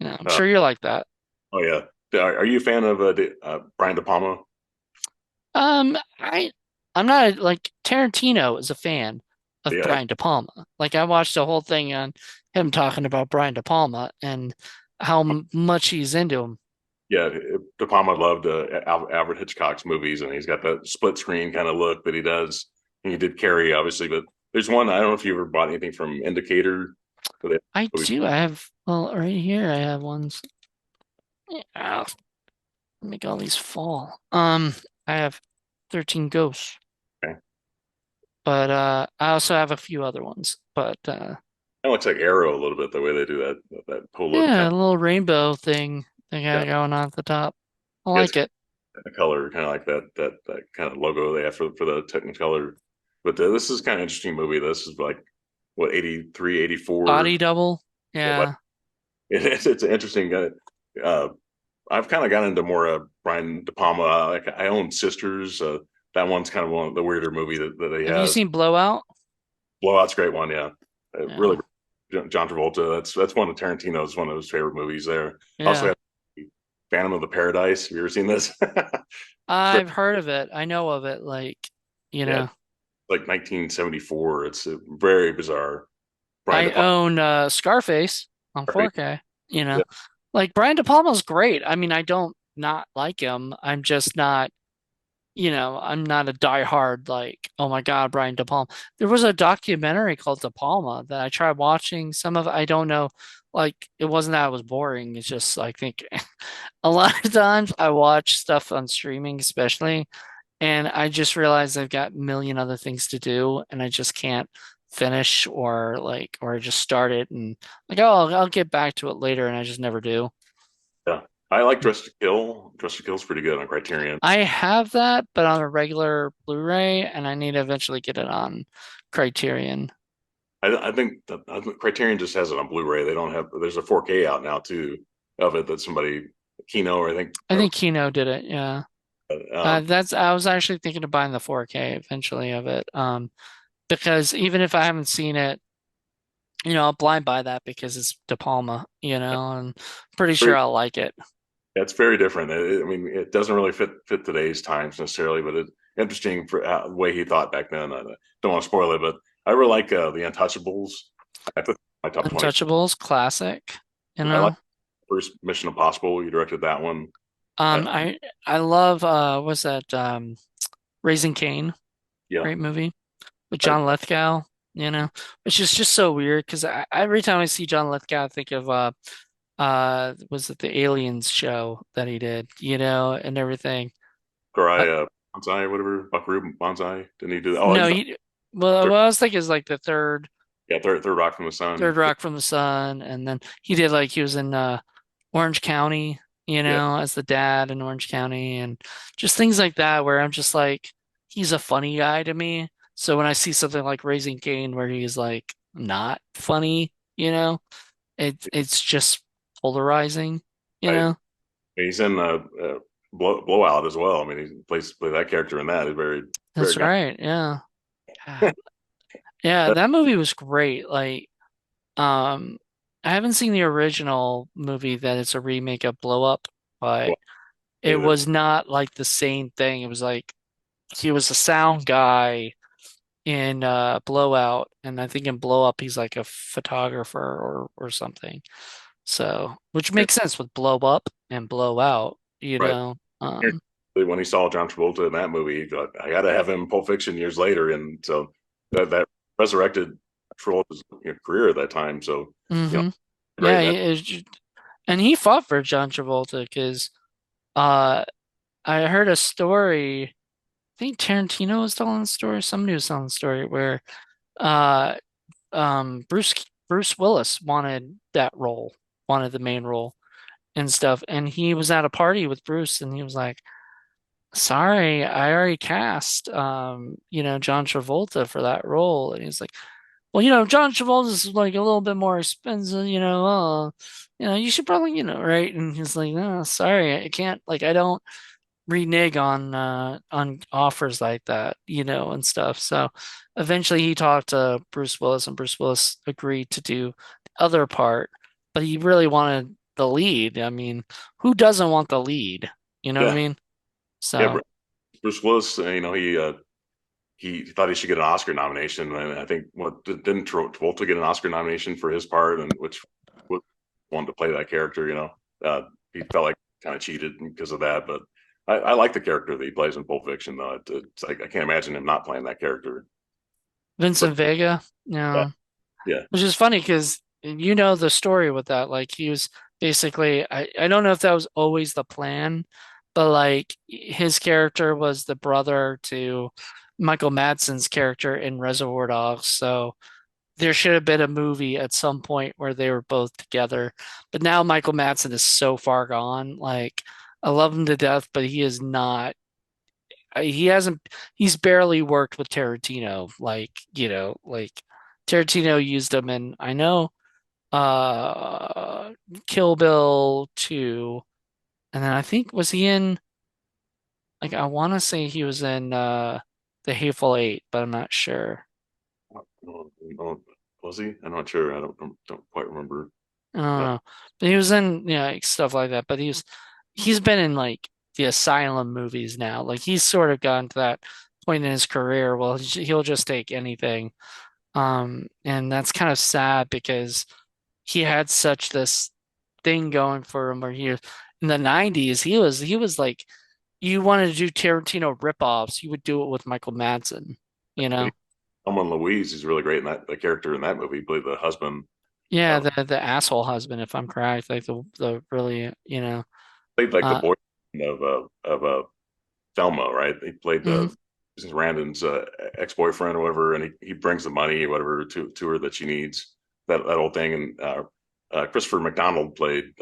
I'm Uh, sure you're like that. oh yeah. Are you a fan of Brian De Palma? Um, I I'm not like Tarantino is a fan of Yeah. Brian De Palma. Like I watched the whole thing on him talking about Brian De Palma and how much he's into him. Yeah, De Palma loved Alfred Hitchcock's movies, and he's got that split screen kind of look that he does. And he did Carrie, obviously, but there's one I don't know if you ever bought anything from Indicator. But I do. I have, well, right here I have ones. Yeah, make all these fall. I have 13 Ghosts, okay. but I also have a few other ones. But It looks like Arrow a little bit the way they do that whole look. yeah, Kind a little rainbow thing they of, got yeah, going on at the top. I yeah, it's like it. the color kind of like that kind of logo they have for the Technicolor. But this is kind of interesting movie. This is like what 83, 84. Body double. Yeah, but Yeah. it's an interesting. Uh, I've kind of gotten into more Brian De Palma. Like I own Sisters. That one's kind of one of the weirder movie that he Have you has. seen Blowout? Blowout's a great one. Yeah, really. Yeah. John Travolta. That's one of Tarantino's one of his favorite movies. There. Also Yeah. have Phantom of the Paradise. Have you ever seen this? It's very I've heard of it. I know of it. Like, you yeah, know, like 1974. It's very bizarre. Brian De I Palma. own Scarface on Right? 4K, you know. Yeah, Like Brian De Palma's great. I mean, I don't not like him. I'm just not, I'm not a diehard like, oh my God, Brian De Palma. There was a documentary called De Palma that I tried watching. Some of it, I don't know, like it wasn't that it was boring. It's just I think a lot of times I watch stuff on streaming, especially. And I just realized I've got a million other things to do and I just can't finish or just start it and like, oh, I'll get back to it later and I just never do. yeah. I like Dress to Kill. Dress to Kill's pretty good on Criterion. I have that, but on a regular Blu-ray and I need to eventually get it on Criterion. I think Criterion just has it on Blu-ray. They don't have. There's a 4K out now too of it that somebody Kino or I think I think Kino did it, yeah. um, I was actually thinking of buying the 4K eventually of it. Because even if I haven't seen it, I'll blind buy that because it's De Palma, and pretty sure very, I'll like it. it's very different. I mean, it doesn't really fit today's times necessarily, but it's interesting for the way he thought back then. I don't want to spoil it, but I really like the Untouchables. I put my top 20. Untouchables, classic, you I like know. first Mission Impossible. You directed that one. I, I love what's that Raising Cain, yeah, great movie with I, John Lithgow, which is just so weird because every time I see John Lithgow I think of was it the Aliens show that he did, and everything. Uh, Karai Bonsai, whatever, Buckaroo Bonsai. Didn't he do that? Oh, no, he's he well third, what I was thinking is like the yeah, third Rock from the Sun. third Rock from the Sun, and then he did like he was in Orange County, Yeah, as the dad in Orange County, and just things like that where I'm just like, he's a funny guy to me. So when I see something like Raising Cain where he's like not funny, it's just polarizing, you I know? he's in Blowout as well. I mean, he play that character in that. He's very That's kind. right. Yeah. God. Yeah, that movie was great. Like, um, I haven't seen the original movie that it's a remake of Blow Up, but it Either. was not like the same thing. It was like he was a sound guy in Blowout, and I think in Blow Up he's like a photographer or something. So, which makes sense with Blow Up and Blow Out, you Right. know. When he saw John Travolta in that movie, he thought, I got to have him in Pulp Fiction years later, and so that resurrected Travolta's career at that time. So you know, hmm great Yeah, in that. and he fought for John Travolta because uh I heard a story. I think Tarantino was telling the story. Somebody was telling the story where uh Bruce Willis wanted that role, wanted the main role and stuff, and he was at a party with Bruce, and he was like, "Sorry, I already cast John Travolta for that role," and he's like, "Well, John Travolta's like a little bit more expensive, you should probably, right?" And he's like, "No, sorry, I can't. Like, I don't." Renege on offers like that, and stuff. So eventually he talked to Bruce Willis and Bruce Willis agreed to do the other part, but he really wanted the lead. I mean, who doesn't want the lead? You know what I Yeah, mean? yeah. So, Bruce Willis, he thought he should get an Oscar nomination, and I think what didn't Travolta get an Oscar nomination for his part, and which wanted to play that character. He felt like kind of cheated because of that, but I like the character that he plays in Pulp Fiction, though. It's like I can't imagine him not playing that character. But Vincent Vega, yeah, yeah. yeah, Which is funny because you know the story with that. Like he was basically, I don't know if that was always the plan, but like his character was the brother to Michael Madsen's character in Reservoir Dogs. So there should have been a movie at some point where they were both together. But now Michael Madsen is so far gone. Like I love him to death, but he is not. He hasn't. He's barely worked with Tarantino. Like like Tarantino used him, and I know uh Kill Bill 2, and then I think was he in like I want to say he was in The Hateful Eight, but I'm not sure. was he? I'm not sure. I don't quite remember. I don't Uh, know. But he was in like stuff like that, but he's been in like the Asylum movies now. Like he's sort of gotten to that point in his career. Well, he'll just take anything. And that's kind of sad because he had such this thing going for him where he in the 90s he was like you wanted to do Tarantino ripoffs, you would do it with Michael Madsen, you know? Someone Louise, he's really great in that. The character in that movie, he played the husband. Yeah, Uh, the asshole husband, if I'm correct, like the really, Played like the uh boyfriend of Thelma, right? He played mhm. Susan Randon's ex boyfriend or whatever, and he brings the money or whatever to her that she needs. That whole thing, and Christopher McDonald played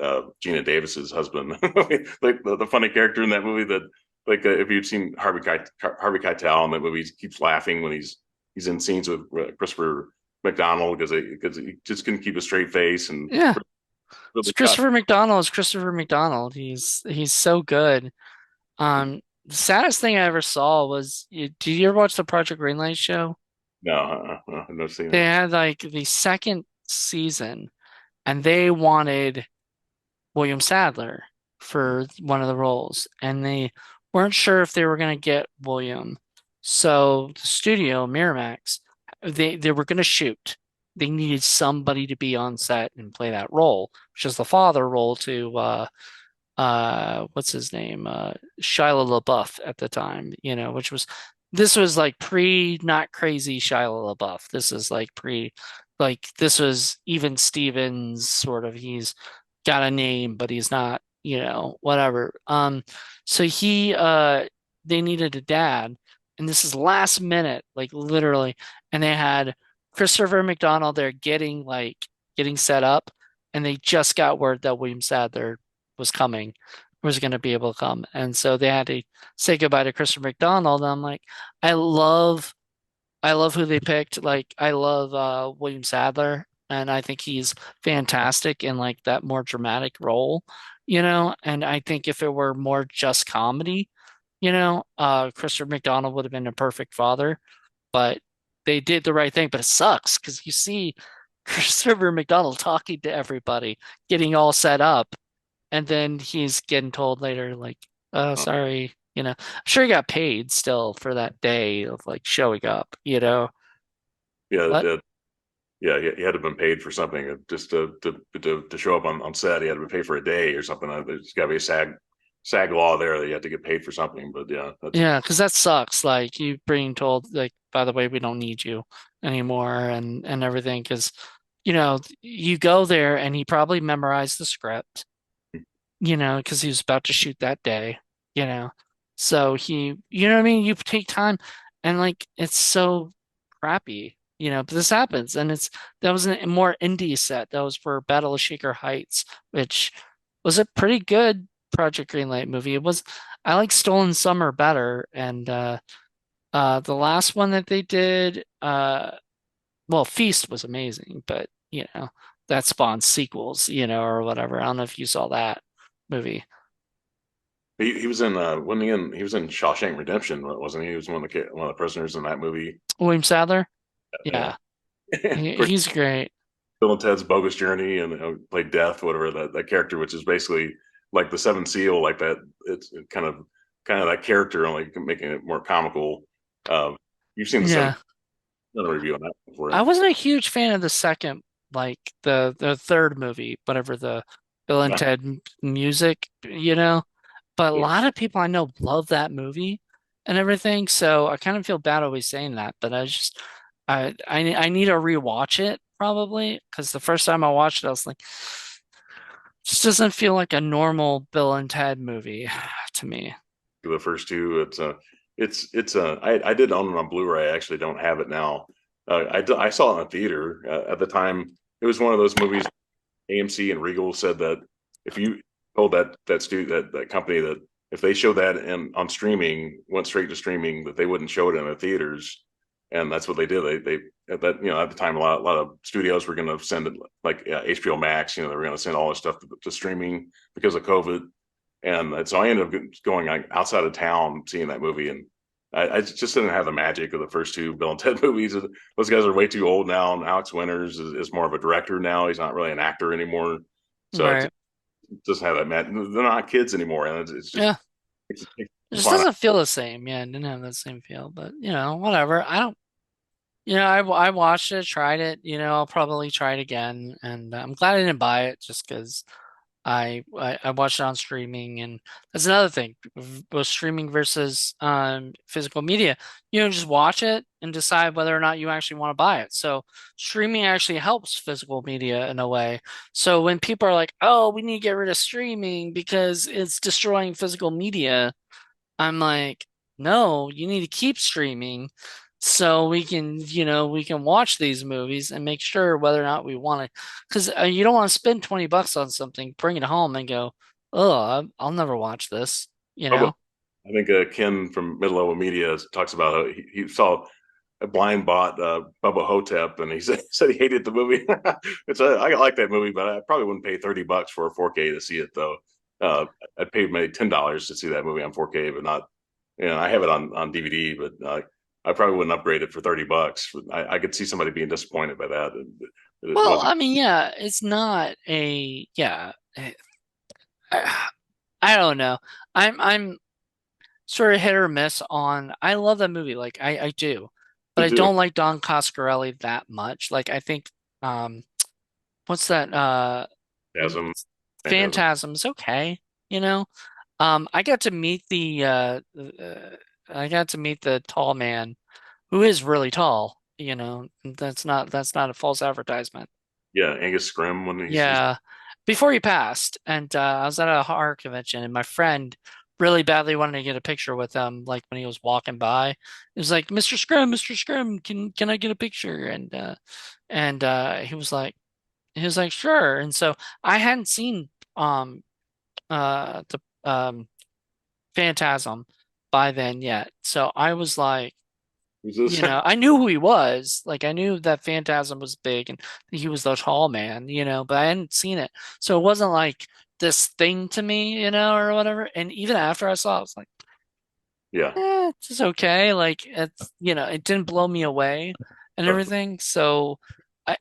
Gina Davis's husband, like the funny character in that movie. That like if you've seen Harvey Keitel in that movie, he keeps laughing when he's in scenes with Christopher McDonald because he just couldn't keep a straight face and Yeah. It's really cut. Christopher McDonald is Christopher McDonald. He's so good. The saddest thing I ever saw was did you ever watch the Project Greenlight show? No, I've never seen They it. had like the second season and they wanted William Sadler for one of the roles, and they weren't sure if they were going to get William. So the studio, Miramax, they were going to shoot. They needed somebody to be on set and play that role, which is the father role to what's his name? Shia LaBeouf at the time, which was this was like pre not crazy Shia LaBeouf. This is like pre like this was even Stevens sort of he's got a name, but he's not, whatever. So they needed a dad, and this is last minute, like literally, and they had Christopher McDonald there getting set up, and they just got word that William Sadler was coming, was going to be able to come. And so they had to say goodbye to Christopher McDonald. And I'm like, I love, I love who they picked. Like, I love William Sadler, and I think he's fantastic in like that more dramatic role, And I think if it were more just comedy, Christopher McDonald would have been a perfect father. But they did the right thing. But it sucks because you see Christopher McDonald talking to everybody, getting all set up, and then he's getting told later, like, Uh, sorry, I'm sure he got paid still for that day of like showing up. yeah, What? yeah, he had to have been paid for something just to show up on set. He had to be paid for a day or something. There's got to be a SAG law there that you have to get paid for something. But yeah, that's Yeah, because that sucks. Like you being told, like, by the way, we don't need you anymore and everything. Because, you go there and he probably memorized the script, because he was about to shoot that day, you know. So you know what I mean? You take time and like it's so crappy, but this happens and that was a more indie set. That was for Battle of Shaker Heights, which was a pretty good Project Greenlight movie. I like Stolen Summer better and the last one that they did well, Feast was amazing, but that spawned sequels, or whatever. I don't know if you saw that movie. he was in when he was in Shawshank Redemption, wasn't he? He was one of the prisoners in that movie. William Sadler? Yeah, Yeah. of course, He's great. Bill and Ted's Bogus Journey and played Death, whatever that character, which is basically like the Seventh Seal, like that. It's kind of that character, only making it more comical. You've seen the seven. Yeah. Another review on that one for I you. wasn't a huge fan of the second, like the third movie, whatever the Bill and Yeah. Ted music, you know. But a Yeah. lot of people I know love that movie and everything, so I kind of feel bad always saying that. But I need to rewatch it probably because the first time I watched it, I was like, this doesn't feel like a normal Bill and Ted movie to me. The first two. I did own it on Blu-ray. I actually don't have it now. I saw it in a theater at the time. It was one of those movies. AMC and Regal said that if you told that company that if they showed that on streaming, went straight to streaming, that they wouldn't show it in the theaters, and that's what they did. They at that at the time a lot of studios were going to send it like HBO Max. They were going to send all this stuff to streaming because of COVID, and so I ended up going outside of town seeing that movie, and I just didn't have the magic of the first two Bill and Ted movies. Those guys are way too old now, and Alex Winters is more of a director now. He's not really an actor anymore, so it Right. doesn't have that magic. They're not kids anymore, and it's just Yeah. It it's just fun. doesn't feel the same. Yeah, it didn't have that same feel, but whatever. I don't, I watched it, tried it, I'll probably try it again. And I'm glad I didn't buy it just because I watched it on streaming. And that's another thing with streaming versus physical media. Just watch it and decide whether or not you actually want to buy it. So streaming actually helps physical media in a way. So when people are like, oh, we need to get rid of streaming because it's destroying physical media, I'm like, no, you need to keep streaming so we can watch these movies and make sure whether or not we want to, because you don't want to spend $20 on something, bring it home and go, oh, I'll never watch this, you Bubba, know? I think Ken from Mid Level Media talks about how he saw a blind bought Bubba Hotep, and he said he hated the movie. I like that movie, but I probably wouldn't pay $30 for a 4K to see it though. Uh, I'd pay maybe $10 to see that movie on 4K, but not. I have it on DVD, but I probably wouldn't upgrade it for $30. I could see somebody being disappointed by that. It Well, wasn't. I mean, yeah, it's not a, yeah, I, I don't know. I'm sort of hit or miss on, I love that movie, like I do, but Me I too. don't like Don Coscarelli that much. Like I think, what's that? Phantasm, Phantasm. Phantasm's okay, you know. I got to meet I got to meet the tall man who is really tall, That's not a false advertisement. Yeah, Angus Scrimm when he's Yeah. Before he passed, and I was at a horror convention, and my friend really badly wanted to get a picture with him, like when he was walking by. He was like, "Mr. Scrim, Mr. Scrim, can I get a picture?" And he was like, "Sure." And so I hadn't seen um the Phantasm by then yet. So I was like, who's this? I knew who he was. Like I knew that Phantasm was big and he was the tall man, but I hadn't seen it. So it wasn't like this thing to me, or whatever. And even after I saw it, I was like, Yeah, it's just okay. Like it didn't blow me away and uh, everything. So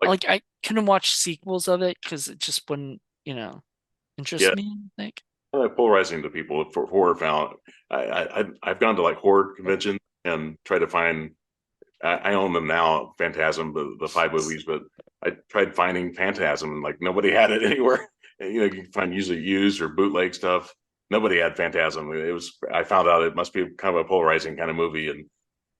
like I couldn't watch sequels of it because it just wouldn't, interest yeah, me, I think. polarizing to people for horror found. I've gone to like horror conventions and try to find. I own them now, Phantasm, the five movies, but I tried finding Phantasm and like nobody had it anywhere. And, you can find usually used or bootleg stuff. Nobody had Phantasm. It was. I found out it must be kind of a polarizing kind of movie,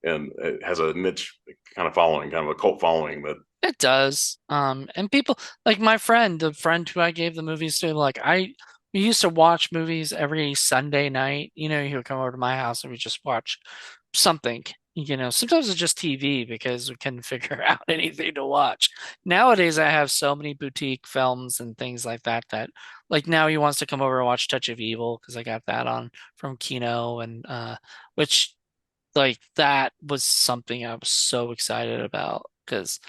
and it has a niche kind of following, kind of a cult following. But It does. And people like my friend, the friend who I gave the movies to, like we used to watch movies every Sunday night. He would come over to my house and we just watch something. Sometimes it's just TV because we couldn't figure out anything to watch. Nowadays, I have so many boutique films and things like that like now he wants to come over and watch Touch of Evil because I got that on from Kino and which like that was something I was so excited about because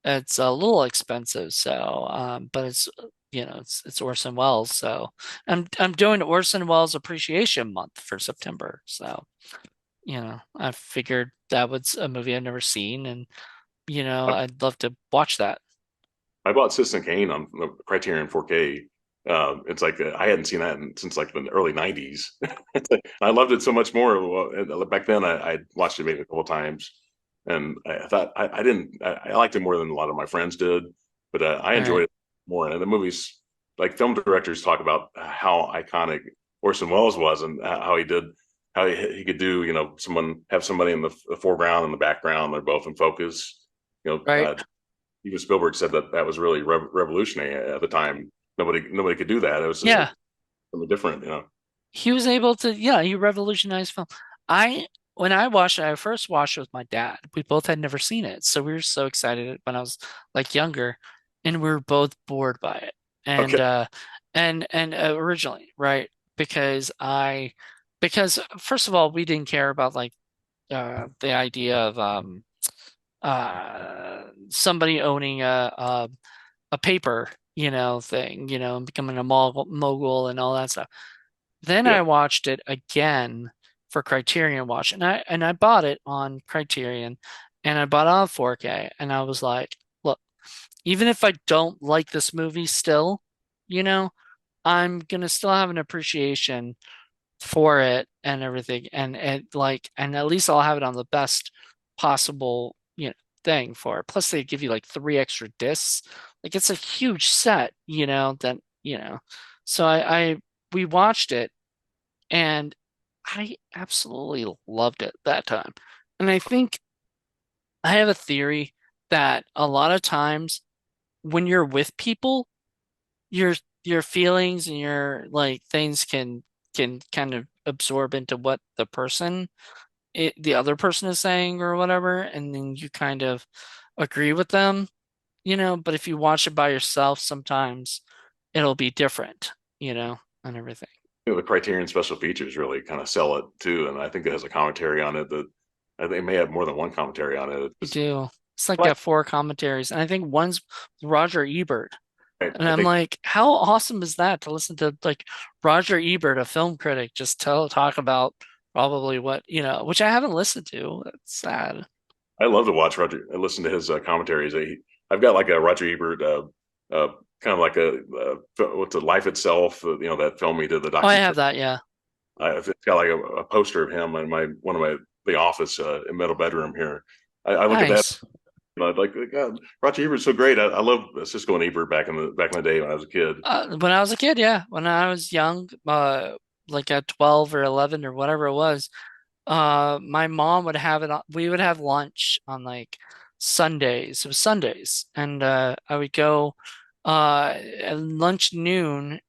it's a little expensive, so but it's Orson Welles, so I'm doing Orson Welles Appreciation Month for September, so I figured that was a movie I've never seen, and I, I'd love to watch that. I bought Citizen Kane on Criterion 4K. It's like I hadn't seen that since like the early '90s. I loved it so much more. Back then, I watched it maybe a couple times. and I thought I didn't I liked it more than a lot of my friends did, but I All right. enjoyed it more. And the movies, like film directors talk about how iconic Orson Welles was and how he did how he could do someone have somebody in the foreground and the background, they're both in focus. Right. Even Spielberg said that that was really revolutionary at the time. Nobody could do that. It was Yeah. something different, He was able to, yeah, he revolutionized film. I, when I watched it, I first watched it with my dad. We both had never seen it. So we were so excited when I was like younger, and we were both bored by it. Okay. And originally, right? Because because first of all, we didn't care about like the idea of somebody owning a paper, thing, and becoming a mogul and all that stuff. Then Yeah. I watched it again for Criterion Watch, and I bought it on Criterion, and I bought it on 4K, and I was like, look, even if I don't like this movie still, you know, I'm gonna still have an appreciation for it and everything, and at least I'll have it on the best possible, thing for it. Plus, they give you like three extra discs. Like it's a huge set, that, so we watched it and I absolutely loved it that time. And I think I have a theory that a lot of times when you're with people, your your feelings and your like things can kind of absorb into what the other person is saying or whatever, and then you kind of agree with them, but if you watch it by yourself, sometimes it'll be different, and everything. The Criterion special features really kind of sell it too, and I think it has a commentary on it that I think it may have more than one commentary on it. You It's do. It's like like got four commentaries, and I think one's Roger Ebert. And I I'm think like, how awesome is that to listen to like Roger Ebert, a film critic, just talk about probably what, which I haven't listened to. That's sad. I love to watch Roger. I listen to his commentaries. I've got like a Roger Ebert, uh, kind of like what's it, Life Itself. That film he did, the Oh, I have documentary. that, yeah. It's got like a poster of him in my one of my the office in middle bedroom here. I look at that. Nice. Like God, Roger Ebert's so great. I love Cisco and Ebert back in the day when I was a kid. When I was a kid, yeah, when I was young, like at 12 or 11 or whatever it was, my mom would have it on, we would have lunch on like Sundays. It was Sundays. And I would go at lunch noon,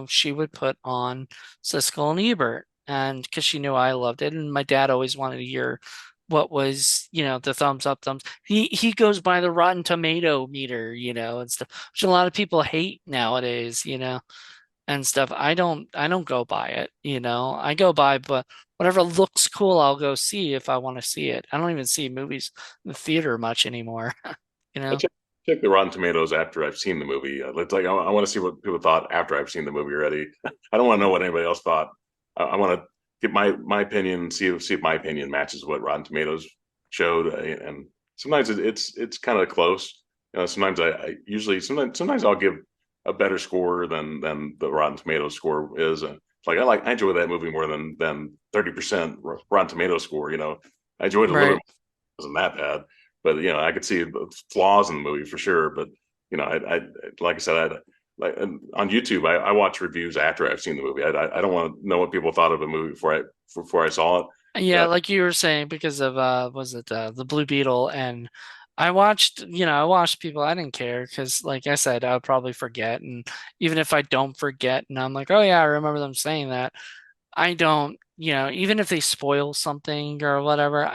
she would put on Siskel and Ebert. And because she knew I loved it, and my dad always wanted to hear what was, the thumbs up, thumbs. He goes by the Rotten Tomato meter, and stuff, which a lot of people hate nowadays, and stuff. I don't go by it, I go by but whatever looks cool, I'll go see if I want to see it. I don't even see movies in the theater much anymore, you I know. check the Rotten Tomatoes after I've seen the movie. It's like I want to see what people thought after I've seen the movie already. I don't want to know what anybody else thought. I want to get my opinion, see if my opinion matches what Rotten Tomatoes showed, and sometimes it's kind of close. Sometimes I usually sometimes I'll give a better score than the Rotten Tomatoes score is. I enjoy that movie more than 30% Rotten Tomatoes score. I enjoyed it a little Right. bit. Wasn't that bad, but I could see the flaws in the movie for sure. But I like I said, like on YouTube, I watch reviews after I've seen the movie. I don't want to know what people thought of a movie before I saw it. Yeah, Uh, like you were saying, because of was it the Blue Beetle? And I watched people, I didn't care because like I said, I would probably forget. And even if I don't forget and I'm like, oh yeah, I remember them saying that, I don't, even if they spoil something or whatever,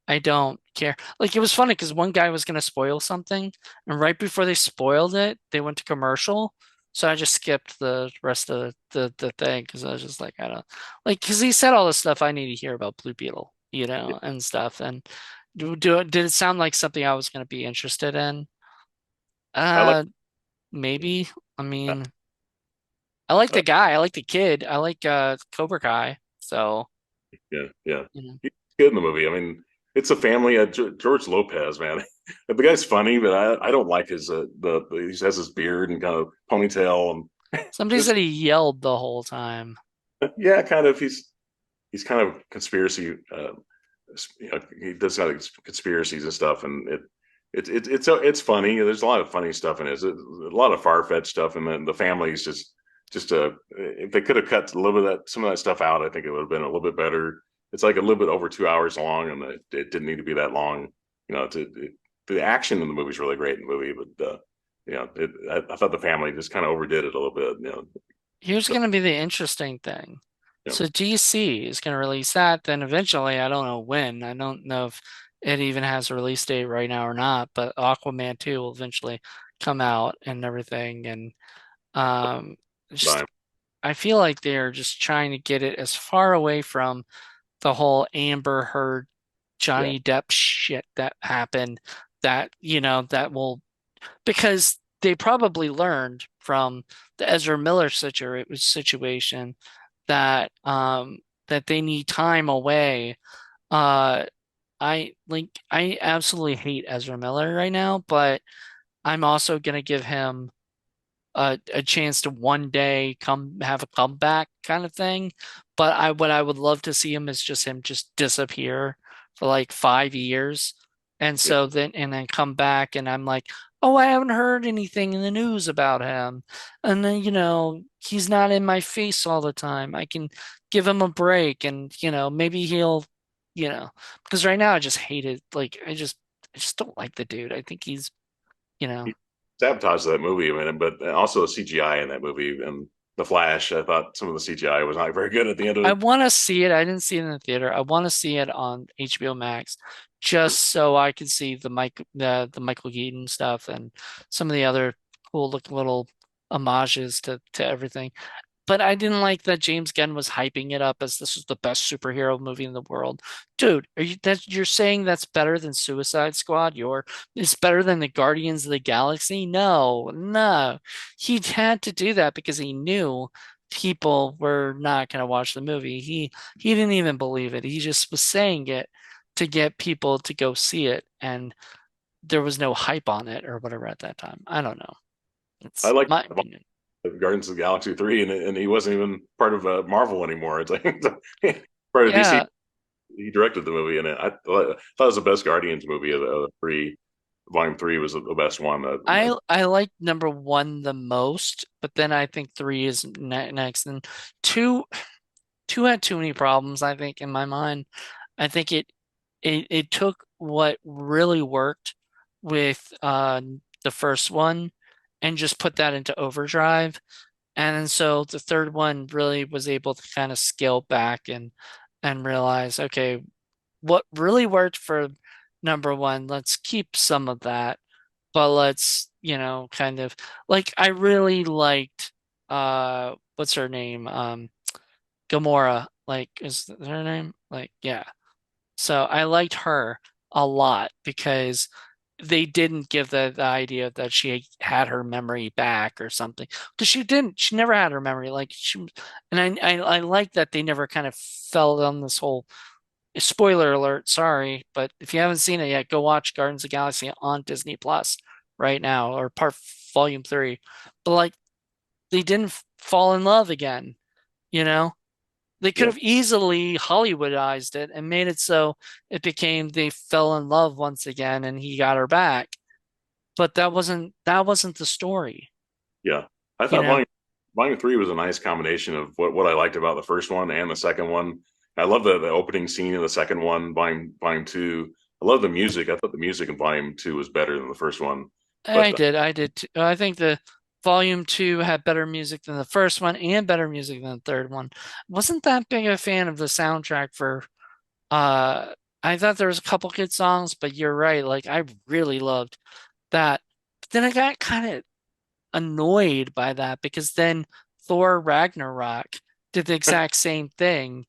I don't care. Like it was funny because one guy was gonna spoil something, and right before they spoiled it, they went to commercial. So I just skipped the rest of the thing because I was just like, I don't like because he said all the stuff I need to hear about Blue Beetle, and stuff. And did it sound like something I was gonna be interested in? I like, Uh, maybe. I mean, I like the guy. I like the kid. I like Cobra Kai. So, yeah, yeah, you know. he's good in the movie. I mean, it's a family. George Lopez, man, the guy's funny, but I don't like his he has his beard and kind of ponytail and Somebody just said he yelled the whole time. yeah, kind of he's kind of conspiracy he does kind of conspiracies and stuff, and it's funny. There's a lot of funny stuff in it. There's a lot of far fetched stuff, and then the family's just if they could have cut a little bit of that some of that stuff out, I think it would have been a little bit better. It's like a little bit over 2 hours long, and it didn't need to be that long. The action in the movie is really great in the movie, but I thought the family just kind of overdid it a little bit. Here's So going to be the interesting thing. you know, So DC is going to release that. Then eventually, I don't know when. I don't know if it even has a release date right now or not. But Aquaman 2 will eventually come out and everything. And just time. I feel like they're just trying to get it as far away from the whole Amber Heard, Yeah, Johnny Depp shit that happened. That that will because they probably learned from the Ezra Miller situation that they need time away. Uh I absolutely hate Ezra Miller right now, but I'm also gonna give him a chance to one day come have a comeback kind of thing. But what I would love to see him is just him just disappear for like 5 years. yeah. And then come back and I'm like, oh, I haven't heard anything in the news about him. And then, he's not in my face all the time. I can give him a break and, maybe he'll, you know, because right now I just hate it. Like I just don't like the dude. I think he's, you know. He sabotaged that movie, I mean, but also the CGI in that movie and the Flash. I thought some of the CGI was not very good at the end of I it. want to see it. I didn't see it in the theater. I want to see it on HBO Max, just so I can see the Michael Keaton stuff and some of the other cool looking little homages to everything. But I didn't like that James Gunn was hyping it up as this was the best superhero movie in the world. Dude, you're saying that's better than Suicide Squad? It's better than the Guardians of the Galaxy? No, no. He had to do that because he knew people were not going to watch the movie. He didn't even believe it. He just was saying it to get people to go see it, and there was no hype on it or whatever at that time. I don't know. I It's like my opinion. Guardians of the Galaxy 3, and he wasn't even part of Marvel anymore. It's like part of DC. Yeah, He directed the movie, and thought it was the best Guardians movie of the three. Volume 3 was the best one. I like number one the most, but then I think three is next, and two two had too many problems, I think, in my mind. I think it took what really worked with the first one and just put that into overdrive. And then so the third one really was able to kind of scale back and realize, okay, what really worked for number one, let's keep some of that, but let's, kind of like I really liked what's her name? Gamora. Like, is that her name? Like, yeah. So I liked her a lot because they didn't give the idea that she had her memory back or something. Because she didn't. She never had her memory. Like and I like that they never kind of fell on this whole spoiler alert, sorry, but if you haven't seen it yet, go watch Guardians of the Galaxy on Disney Plus right now, or part volume three. But like they didn't fall in love again, you know? They could Yeah, have easily Hollywoodized it and made it so it became they fell in love once again and he got her back. But that wasn't the story, yeah. I you thought know? Volume 3 was a nice combination of what I liked about the first one and the second one. I love the opening scene of the second one. Volume 2. I love the music. I thought the music in Volume 2 was better than the first one. But I did too. I think the volume two had better music than the first one and better music than the third one. Wasn't that big a fan of the soundtrack for uh I thought there was a couple good songs, but you're right. Like I really loved that. But then I got kind of annoyed by that because then Thor Ragnarok did the exact same thing.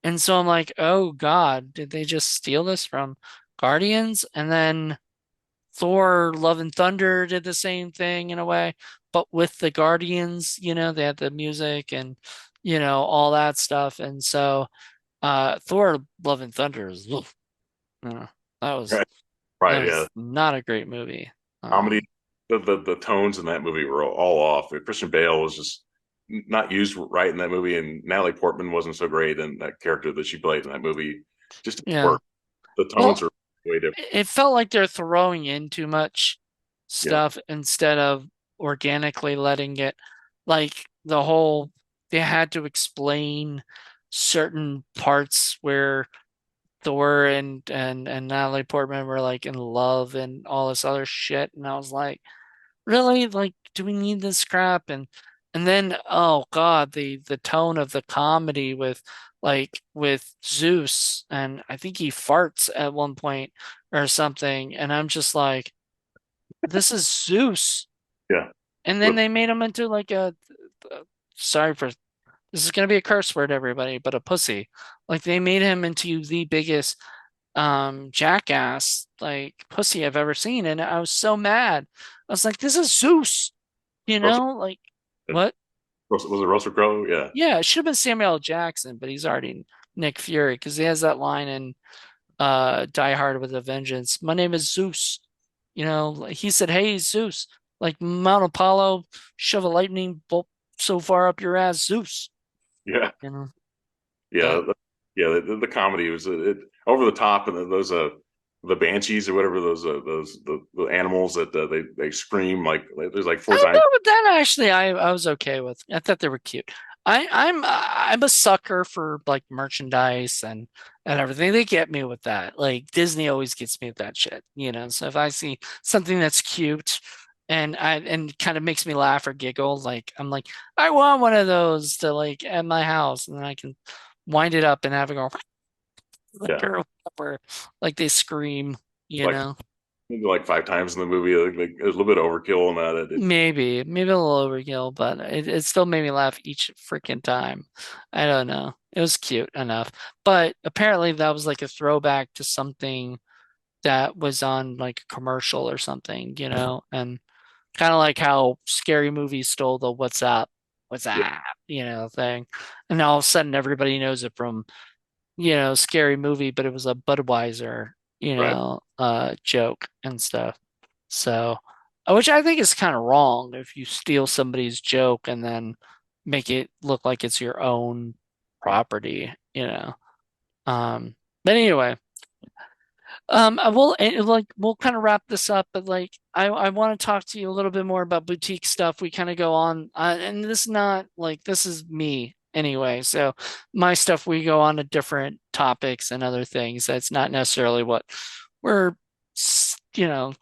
And so I'm like, oh God, did they just steal this from Guardians? And then Thor Love and Thunder did the same thing in a way, but with the Guardians, they had the music and all that stuff. And so Thor Love and Thunder is oof, uh, that was that right, yeah. was not a great movie. Comedy, the tones in that movie were all off. Christian Bale was just not used right in that movie, and Natalie Portman wasn't so great in that character that she played in that movie. Just didn't Yeah. work. the Well, tones are way different. it felt like they're throwing in too much Yeah, stuff instead of organically letting it, like the whole, they had to explain certain parts where Thor and Natalie Portman were like in love and all this other shit. And I was like, really? Like, do we need this crap? And then, oh God, the tone of the comedy with with Zeus, and I think he farts at one point or something, and I'm just like, this is Zeus. yeah, And then with they made him into like a sorry for this is gonna be a curse word, everybody, but a pussy. Like they made him into the biggest jackass like pussy I've ever seen, and I was so mad. I was like, this is Zeus, Russell. like what? Was it Russell Crowe? Yeah, Yeah, it should have been Samuel L. Jackson, but he's already Nick Fury because he has that line in Die Hard with a Vengeance. My name is Zeus. Like, he said, "Hey, Zeus, like Mount Apollo, shove a lightning bolt so far up your ass, Zeus." yeah, You know, yeah, but yeah. The comedy was over the top, and then those the banshees or whatever those the animals that they scream like there's like four times. that actually I was okay with. I thought they were cute. I'm a sucker for like merchandise and everything. They get me with that. Like Disney always gets me with that shit. So if I see something that's cute and kind of makes me laugh or giggle, like I'm like, I want one of those to like at my house, and then I can wind it up and have it go like Yeah, or whatever. Like they scream, you like know. maybe like five times in the movie. Like, there's a little bit of overkill on that. Maybe a little overkill, but it still made me laugh each freaking time. I don't know. It was cute enough. But apparently that was like a throwback to something that was on like a commercial or something, and kind of like how Scary Movie stole the what's Yeah, up, thing. And all of a sudden everybody knows it from, Scary Movie, but it was a Budweiser, right. joke and stuff. So, which I think is kind of wrong if you steal somebody's joke and then make it look like it's your own property. Um, but anyway, I will like we'll kind of wrap this up, but like I want to talk to you a little bit more about boutique stuff. We kind of go on, and this is not like this is me anyway. So my stuff we go on to different topics and other things. That's not necessarily what we're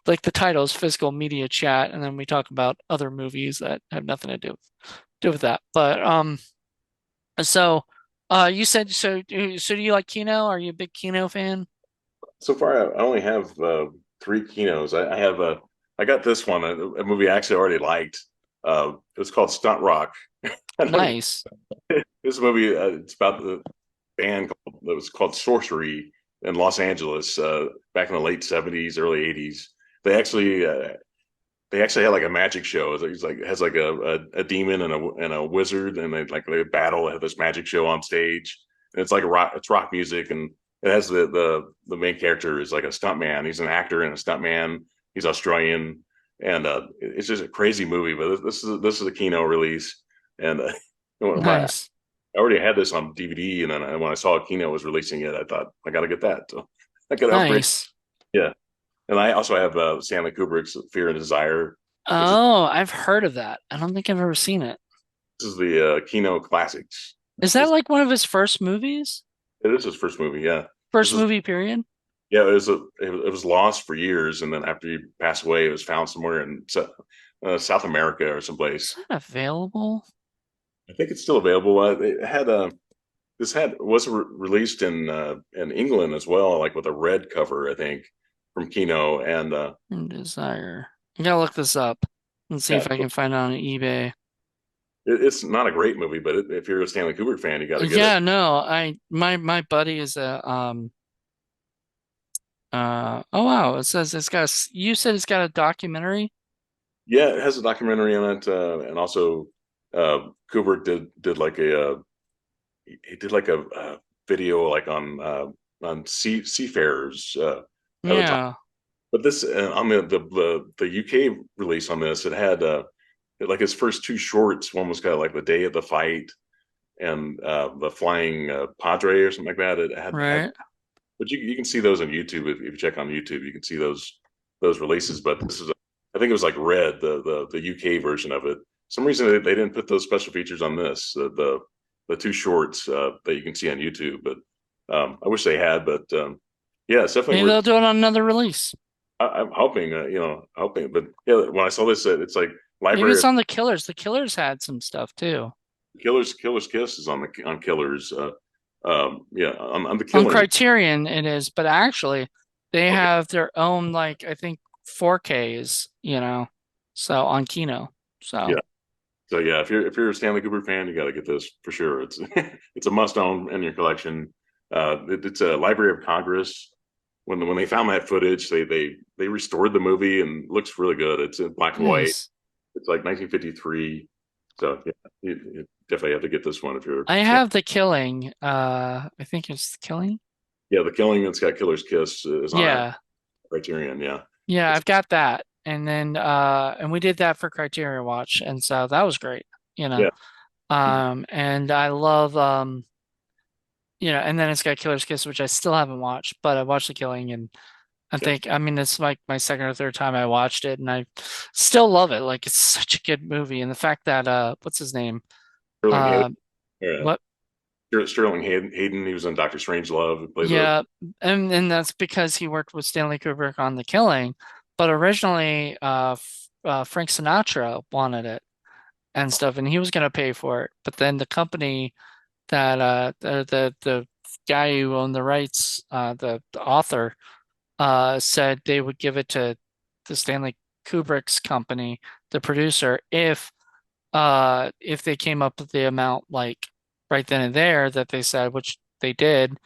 like the title is physical media chat, and then we talk about other movies that have nothing to do with that. But so you said so do you like Kino? Are you a big Kino fan? So far, I only have three kinos. I have I got this one, a movie I actually already liked. It's called Stunt Rock. Nice. This movie, it's about the band that was called Sorcery in Los Angeles back in the late '70s, early '80s. They actually uh, they actually had like a magic show. It's like has like a demon and a wizard, and they battle. They have this magic show on stage, and it's like it's rock music, and it has the main character is like a stuntman. He's an actor and a stuntman. He's Australian, and it's just a crazy movie. But this is a Kino release, and I Nice. already had this on DVD, and then when I saw Kino was releasing it, I thought I got to get that. So I got to upgrade. Nice. Yeah, and I also have Stanley Kubrick's Fear and Desire, which is Oh, I've heard of that. I don't think I've ever seen it. this is the Kino Classics. Is that This, like one of his first movies? it is his first movie. Yeah, this First is movie, period? yeah. It was lost for years, and then after he passed away, it was found somewhere in South America or Is someplace. that available? I think it's still available. It had this had was released in England as well, like with a red cover, I think, from Kino, and And Desire. I gotta look this up and see yeah, if I can find it on eBay. it's not a great movie, but if you're a Stanley Kubrick fan, you got to get it. Yeah, no, my buddy is a oh wow, it says it's got you said it's got a documentary? Yeah, it has a documentary on it, and also Kubrick did like he did like a video like on seafarers at the time. Yeah, But this on the UK release on this, it had like his first two shorts. One was kind of like the day of the fight and the flying Padre or something like that. It had right. but you can see those on YouTube if you check on YouTube. You can see those releases. But this is I think it was like Red, the UK version of it. Some reason they didn't put those special features on this the two shorts that you can see on YouTube. But I wish they had. But yeah, it's definitely Maybe worth. they'll do it on another release. I'm hoping, hoping. But yeah, when I saw this, it's like Maybe Library it's of on the Killers. The Killers had some stuff too. Killer's Kiss is on Killers. Yeah, on the On Killing. Criterion it is, but actually they Okay, have their own like I think 4Ks, so on Kino. yeah. So So yeah, if you're a Stanley Kubrick fan, you got to get this for sure. It's it's a must own in your collection. It's a Library of Congress. When they found that footage, they restored the movie and it looks really good. It's in black and white. nice. It's like 1953. So yeah, you definitely have to get this one if you're I Stan. have The Killing. I think it's The Killing. Yeah, The Killing. It's got Killer's Kiss is on Yeah. Criterion. Yeah, Yeah, it's I've got that. And then and we did that for Criterion Watch, and so that was great, you know. yeah, And I love and then it's got Killer's Kiss, which I still haven't watched, but I watched The Killing and yeah. I mean, it's like my second or third time I watched it, and I still love it. Like, it's such a good movie. And the fact that, what's his name? Sterling Hayden. Uh, Yeah, what? Sterling Hayden. He was in Doctor Strangelove. He played the Yeah. And that's because he worked with Stanley Kubrick on The Killing. But originally, Frank Sinatra wanted it and stuff, and he was going to pay for it. But then the company that, the guy who owned the rights, the author, said they would give it to the Stanley Kubrick's company, the producer, if they came up with the amount like right then and there that they said, which they did,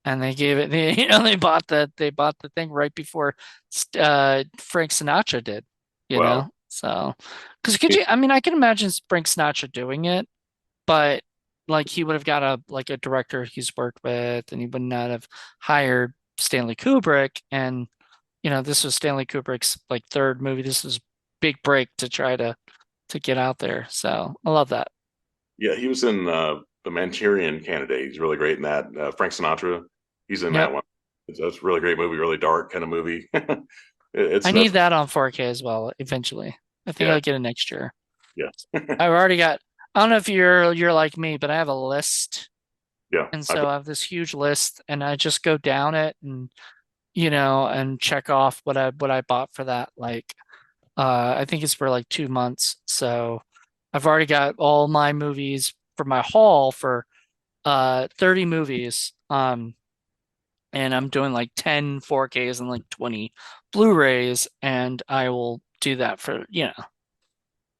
and they gave it. They bought the thing right before Frank Sinatra did. wow. So because could you? I mean, I can imagine Frank Sinatra doing it, but like he would have got a director he's worked with, and he would not have hired Stanley Kubrick. And this was Stanley Kubrick's like third movie. This was big break to try to get out there. So I love that. Yeah, he was in the Manchurian Candidate. He's really great in that. Frank Sinatra, he's in Yep. that one. It's a really great movie, really dark kind of movie. It's I need that's that on 4K as well eventually. I think yeah, I'll get it next year. yeah, I've already got, I don't know if you're like me, but I have a list. yeah. And I've so I have this huge list and I just go down it and check off what I bought for that. Like I think it's for like 2 months. So I've already got all my movies for my haul for 30 movies. And I'm doing like 10 4Ks and like 20 Blu-rays, and I will do that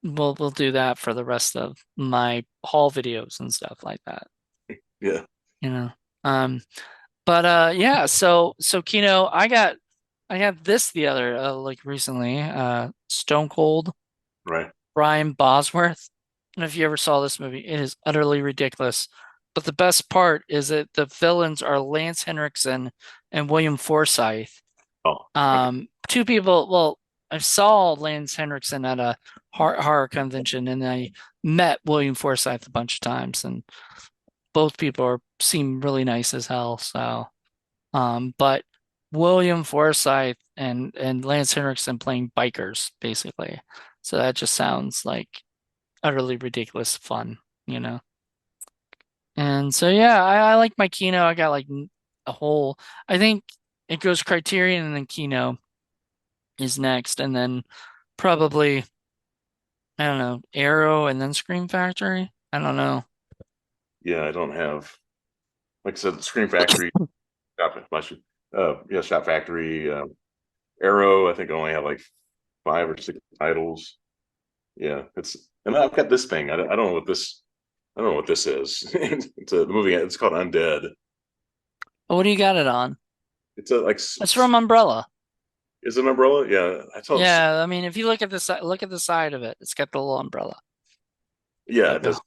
we'll do that for the rest of my haul videos and stuff like that. yeah, You know. Um but yeah, so Kino, I got this the other like recently, Stone Cold right. Brian Bosworth. And if you ever saw this movie, it is utterly ridiculous. But the best part is that the villains are Lance Henriksen and William Forsythe. Oh, okay. Two people. Well, I saw Lance Henriksen at a horror convention, and I met William Forsythe a bunch of times, and both people seem really nice as hell. So, but William Forsythe and Lance Henriksen playing bikers, basically. So that just sounds like utterly ridiculous fun. And so yeah, I like my Kino. I got like a whole. I think it goes Criterion and then Kino is next, and then probably I don't know Arrow and then Scream Factory. I don't know. Yeah, I don't have like I said, Screen Factory, yeah, Shop Factory, Arrow. I think I only have like 5 or 6 titles. Yeah, it's and I've got this thing. I don't know what this. I don't know what this is. It's a movie. It's called Undead. Oh, what do you got it on? It's a like It's from Umbrella. is it an umbrella? Yeah, I told. Yeah, I mean, if you look at the side, look at the side of it. It's got the little umbrella Yeah, it logo.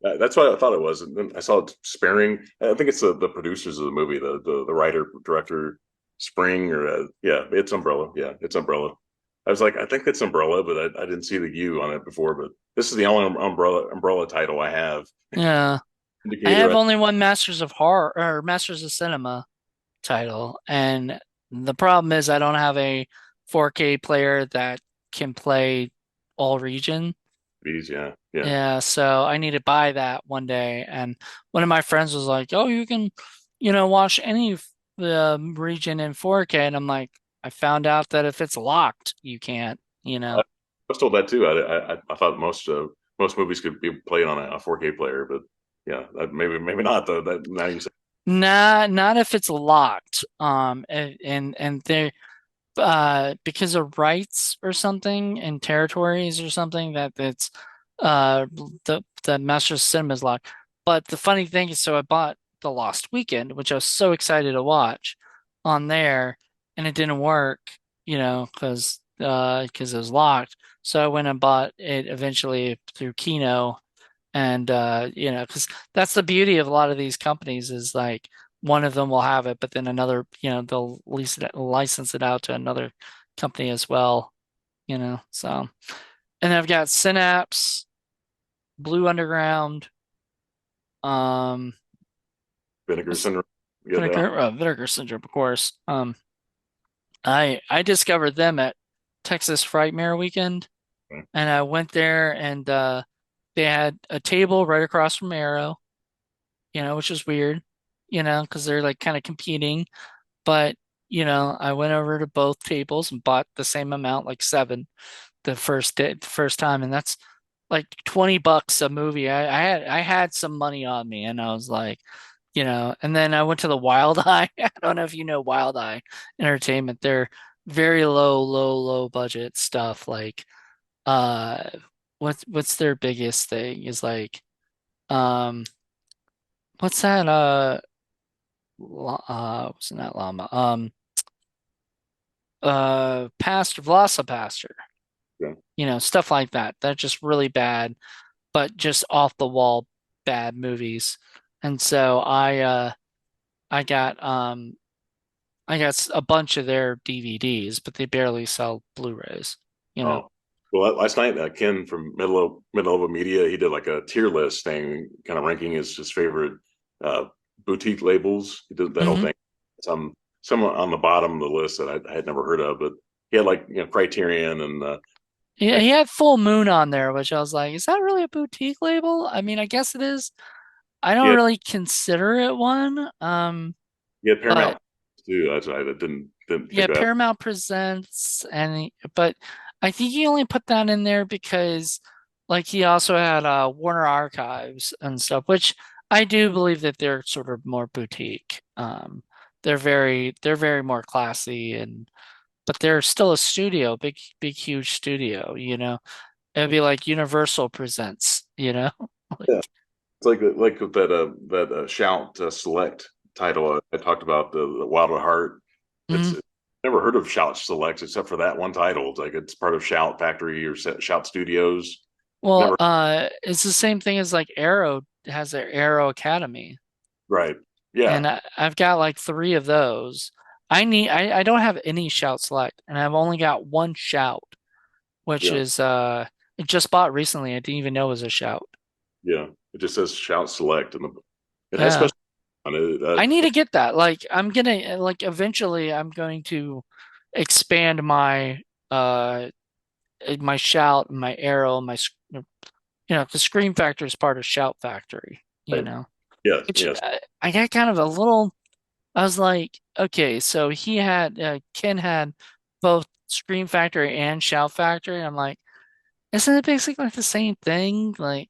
does. That's what I thought it was. And then I saw it sparing. I think it's the producers of the movie, the writer director Spring or yeah, it's Umbrella. Yeah, it's Umbrella. I was like, I think it's Umbrella, but I didn't see the U on it before. But this is the only Umbrella title I have. Yeah, I Indicator. have only one Masters of Horror or Masters of Cinema, title. And the problem is I don't have a 4K player that can play all region. Bees, yeah, yeah. Yeah, so I need to buy that one day. And one of my friends was like, "Oh, you can, watch any region in 4K." And I'm like, I found out that if it's locked, you can't, I was told that too. I thought most movies could be played on a 4K player, but yeah, maybe not though. That now you say, Not if it's locked. And they because of rights or something and territories or something that it's uh the Master Cinema is locked. But the funny thing is, so I bought The Lost Weekend, which I was so excited to watch on there, and it didn't work, because it was locked. So I went and bought it eventually through Kino, and because that's the beauty of a lot of these companies is like one of them will have it, but then another, they'll license it out to another company as well, So, and I've got Synapse, Blue Underground, um, Vinegar what's Syndrome. Yeah, that. Vinegar Syndrome, of course. I discovered them at Texas Frightmare Weekend, Okay. and I went there and they had a table right across from Arrow, which is weird, because they're like kind of competing. But, I went over to both tables and bought the same amount, like seven, the first time, and that's like $20 a movie. I had some money on me, and I was like, and then I went to the Wild Eye. I don't know if you know Wild Eye Entertainment. They're very low budget stuff. Like, uh, what's their biggest thing is like, um, what's that? Wasn't that llama? Pastor, Velocipaster, Yeah. stuff like that. They're just really bad, but just off the wall bad movies. And so I got a bunch of their DVDs, but they barely sell Blu-rays, you know. Oh, well, last night Ken from Middle of Media, he did like a tier list thing, kind of ranking his favorite uh, boutique labels. He did that whole hmm thing. Some on the bottom of the list that I had never heard of, but he had like Criterion and Yeah, like he had Full Moon on there, which I was like, is that really a boutique label? I mean, I guess it is. I he don't had really consider it one. he had Paramount But too. I didn't yeah, think of that. Paramount Presents, but I think he only put that in there because like he also had Warner Archives and stuff, which I do believe that they're sort of more boutique. They're very more classy, and but they're still a studio, big huge studio, It'd be like Universal Presents. Yeah, Like it's like that Shout Select title I talked about the Wild at Heart. mhm. It's never heard of Shout Selects except for that one title. It's like it's part of Shout Factory or Shout Studios. Well, Never it's the same thing as like Arrow has their Arrow Academy. right. Yeah, And I've got like three of those. I don't have any shout select, and I've only got one shout, which yeah, is it just bought recently. I didn't even know it was a shout. yeah. It just says Shout Select, and it has Yeah. special on it. I need to get that. Like I'm gonna like eventually I'm going to expand my shout, my arrow, the Scream Factory is part of Shout Factory, Right. Yes, which yes. I got kind of a little. I was like, okay, so Ken had both Scream Factory and Shout Factory. I'm like, isn't it basically like the same thing? Like,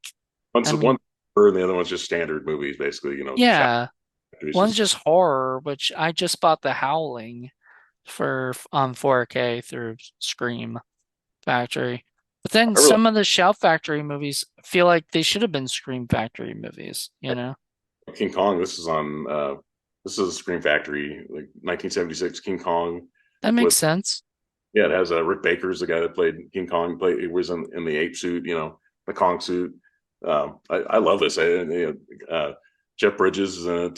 I One mean, and the other one's just standard movies, basically. Shout yeah, Factory is one's just just horror, which I just bought The Howling for on 4K through Scream Factory. But then I really some of the Shout Factory movies feel like they should have been Scream Factory movies. like King Kong. This is a Scream Factory, like 1976 King Kong That makes with sense. yeah, it has Rick Baker's the guy that played King Kong. He was in the ape suit, the Kong suit. I love this. Jeff Bridges is in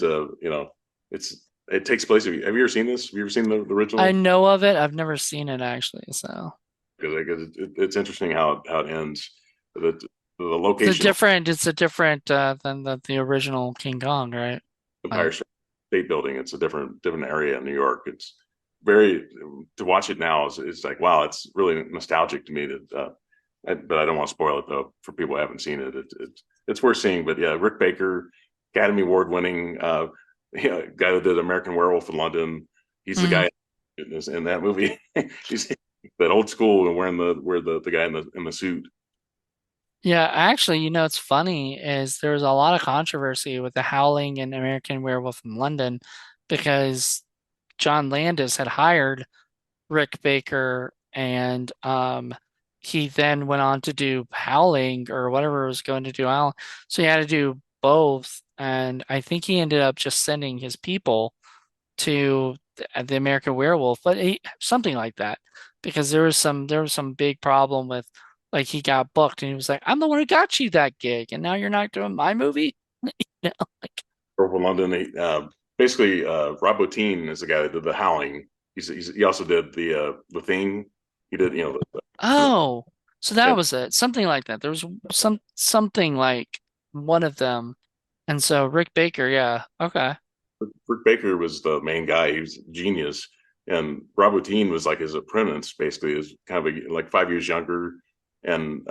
it. It takes place. Have you ever seen this? Have you ever seen the I original? know of it. I've never seen it actually, so. Because it's interesting how it ends. The It's a location, different, it's a different than the original King Kong, right? Empire Like, State. state building. It's a different area in New York. It's very to watch it now is like wow, it's really nostalgic to me. But I don't want to spoil it though for people who haven't seen it. It's worth seeing. But yeah, Rick Baker, Academy Award winning guy that did American Werewolf in London. He's the Mm. guy in that movie. He's that old school and wearing the guy in the suit. Yeah, actually, it's funny is there was a lot of controversy with The Howling and American Werewolf in London because John Landis had hired Rick Baker and he then went on to do Howling or whatever was going to do Howling. So he had to do both and I think he ended up just sending his people to the American Werewolf, but something like that because there was some big problem with like he got booked and he was like, "I'm the one who got you that gig, and now you're not doing my movie." Like, Werewolf in London. Basically, Rob Bottin is the guy that did the Howling. He also did the Thing. He did oh, so that and was it, something like that. There was something like one of them, and so Rick Baker, yeah, okay, Rick Baker was the main guy. He was a genius, and Rob Bottin was like his apprentice. Basically, is kind of like 5 years younger, and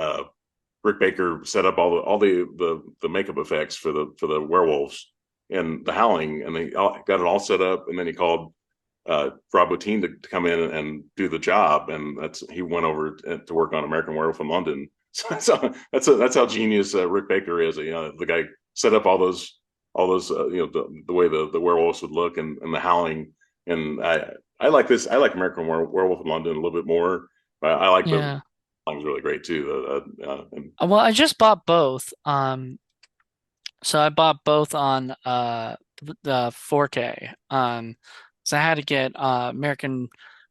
Rick Baker set up all the makeup effects for the werewolves and the Howling, and they got it all set up, and then he called Rob Bottin to come in and do the job, and he went over to work on American Werewolf in London. So that's how genius Rick Baker is. The guy set up all those the way the werewolves would look and the Howling. And I like this. I like American Werewolf in London a little bit more. I like the yeah. Howling's really great too. Well, I just bought both. So I bought both on the 4K. So I had to get American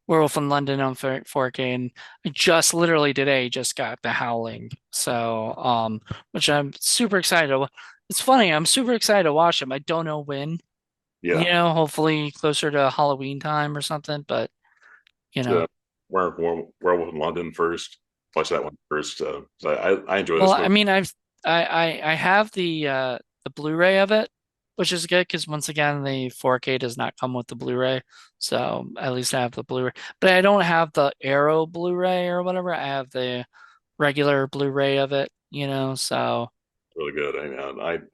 Werewolf in London on 4K, and I just literally today just got The Howling. So which I'm super excited to. It's funny, I'm super excited to watch them. I don't know when, Yeah, hopefully closer to Halloween time or something, but you know. the Werewolf in London first. Watch that one first. So I enjoy Well, this I movie. mean, I have the Blu-ray of it, which is good because once again, the 4K does not come with the Blu-ray, so at least I have the Blu-ray. But I don't have the Arrow Blu-ray or whatever. I have the regular Blu-ray of it, So Really good.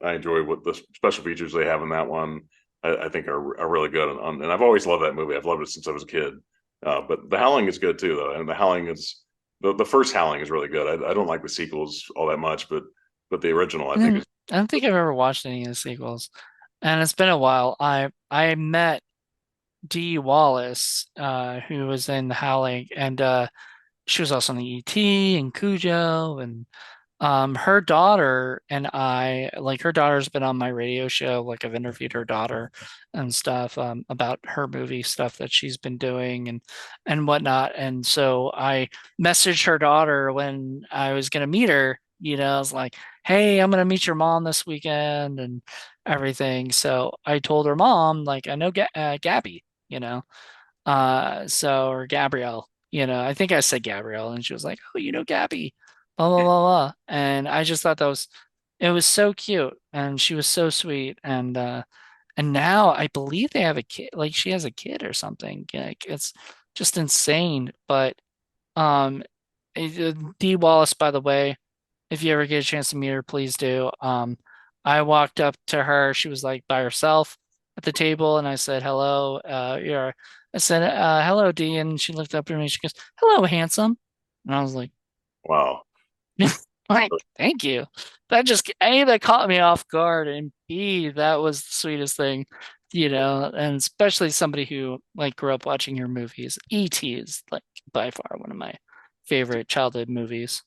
I enjoy what the special features they have in that one. I think are really good, and I've always loved that movie. I've loved it since I was a kid. But the Howling is good too, though, and the Howling is the first Howling is really good. I don't like the sequels all that much, but the original I and think then is I don't think I've ever watched any of the sequels, and it's been a while. I met Dee Wallace, who was in The Howling, and she was also in the E.T. and Cujo and her daughter and I, like her daughter's been on my radio show, like I've interviewed her daughter and stuff, about her movie stuff that she's been doing and whatnot. And so I messaged her daughter when I was gonna meet her, I was like, hey, I'm gonna meet your mom this weekend and everything. So I told her mom, like, I know Gabby, or Gabrielle, I think I said Gabrielle, and she was like, "Oh, Gabby, blah blah blah blah." And I just thought it was so cute, and she was so sweet, and now I believe they have a kid, like she has a kid or something. Like it's just insane. But um, Dee Wallace, by the way, if you ever get a chance to meet her, please do. I walked up to her. She was like by herself at the table, and I said, "Hello, I said, "Hello, Dee," and she looked up at me. She goes, "Hello, handsome," and I was like, wow. "Like, thank you." That just A, that caught me off guard, and B, that was the sweetest thing, and especially somebody who like grew up watching your movies. E.T. is like by far one of my favorite childhood movies.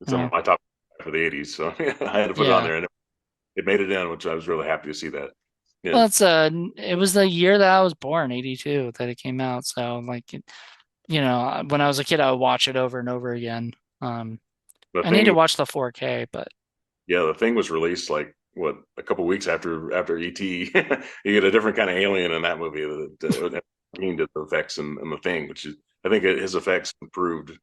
It's Uh, on my top for the '80s, so I had to put it on yeah. there, and it made it in, which I was really happy to see that. Yeah, Well, it was the year that I was born, 82, that it came out. So like, when I was a kid, I would watch it over and over again. Um, the I need to thing, watch the 4K, but yeah, the thing was released like what a couple weeks after ET. You get a different kind of alien in that movie that did the effects and the thing, which is I think his effects improved.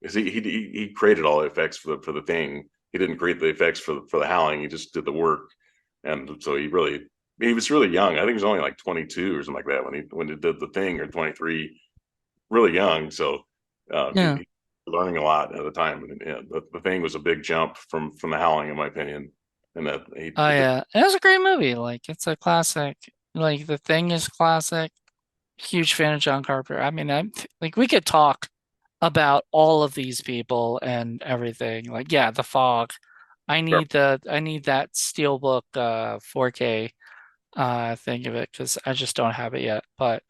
'Cause he created all the effects for the thing. He didn't create the effects for the Howling. He just did the work, and so he really He was really young. I think he was only like 22 or something like that when he did The Thing, or 23, really young. So Yeah. he learning a lot at the time. And yeah, the Thing was a big jump from The Howling, in my opinion. And that Oh he did yeah. It was a great movie. Like it's a classic. Like The Thing is classic. Huge fan of John Carpenter. I mean, I'm like we could talk about all of these people and everything. Like, yeah, The Fog. I need that Steelbook 4K thing of it because I just don't have it yet. But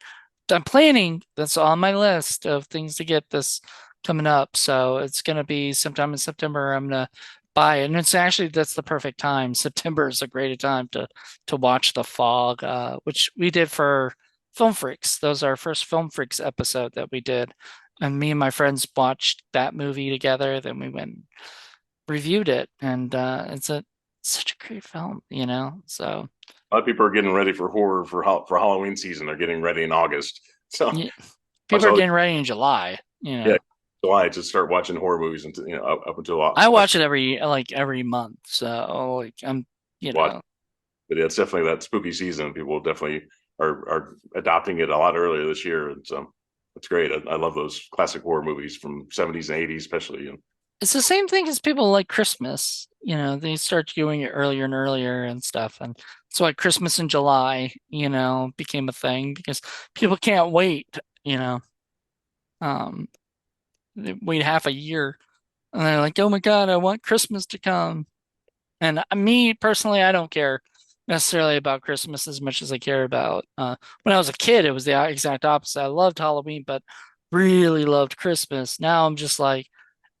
I'm planning. That's on my list of things to get this coming up. So it's gonna be sometime in September. I'm gonna buy it, and it's actually that's the perfect time. September is a great time to watch The Fog, which we did for Film Freaks. That was our first Film Freaks episode that we did, and me and my friends watched that movie together. Then we went and reviewed it, and it's a such a great film, you know. So. a lot of people are getting ready for horror for Halloween season. They're getting ready in August. So Yeah, watch people are all getting ready in July, you yeah, know. July to start watching horror movies until up until I watch it every month, so like I'm, you watch. know, But yeah, it's definitely that spooky season. People definitely are adopting it a lot earlier this year, and so it's great. I love those classic horror movies from '70s and '80s, especially. And it's the same thing as people like Christmas. You know, they start doing it earlier and earlier and stuff, and that's why Christmas in July, you know, became a thing because people can't wait. You know, um, they wait half a year, and they're like, "Oh my God, I want Christmas to come." And me personally, I don't care necessarily about Christmas as much as I care about when I was a kid, it was the exact opposite. I loved Halloween, but really loved Christmas. Now I'm just like,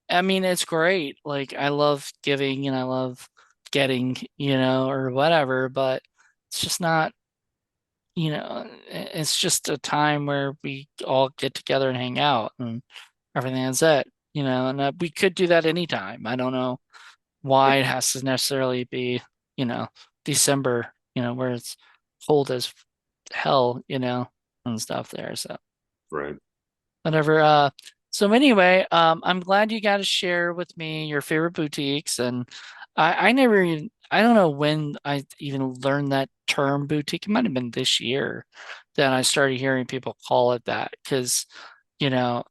I mean, it's great. Like I love giving and I love getting, you know, or whatever, but it's just not, you know, it's just a time where we all get together and hang out and everything is it, you know, and we could do that anytime. I don't know why it has to necessarily be, you know, December, you know, where it's cold as hell, you know, and stuff there. So right, whatever. So anyway, I'm glad you got to share with me your favorite boutiques, and I never even, I don't know when I even learned that term boutique. It might have been this year that I started hearing people call it that because, you know,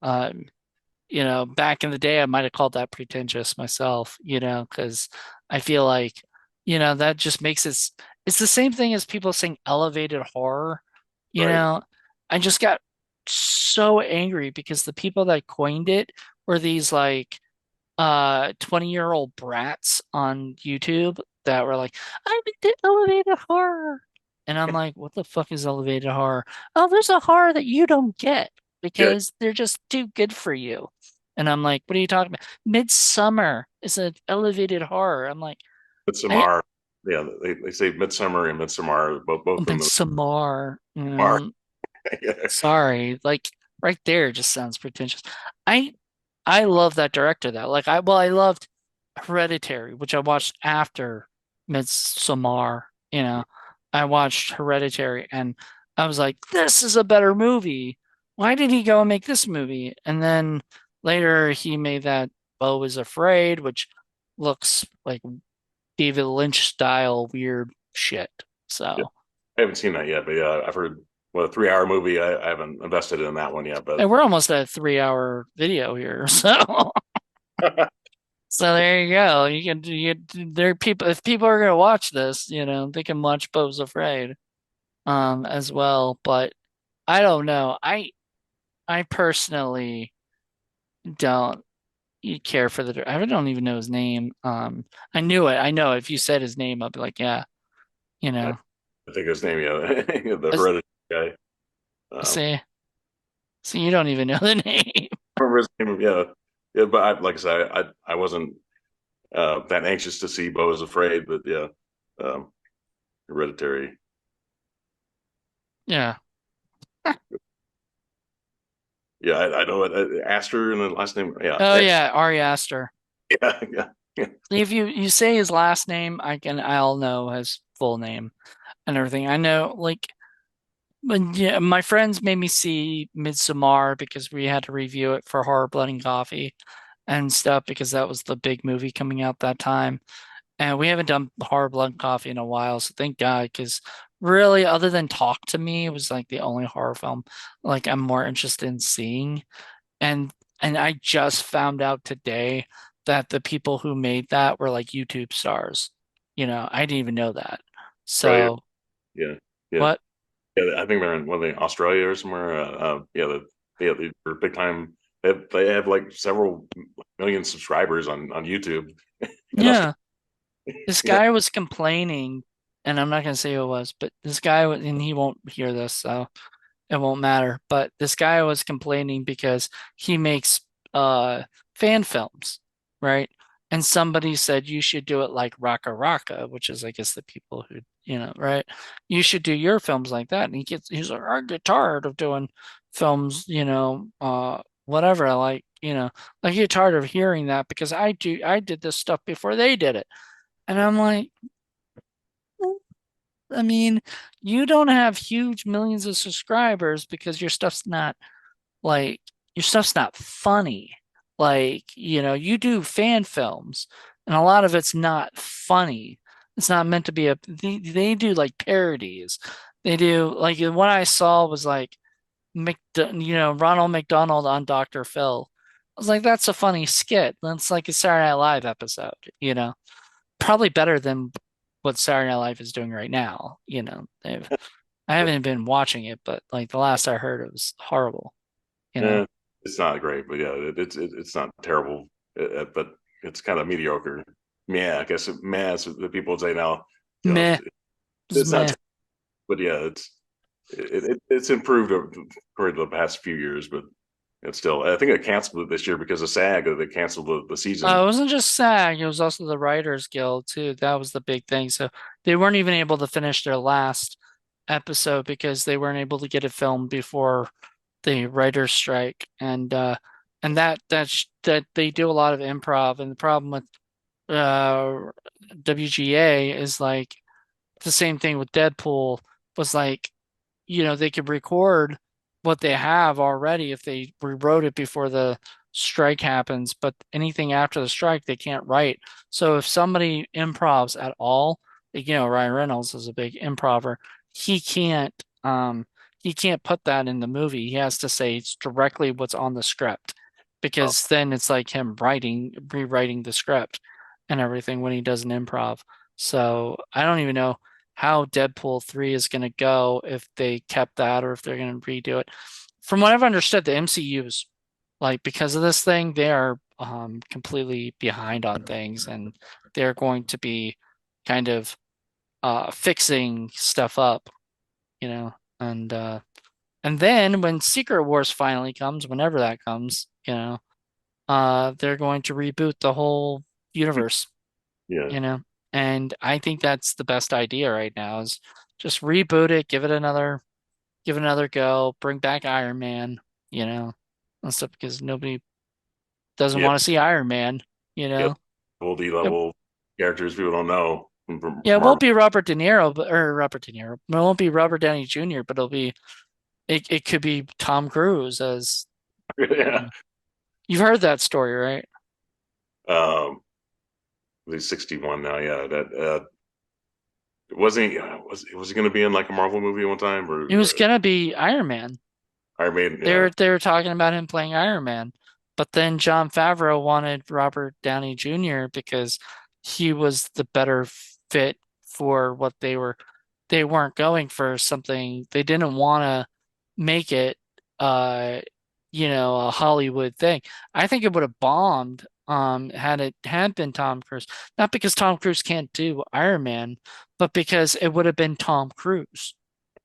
back in the day, I might have called that pretentious myself, you know, because I feel like, you know, that just makes it's the same thing as people saying elevated horror, you right. know. I just got so angry because the people that coined it were these like 20-year-old brats on YouTube that were like, I'm into elevated horror. And I'm like, what the fuck is elevated horror? Oh, there's a horror that you don't get Yeah, because they're just too good for you. And I'm like, what are you talking about? Midsummer is an elevated horror. I'm like, I Midsommar. Yeah, they say Midsummer and Midsommar, both from the Midsommar, you Mar. know, Yeah, sorry, like right there just sounds pretentious. I I love that director though. Like I loved Hereditary, which I watched after Midsommar, you know. I watched Hereditary and I was like, this is a better movie. Why did he go and make this movie? And then later he made that Beau is Afraid, which looks like David Lynch style weird shit. yeah. So, I haven't seen that yet, but yeah, I've heard. Well, a 3 hour movie. I haven't invested in that one yet, but and we're almost at a 3 hour video here. So so there you go. You can there are people if people are gonna watch this, you know, they can watch Bo's Afraid as well. But I don't know. I personally don't care for the I don't even know his name. I knew it. I know if you said his name, I'd be like, yeah, you I, know. I think his name, yeah, the Let's Hereditary guy. Um, see you don't even know the name. remember his name? Yeah, yeah. But like I said, I wasn't that anxious to see Beau is Afraid, but yeah, um, Hereditary. Yeah. Yeah, I know it. Aster and the last name. Yeah, Oh yeah, Ari Aster. yeah, yeah, yeah. If you say his last name, I'll know his full name and everything. I know like when yeah, my friends made me see Midsommar because we had to review it for Horror Blood and Coffee and stuff because that was the big movie coming out that time. And we haven't done Horror Blood and Coffee in a while, so thank God because really, other than Talk to Me, it was like the only horror film like I'm more interested in seeing. And I just found out today that the people who made that were like YouTube stars. I didn't even know that. Right? So Yeah, yeah, what? yeah. I think they're in what, they Australia or somewhere. Yeah, yeah, they're big time. They have like several million subscribers on YouTube in Australia. Yeah, this Yeah, guy was complaining, and I'm not gonna say who it was, but this guy and he won't hear this, so it won't matter. But this guy was complaining because he makes uh fan films, right? And somebody said you should do it like Raka Raka, which is I guess the people who, right? You should do your films like that. And he's like, I get tired of doing films, whatever, like I get tired of hearing that because I did this stuff before they did it. And I'm like, I mean, you don't have huge millions of subscribers because like your stuff's not funny. Like, you do fan films and a lot of it's not funny. It's not meant to be they do like parodies. They do like what I saw was like Ronald McDonald on Dr. Phil. I was like, that's a funny skit. That's like a Saturday Night Live episode. Probably better than what Saturday Night Live is doing right now. I haven't been watching it, but like the last I heard, it was horrible. You know, eh, it's not great, but yeah, it's not terrible, but it's kind of mediocre. Yeah, I guess meh, as the people would say now. meh, it's It's not, meh. but yeah, it's improved over the past few years, but it's still. I think they canceled it this year because of SAG. They canceled the season. It wasn't just SAG; it was also the Writers Guild too. That was the big thing. So they weren't even able to finish their last episode because they weren't able to get it filmed before the writers' strike. And that they do a lot of improv. And the problem with uh WGA is like the same thing with Deadpool was like, they could record what they have already if they rewrote it before the strike happens, but anything after the strike they can't write. So if somebody improvs at all, like, Ryan Reynolds is a big improver, he can't he can't put that in the movie. He has to say it's directly what's on the script Oh, because then it's like him rewriting the script and everything when he does an improv. So I don't even know how Deadpool 3 is going to go if they kept that or if they're going to redo it. From what I've understood, the MCU's like because of this thing, they are completely behind on things and they're going to be kind of fixing stuff up, you know. And then when Secret Wars finally comes, whenever that comes, they're going to reboot the whole universe, yeah, you know. And I think that's the best idea right now is just reboot it, give it another go, bring back Iron Man, you know, and stuff because nobody doesn't yeah, want to see Iron Man, you yeah. know. Full D It, level characters people don't know from yeah, it won't Marvel. be Robert De Niro, or Robert De Niro. It won't be Robert Downey Jr., but it could be Tom Cruise as Yeah. you've heard that story, right? Um, he's 61 now. Yeah, that wasn't he, was he going to be in like a Marvel movie one time or It was gonna be Iron Man. Iron Maiden? They Yeah, were they were talking about him playing Iron Man, but then Jon Favreau wanted Robert Downey Jr. because he was the better fit for what they weren't going for something. They didn't want to make it uh a Hollywood thing. I think it would have bombed had it had been Tom Cruise. Not because Tom Cruise can't do Iron Man, but because it would have been Tom Cruise.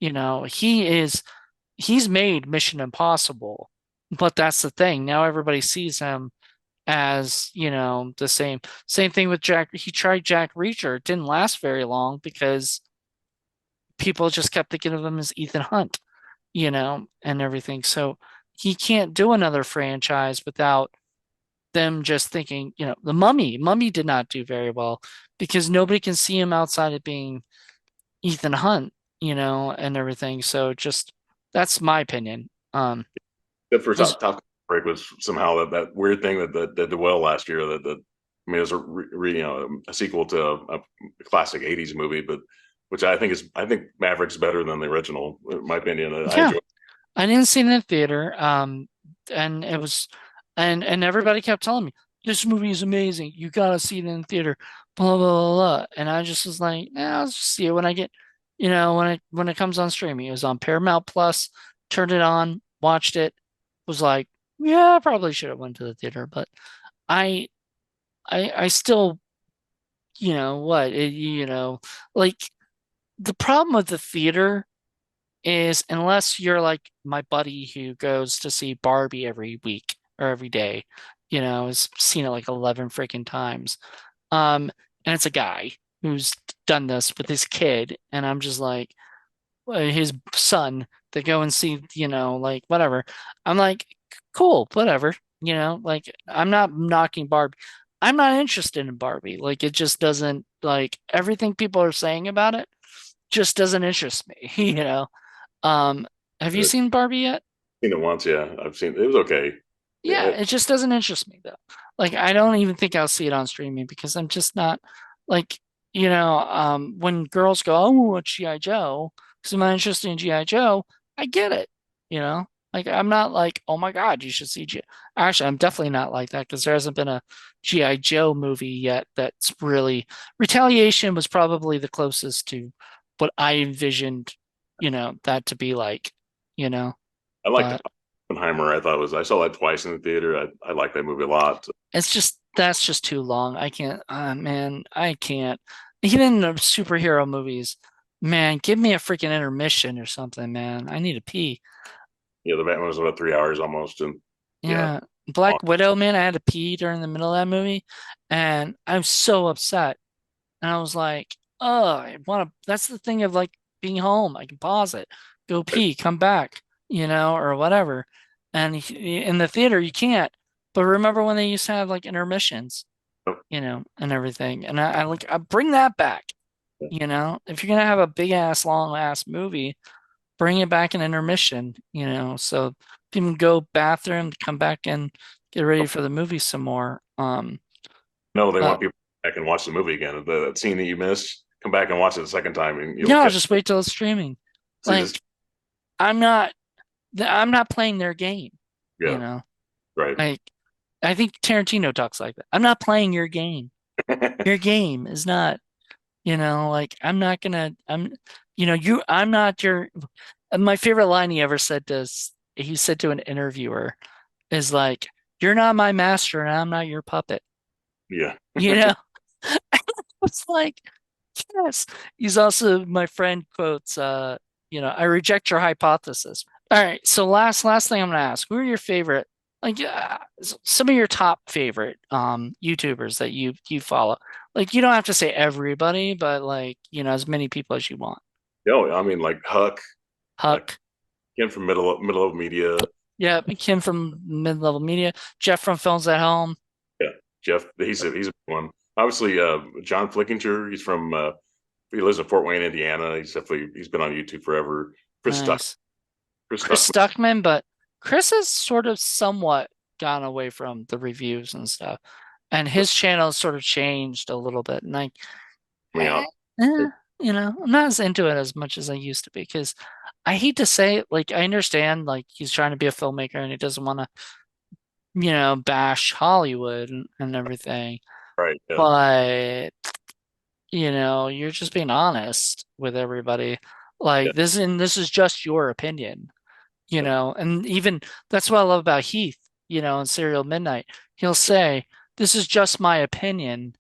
He's made Mission Impossible, but that's the thing. Now everybody sees him as, the same thing with Jack. He tried Jack Reacher. It didn't last very long because people just kept thinking of him as Ethan Hunt, and everything. So he can't do another franchise without them just thinking, the Mummy. Mummy did not do very well because nobody can see him outside of being Ethan Hunt, and everything. So just that's my opinion. the first Was top break was somehow that weird thing that did well last year. I mean, it was a sequel to a classic '80s movie, but which I think Maverick's better than the original, in my opinion. I Yeah, enjoy. I didn't see it in the theater. And it was, and everybody kept telling me this movie is amazing. You gotta see it in the theater. Blah blah blah blah. And I just was like, yeah, I'll just see it when I get, when it comes on streaming. It was on Paramount Plus. Turned it on, watched it. Was like, yeah, I probably should have went to the theater, but I, I still, what, like the problem with the theater is unless you're like my buddy who goes to see Barbie every week or every day, has seen it like 11 freaking times. And it's a guy who's done this with his kid, and I'm just like, his son to go and see, like whatever. I'm like, cool, whatever. Like I'm not knocking Barbie. I'm not interested in Barbie. Like it just doesn't like everything people are saying about it just doesn't interest me, Um, have you I've seen Barbie yet? seen it once, yeah. I've seen it was okay. Yeah, Yeah, it just doesn't interest me though. Like I don't even think I'll see it on streaming because I'm just not like, when girls go, oh, watch G.I. Joe, because I'm not interested in G.I. Joe, I get it, you know? Like I'm not like, oh my God, you should see G. Actually, I'm definitely not like that because there hasn't been a G.I. Joe movie yet that's really Retaliation was probably the closest to what I envisioned, that to be like, you know. I liked But Oppenheimer. I saw that twice in the theater. I like that movie a lot. that's just too long. I can't, man, I can't. Even in the superhero movies, man, give me a freaking intermission or something, man. I need to pee. Yeah, the Batman was about 3 hours almost, and yeah, Yeah. long. Black Widow, man, I had to pee during the middle of that movie, and I'm so upset. And I was like, oh, that's the thing of like being home. I can pause it, go pee, come back, or whatever. And in the theater, you can't. But remember when they used to have like intermissions, and everything. And I bring that back, if you're gonna have a big ass, long ass movie, bring it back in intermission, so people can go bathroom, come back and get ready for the movie some more. No, they But want people back and watch the movie again. The scene that you missed, come back and watch it the second time, and you'll yeah, I'll catch. just wait till it's streaming. See this? Like I'm not I'm not playing their game, you Yeah, know. right. Like I think Tarantino talks like that. I'm not playing your game. Your game is not, like I'm not gonna I'm not your my favorite line he ever said he said to an interviewer is like, you're not my master and I'm not your puppet. Yeah. You know? It's like, yes. He's also my friend quotes, I reject your hypothesis. All right, so last thing I'm gonna ask, who are your favorite, like some of your top favorite YouTubers that you follow? Like you don't have to say everybody, but like, as many people as you want. No, I mean like Huck, uh, Huck, Ken from Middle of Media. yeah, Kim from Mid-Level Media, Jeff from Films at Home. Yeah, Jeff. He's a big one. Obviously, John Flickinger. He lives in Fort Wayne, Indiana. He's been on YouTube forever. Chris Stuck. Nice. Chris Chris Stuckman. Stuckman, but Chris has sort of somewhat gone away from the reviews and stuff. And his channel has sort of changed a little bit. And Coming eh, out. I'm not as into it as much as I used to be because I hate to say it, like I understand like he's trying to be a filmmaker and he doesn't want to, bash Hollywood and everything. Right. Yeah. But, you're just being honest with everybody. Yeah. Like this is just your opinion. Yeah. And even that's what I love about Heath, in Serial Midnight. He'll say, this is just my opinion.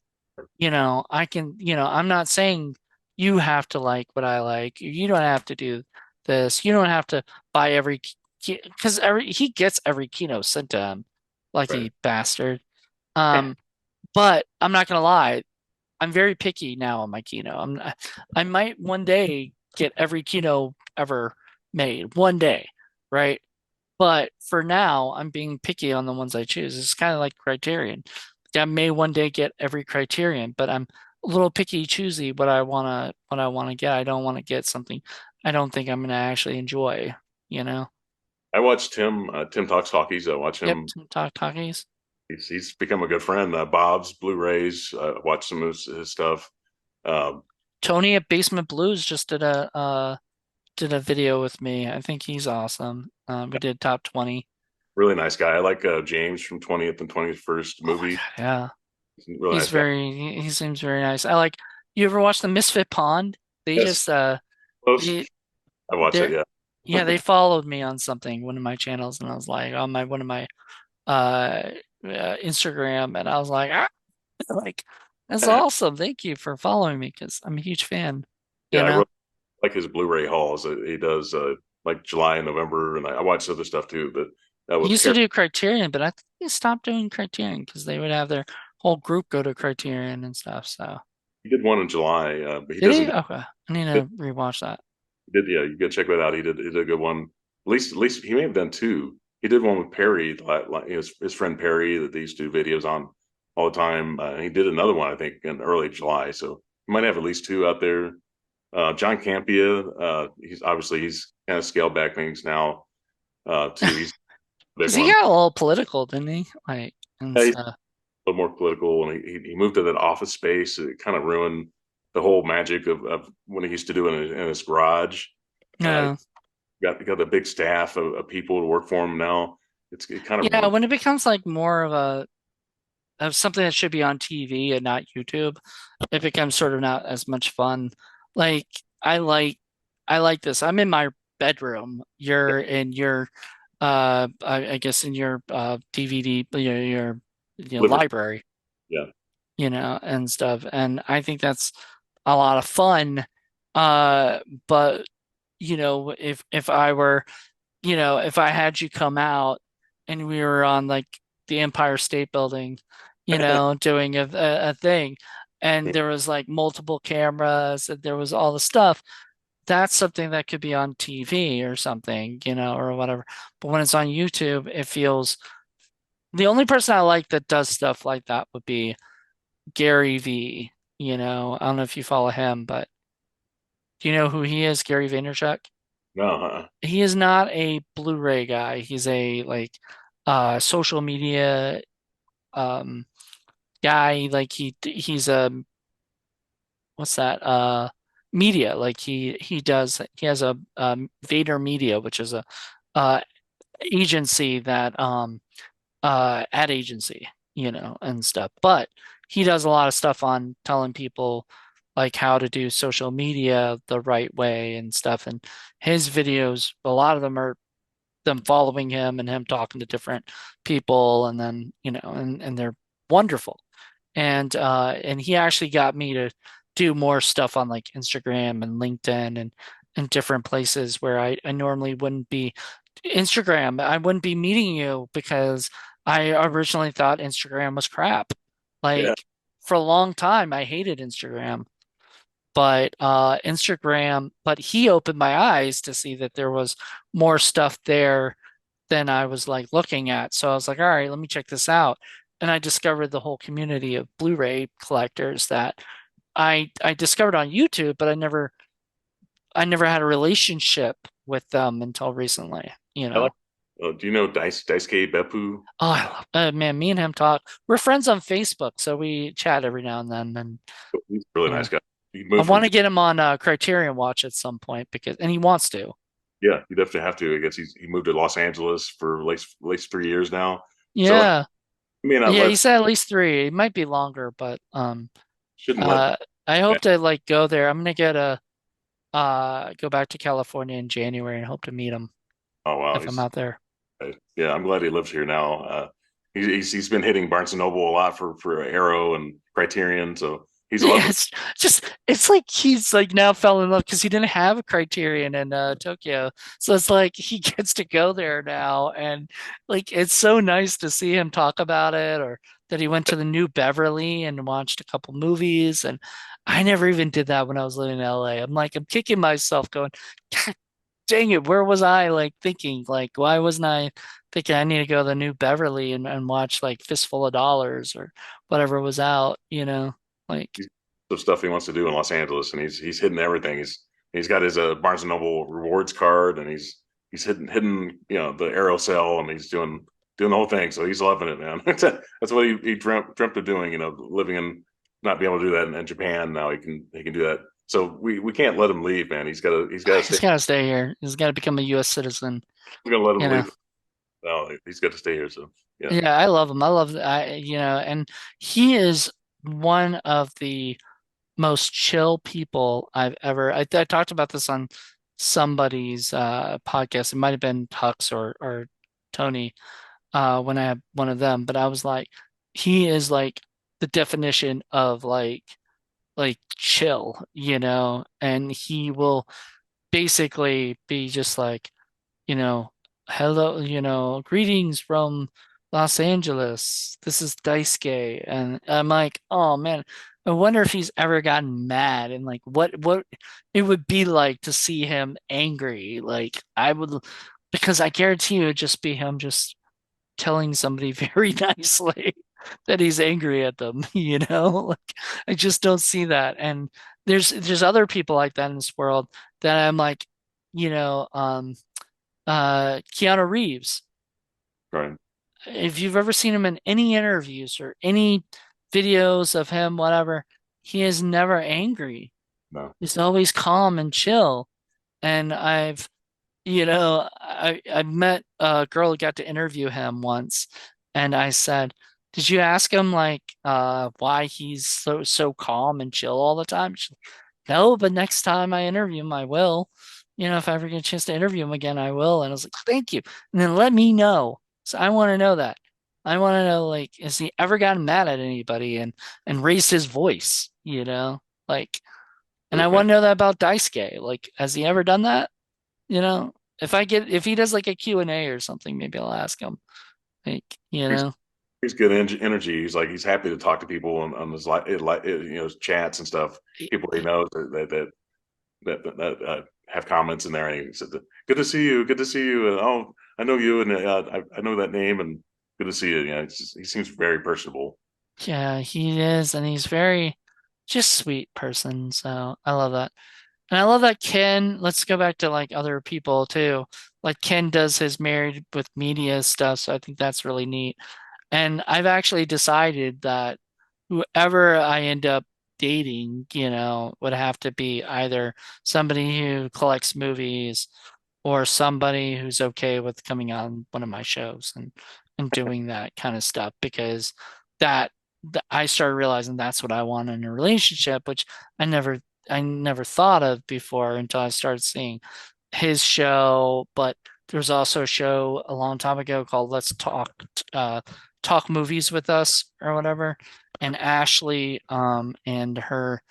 I can, I'm not saying you have to like what I like. You don't have to do this. You don't have to buy every, because he gets every keynote sent to him, Right. lucky bastard. Um, but I'm not gonna lie, I'm very picky now on my keynote. I might one day get every keynote ever made, one day, right? But for now, I'm being picky on the ones I choose. It's kind of like Criterion. I may one day get every Criterion, but I'm a little picky, choosy what I wanna get. I don't want to get something I don't think I'm gonna actually enjoy, you know? I watched Tim Talks Talkies. I watch Yep, him. talkies. He's become a good friend. Bob's Blu-rays. Watch some of his stuff. Um, Tony at Basement Blues just did a video with me. I think he's awesome. We did top 20. Really nice guy. I like James from 20th and 21st Oh my movie. God, yeah. He's a really nice guy. He seems very nice. I like, you ever watch the Misfit Pond? They Yes, just close. they I watched it. they're Yeah, yeah, they followed me on something, one of my channels, and I was like on my one of my uh, Instagram, and I was like, ah, like that's awesome. Thank you for following me because I'm a huge fan, yeah. you I know? really like his Blu-ray hauls. He does like July and November, and I watch other stuff too. But He with used to Perry, do Criterion, but I think he stopped doing Criterion because they would have their whole group go to Criterion and stuff. So he did one in July, but he did doesn't he? do. Okay, I need He to rewatch that. did yeah? You gotta check that out. He did a good one. At least he may have done two. He did one with Perry, like his friend Perry that they used to do videos on all the time. He did another one, I think, in early July. So he might have at least two out there. John Campia, he's kind of scaled back things now too. He's a big Because he one. got a little political, didn't he? Like and Yeah, he's stuff. a little more political, and he moved to that office space. It kind of ruined the whole magic of when he used to do it in his garage. Uh, Yeah. got a big staff of people to work for him now. It kind of Yeah, ruined. when it becomes like more of a of something that should be on TV and not YouTube, it becomes sort of not as much fun. Like I like I like this. I'm in my bedroom. Yeah, You're in your I guess in your DVD liver. library, Yeah, and stuff. And I think that's a lot of fun. Uh but if I were if I had you come out and we were on like the Empire State Building, doing a thing, and there was like multiple cameras and there was all the stuff, that's something that could be on TV or something, or whatever. But when it's on YouTube, it feels the only person I like that does stuff like that would be Gary V. I don't know if you follow him, but do you know who he is, Gary Vaynerchuk? no, He is not a Blu-ray guy. He's a like social media um guy. Like he's a what's that? Media. Like he has a Vader Media, which is a uh agency that ad agency, and stuff. But he does a lot of stuff on telling people like how to do social media the right way and stuff. And his videos, a lot of them are them following him and him talking to different people, and then and they're wonderful. And he actually got me to do more stuff on like Instagram and LinkedIn and different places where I normally wouldn't be. Instagram, I wouldn't be meeting you because I originally thought Instagram was crap. yeah. Like for a long time I hated Instagram, but he opened my eyes to see that there was more stuff there than I was like looking at. So I was like, all right, let me check this out. And I discovered the whole community of Blu-ray collectors that I discovered on YouTube, but I never had a relationship with them until recently, I like. Do you know Daisuke Beppu? Oh, man, me and him talk. We're friends on Facebook, so we chat every now and then. And He's a really you know, nice guy. He I moved from want to get him on Criterion Watch at some point and he wants to. yeah, you definitely have to. I guess he moved to Los Angeles for at least 3 years now. So I Yeah, may not yeah. He let said at least three. It might be longer, but shouldn't let. uh, I hope to like go there. I'm gonna go back to California in January and hope to meet him Oh wow, if I'm he's out there. yeah. I'm glad he lives here now. He's been hitting Barnes and Noble a lot for Arrow and Criterion, so he's Yeah, loving. it's like he's like now fell in love because he didn't have a Criterion in Tokyo. So it's like he gets to go there now, and like it's so nice to see him talk about it, or that he went to the New Beverly and watched a couple movies. And I never even did that when I was living in LA. I'm like, I'm kicking myself going, God dang it, where was I like thinking? Like, why wasn't I thinking I need to go to the New Beverly and watch like Fistful of Dollars or whatever was out, Like He's the stuff he wants to do in Los Angeles, and he's hitting everything. He's got his Barnes and Noble rewards card, and he's hitting the Arrow sale, and he's doing the whole thing. So he's loving it, man. That's what he dreamt of doing. Living in not being able to do that in Japan. Now he can do that So we can't let him leave, man. He's got to He's stay. got to stay here. He's got to become a U.S. citizen. We're gonna let him You know. leave. No, he's got to stay here. So yeah, Yeah, I love him. I love and he is one of the most chill people I've ever. I talked about this on somebody's podcast. It might have been Tux or Tony when I had one of them, but I was like, he is like the definition of like chill, and he will basically be just like, you know, hello, greetings from Los Angeles. This is Daisuke. And I'm like, oh man, I wonder if he's ever gotten mad and like what it would be like to see him angry. Like I would, because I guarantee you it'd just be him just telling somebody very nicely that he's angry at them, Like I just don't see that. And there's other people like that in this world that I'm like, you know, um Keanu Reeves. right. If you've ever seen him in any interviews or any videos of him, whatever, he is never angry. No, He's always calm and chill. And I met a girl who got to interview him once, and I said, "Did you ask him like why he's so calm and chill all the time?" No, but next time I interview him, I will. If I ever get a chance to interview him again, I will. And I was like, thank you. And then let me know. So I want to know that. I want to know, like, has he ever gotten mad at anybody and raised his voice, Like, and I good man. want to know that about Daisuke. Like, has he ever done that? You know, if he does like a Q&A or something, maybe I'll ask him. Like, He's he's good energy. He's like he's happy to talk to people on his chats and stuff. People he knows that have comments in there. And he said, "Good to see you. Good to see you." And oh, I know you, and I know that name, and good to see you. Yeah, he seems very personable. yeah, he is, and he's very just sweet person. So I love that. And I love that Ken, let's go back to like other people too. Like Ken does his married with media stuff, so I think that's really neat. And I've actually decided that whoever I end up dating, would have to be either somebody who collects movies or somebody who's okay with coming on one of my shows and doing that kind of stuff because that I started realizing that's what I want in a relationship, which I never I never thought of before until I started seeing his show. But there was also a show a long time ago called Let's Talk Movies with Us or whatever. And Ashley, and her,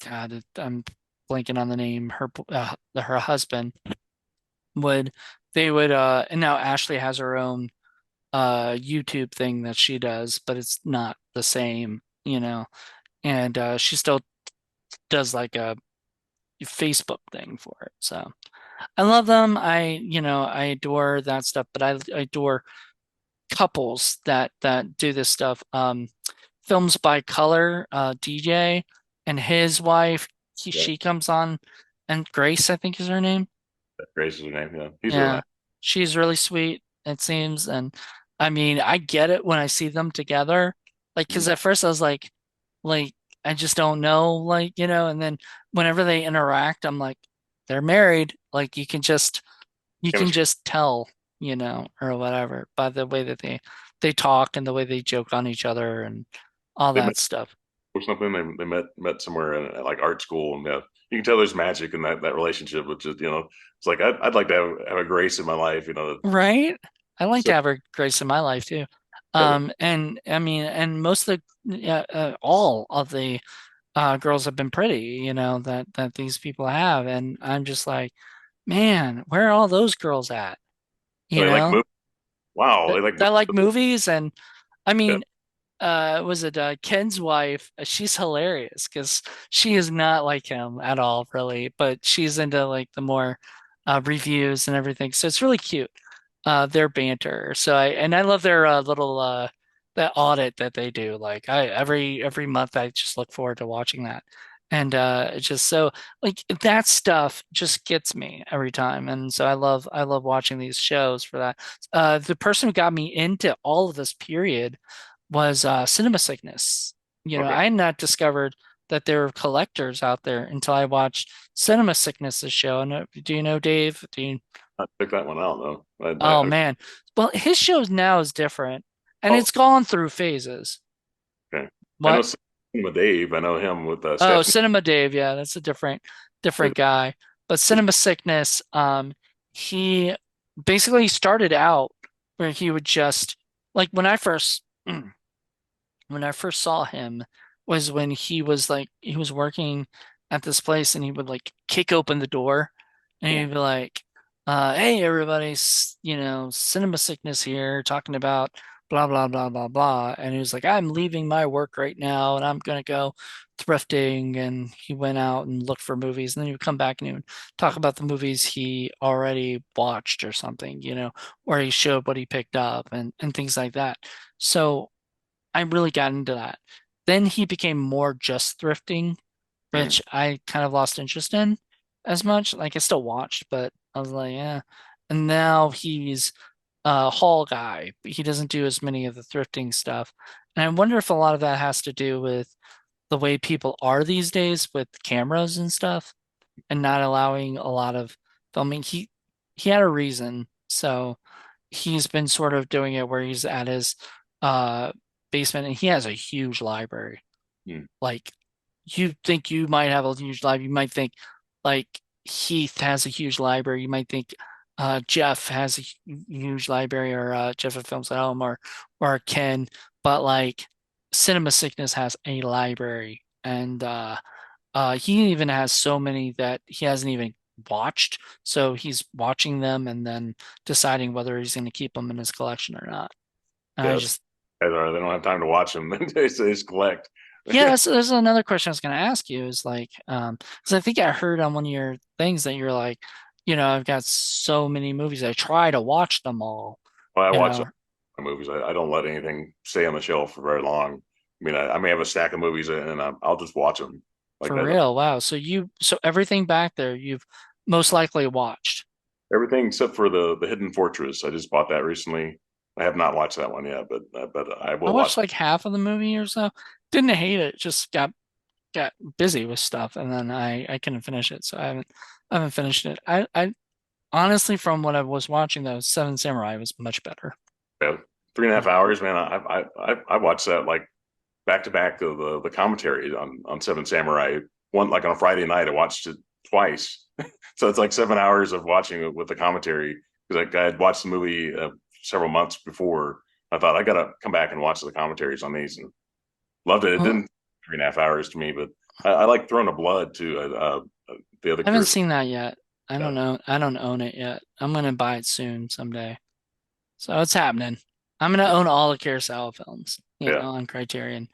God, I'm blanking on the name. Her husband would, they would, and now Ashley has her own YouTube thing that she does, but it's not the same. And she still does like a Facebook thing for it. So I love them. I adore that stuff, but I adore couples that do this stuff. Films by Color, DJ and his wife, Yeah, she comes on, and Grace, I think is her name. Grace is her name. Yeah, he's really Yeah, nice. she's really sweet, it seems. And I mean, I get it when I see them together. Like, because Mhm. at first I was like, I just don't know, and then whenever they interact, I'm like, they're married. Like, you can Chemistry. just tell, or whatever, by the way that they talk and the way they joke on each other and all They that met stuff. or something. They met somewhere in like art school, and yeah, you can tell there's magic in that relationship. Which is it's like I'd like to have a Grace in my life. Right? I like So to have her Grace in my life too. yeah, And I mean, and most of the, yeah, all of the girls have been pretty, that these people have. And I'm just like, man, where are all those girls at? You they like know, movies. Wow, that, they like that like movies. movies. And I Yeah, mean, was it Ken's wife? She's hilarious because she is not like him at all, really, but she's into like the more reviews and everything. So it's really cute. Their banter. So I love their little that audit that they do. Like I every month I just look forward to watching that. And it's just so like that stuff just gets me every time. And so I love watching these shows for that. The person who got me into all of this period was Cinema Sickness. okay. I had not discovered that there were collectors out there until I watched Cinema Sickness's show. And do you know Dave? I picked that one out though. Oh man. Well, his show now is different, and Oh, it's gone through phases. okay. I know What? Cinema Dave. I know him with Oh, Stephanie. Cinema Dave. Yeah, that's a different guy. But Cinema Sickness, he basically started out where he would just like when I first saw him was when he was working at this place and he would like kick open the door and Yeah. he'd be like, hey everybody's, cinema sickness here talking about blah blah blah blah blah. And he was like, I'm leaving my work right now and I'm gonna go thrifting. And he went out and looked for movies and then he would come back and he would talk about the movies he already watched or something, or he showed what he picked up and things like that. So I really got into that. Then he became more just thrifting, Mhm. which I kind of lost interest in as much. Like I still watched, but I was like, yeah. And now he's a haul guy. He doesn't do as many of the thrifting stuff. And I wonder if a lot of that has to do with the way people are these days with cameras and stuff and not allowing a lot of filming. He had a reason. So he's been sort of doing it where he's at his uh basement and he has a huge library. Mhm. Like you think you might have a huge library, you might think like Heath has a huge library, you might think Jeff has a huge library or Jeff at Films at Home or Ken, but like Cinema Sickness has a library and he even has so many that he hasn't even watched. So he's watching them and then deciding whether he's going to keep them in his collection or not. And I Yes. just, They don't have time to watch them. They just collect. yeah, that's another question I was going to ask you is like, because I think I heard on one of your things that you're like, I've got so many movies. I try to watch them all, Well, I you watch know, movies. I don't let anything stay on the shelf for very long. I mean, I may have a stack of movies and I'll just watch them like for that. real. Wow. So everything back there you've most likely watched. Everything except for the Hidden Fortress. I just bought that recently. I have not watched that one yet, but I I will watch. watched like half of the movie or so. Didn't hate it, just got busy with stuff and then I couldn't finish it. So I haven't finished it. I honestly from what I was watching though, Seven Samurai was much better. Yeah, 3.5 hours, man. I watched that like back to back of the commentary on Seven Samurai. One like on a Friday night, I watched it twice. So it's like 7 hours of watching it with the commentary because I had watched the movie several months before. I thought I gotta come back and watch the commentaries on these and loved it. It Well, didn't 3.5 hours to me, but I like Throne of Blood too. The other I haven't Kurosawa. seen that yet. I Uh, don't know. I don't own it yet. I'm gonna buy it soon someday. So it's happening. I'm gonna own all the Kurosawa films, yeah, on Criterion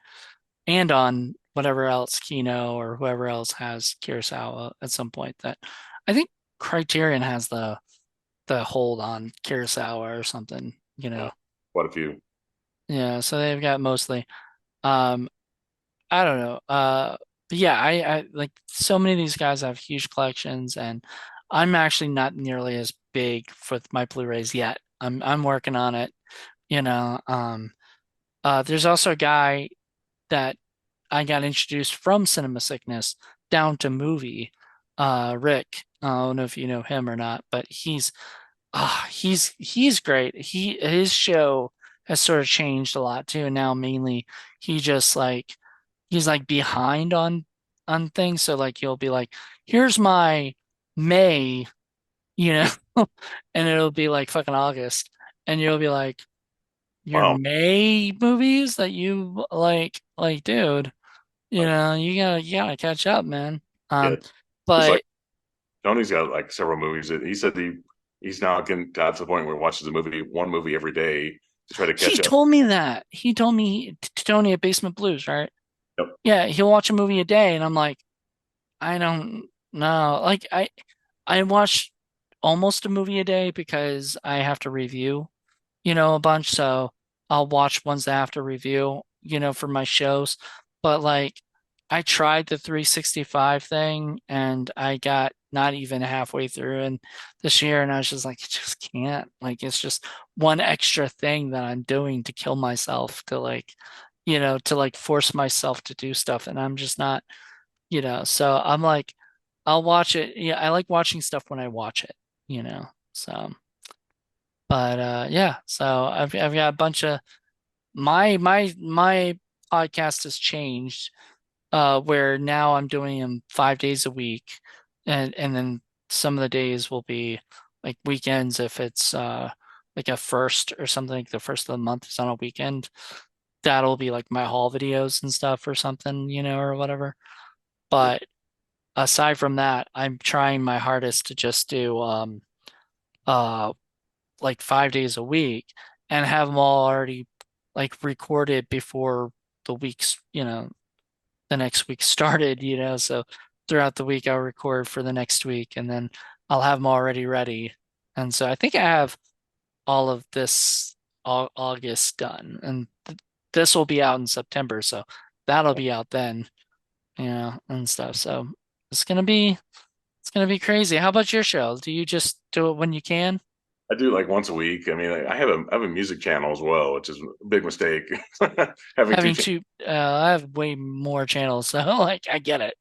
and on whatever else Kino or whoever else has Kurosawa at some point. That I think Criterion has the hold on Kurosawa or something. yeah, quite a few. Yeah, so they've got mostly. Um, I don't know. But yeah, I like so many of these guys have huge collections, and I'm actually not nearly as big with my Blu-rays yet. I'm working on it, you know. There's also a guy that I got introduced from Cinema Sickness down to movie, Rick. I don't know if you know him or not, but he's great. His show has sort of changed a lot too. And now mainly he just like he's like behind on things. So like he'll be like, here's my May, you know, and it'll be like fucking August. And you'll be like, your Wow, May movies that you like, dude, you gotta catch up, man. yeah, it's like But Tony's got like several movies. He said he's now getting got to the point where he watches one movie every day to try to he catch up. told me that. He told me Tony at Basement Blues, right? Yep. Yeah, he'll watch a movie a day, and I'm like, I don't know. Like I watch almost a movie a day because I have to review, a bunch. So I'll watch ones that I have to review, for my shows. But like I tried the 365 thing and I got not even halfway through and this year and I was just like, I just can't. Like it's just one extra thing that I'm doing to kill myself to like force myself to do stuff. And I'm just not. So I'm like, I'll watch it. Yeah, I like watching stuff when I watch it, you know. So, but yeah, so I've got a bunch of my podcast has changed where now I'm doing them 5 days a week, and then some of the days will be like weekends if it's like a first or something, like the first of the month is on a weekend. That'll be like my haul videos and stuff or something, or whatever. But aside from that, I'm trying my hardest to just do uh like 5 days a week and have them all already like recorded before the week's, the next week started, so throughout the week I'll record for the next week and then I'll have them already ready. And so I think I have all of this August done and this will be out in September, so that'll be out then, and stuff. So it's gonna be it's gonna be crazy. How about your show? Do you just do it when you can? I do like once a week. I mean, I have a music channel as well, which is a big mistake. Having two Having channels. two, I have way more channels, so like I get it,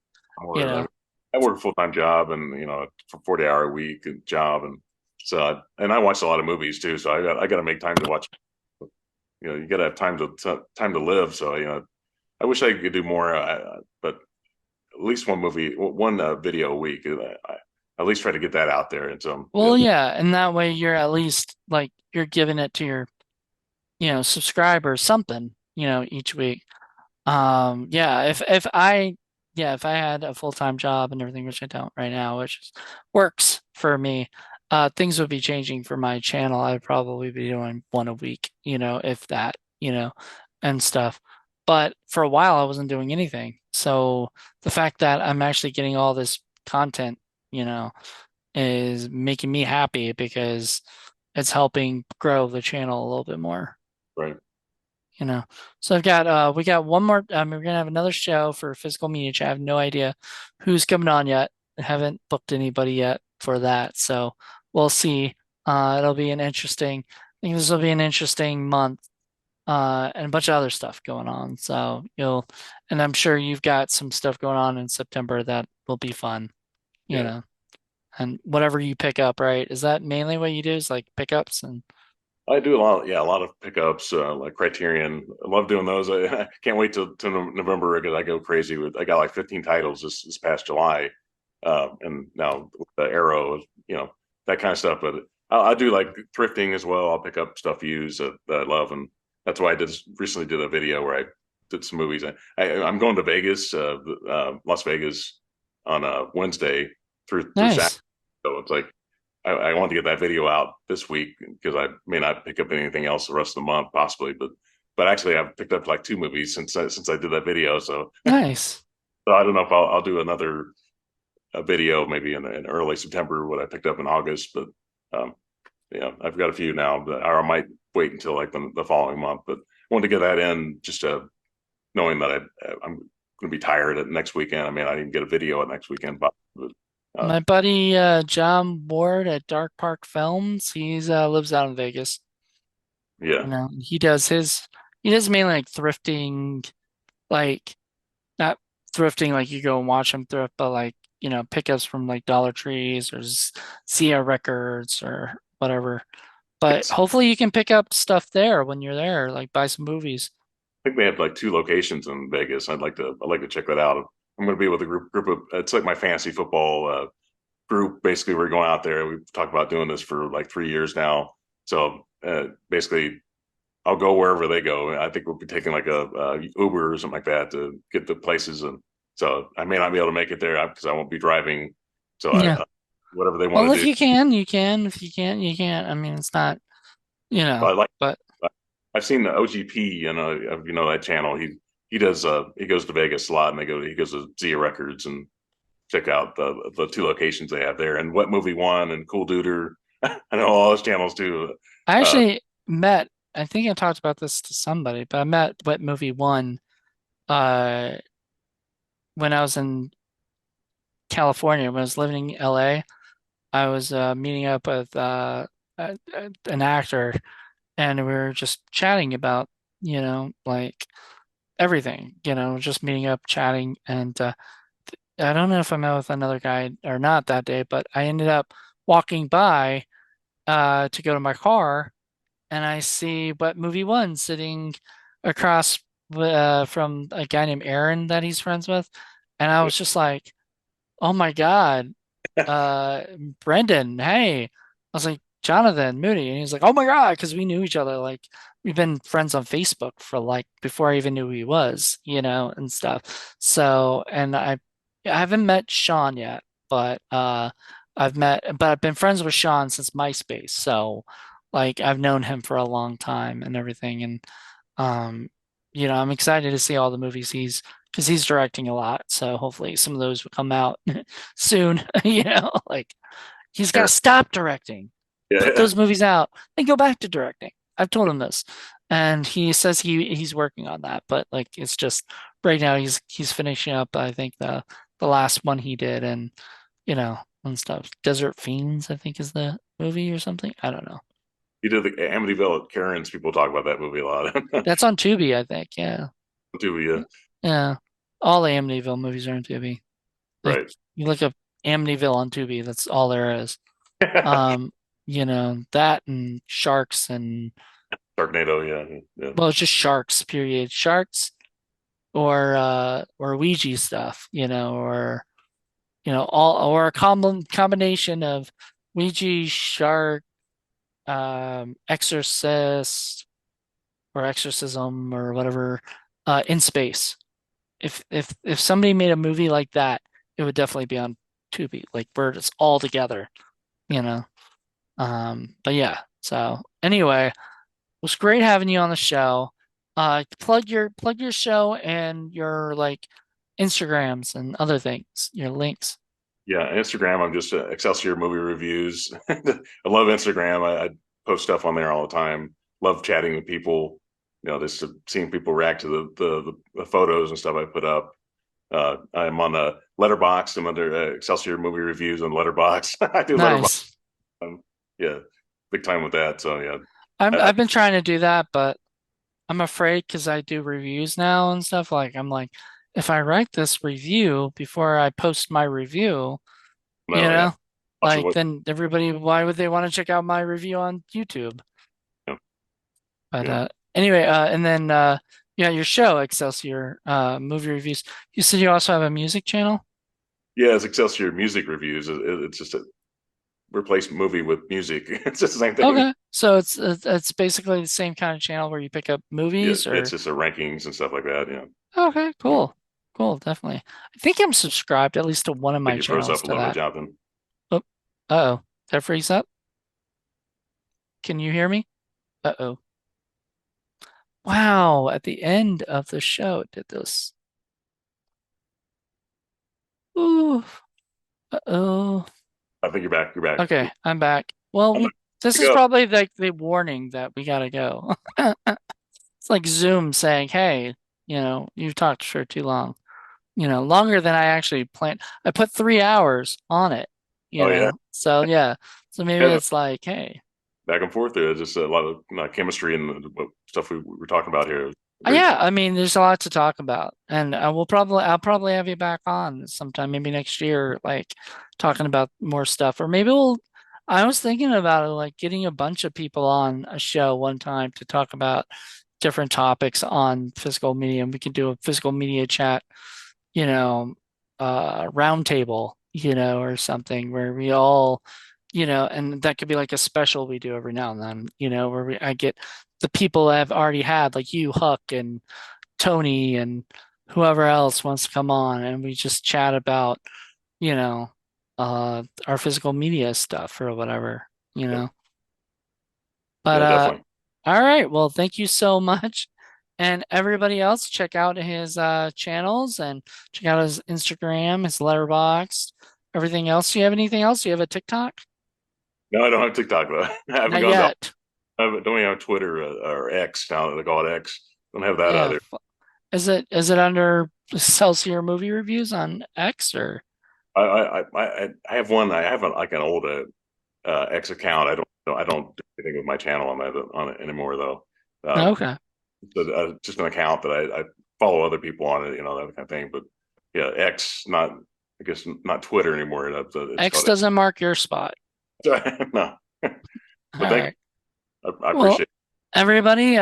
you know. I work a full time job and for 40 hour a week job, and so and I watch a lot of movies too. So I got to make time to watch. You got to have time to live. So I wish I could do more, but at least one movie, one video a week. I at least try to get that out there. And so Well, yeah, and that way you're at least like you're giving it to your, subscribers something, each week. Yeah, if I had a full-time job and everything, which I don't right now, works for me, things would be changing for my channel. I'd probably be doing one a week, if that, and stuff. But for a while, I wasn't doing anything. So the fact that I'm actually getting all this content, is making me happy because it's helping grow the channel a little bit more right, you know. So we got one more. We're gonna have another show for Physical Media Chat. I have no idea who's coming on yet. I haven't booked anybody yet for that, so we'll see. It'll be an interesting. I think this will be an interesting month. And a bunch of other stuff going on. And I'm sure you've got some stuff going on in September that will be fun, you yeah. know. And whatever you pick up, right? Is that mainly what you do? Is like pickups and I do a lot, yeah, a lot of pickups, like Criterion. I love doing those. I can't wait till November because I go crazy with. I got like 15 titles this past July, and now with the Arrow, that kind of stuff. But I do like thrifting as well. I'll pick up stuff used that I love, and that's why I recently did a video where I did some movies. I'm going to Vegas, Las Vegas, on a Wednesday through Saturday. nice. So it's like I want to get that video out this week because I may not pick up anything else the rest of the month, possibly. But actually, I've picked up like two movies since I did that video. So Nice. I don't know if I'll do another a video maybe in early September what I picked up in August. But um, I've got a few now, but or I might wait until like the following month. But I wanted to get that in just knowing that I'm going to be tired at next weekend. I mean, I didn't get a video at next weekend, but My buddy John Ward at Dark Park Films, he's lives out in Vegas. yeah, He does mainly like thrifting, like not thrifting like you go and watch him thrift, but like, pickups from like Dollar Trees or Zia Records or whatever. But it's hopefully you can pick up stuff there when you're there, like buy some movies. think they have like two locations in Vegas. I'd like to check that out. I'm going to be with a group of it's like my fantasy football group. Basically, we're going out there. We've talked about doing this for like 3 years now. So basically, I'll go wherever they go. I think we'll be taking like a Uber or something like that to get the places, and so I may not be able to make it there because I won't be driving. So Yeah. whatever they Well, want to if do. you can, you can. If you can't, you can't. I mean, it's not, But I like but I've seen the OGP, that channel. He goes to Vegas a lot, and he goes to Zia Records and check out the two locations they have there, and What Movie One and Cool Duder. I know all those channels too. I Uh, actually met, I think I talked about this to somebody, but I met Wet Movie One uh when I was in California, when I was living in LA. I was meeting up with an actor and we were just chatting about, like everything, just meeting up, chatting, and I don't know if I met with another guy or not that day, but I ended up walking by to go to my car, and I see What Movie One sitting across from a guy named Aaron that he's friends with, and I was just like, "Oh my God, uh, Brendan, hey." I was like, "Jonathan, Moody," and he's like, "Oh my God," because we knew each other. Like we've been friends on Facebook for like before I even knew who he was, and stuff. So, and I haven't met Sean yet, but I've been friends with Sean since MySpace. So, like I've known him for a long time and everything, and um, I'm excited to see all the movies because he's directing a lot. So hopefully some of those will come out soon. Like he's got to stop directing, put Yeah, those movies out, and go back to directing. I've told him this, and he says he's working on that. But like it's just right now he's finishing up. I think the last one he did, and stuff. Desert Fiends, I think, is the movie or something. I don't know. you did the Amityville at Karen's. People talk about that movie a lot. That's on Tubi, I think. Yeah, Too, yeah, yeah. All the Amityville movies are on Tubi. Like right. you look up Amityville on Tubi, that's all there is. Um, that and sharks and Sharknado, yeah, yeah. well, it's just sharks, period. Sharks or Ouija stuff, or all or a combination of Ouija, shark, exorcist or exorcism or whatever, in space. If somebody made a movie like that, it would definitely be on Tubi, like where it's all together, you know. But yeah. So anyway, it was great having you on the show. Plug your show and your like Instagrams and other things, your links. Yeah, Instagram. I'm just Excelsior movie reviews. I love Instagram. I post stuff on there all the time. Love chatting with people. Just seeing people react to the photos and stuff I put up. I'm on the Letterbox. I'm under Excelsior movie reviews on Letterbox. I do Letterbox. Nice. Yeah, big time with that. So yeah, I've been trying to do that, but I'm afraid because I do reviews now and stuff. Like I'm like, if I write this review before I post my review, you no, yeah. know, Also, like then everybody, why would they want to check out my review on YouTube? yeah, But yeah, anyway, and then yeah, your show, Excelsior movie reviews. You said you also have a music channel? yeah. It's Excelsior music reviews. It's just a replace movie with music. It's just the same thing. Okay. So it's basically the same kind of channel where you pick up Yeah, movies it's or just the rankings and stuff like that. Yeah, okay, yeah. cool. Cool, definitely. I think I'm subscribed at least to one of I think my you froze channels up a to little bit, that. Jonathan. Oh, uh-oh. Did I freeze up? Can you hear me? Uh-oh. Wow, at the end of the show it did this. Ooh, uh-oh. I think you're back. You're back. Okay, I'm back. Well, I'm back this to is go. probably like the warning that we gotta go. It's like Zoom saying, "Hey, you've talked for too long. Longer than I actually planned. I put 3 hours on it, Oh yeah, So yeah, so maybe yeah. it's like, hey, Back and forth there. Just a lot of chemistry and stuff we were talking about here. Great. yeah. I mean, there's a lot to talk about, and I'll probably have you back on sometime, maybe next year, like talking about more stuff, or maybe we'll. I was thinking about it, like getting a bunch of people on a show one time to talk about different topics on physical media. And we could do a physical media chat, you know, round table, or something where we all, and that could be like a special we do every now and then, where I get the people I've already had, like you, Huck, and Tony, and whoever else wants to come on, and we just chat about, you know, our physical media stuff or whatever, you Yeah, know. But yeah, definitely. all right, well, thank you so much. And everybody else, check out his channels and check out his Instagram, his letterbox, everything else. Do you have anything else? Do you have a TikTok? No, I don't have TikTok though. I haven't Not gone down. yet. I don't even have Twitter or X now. They call it X. Don't have that Yeah. either. Is it under Celsius movie reviews on X or? I have one. I have like an old X account. I don't do anything with my channel on it anymore though. No, Um, okay. just an account that I follow other people on it, that kind of thing. But yeah, X not. I guess not Twitter anymore. It's X called. doesn't mark your spot. No, All but thank right. I Well, appreciate everybody,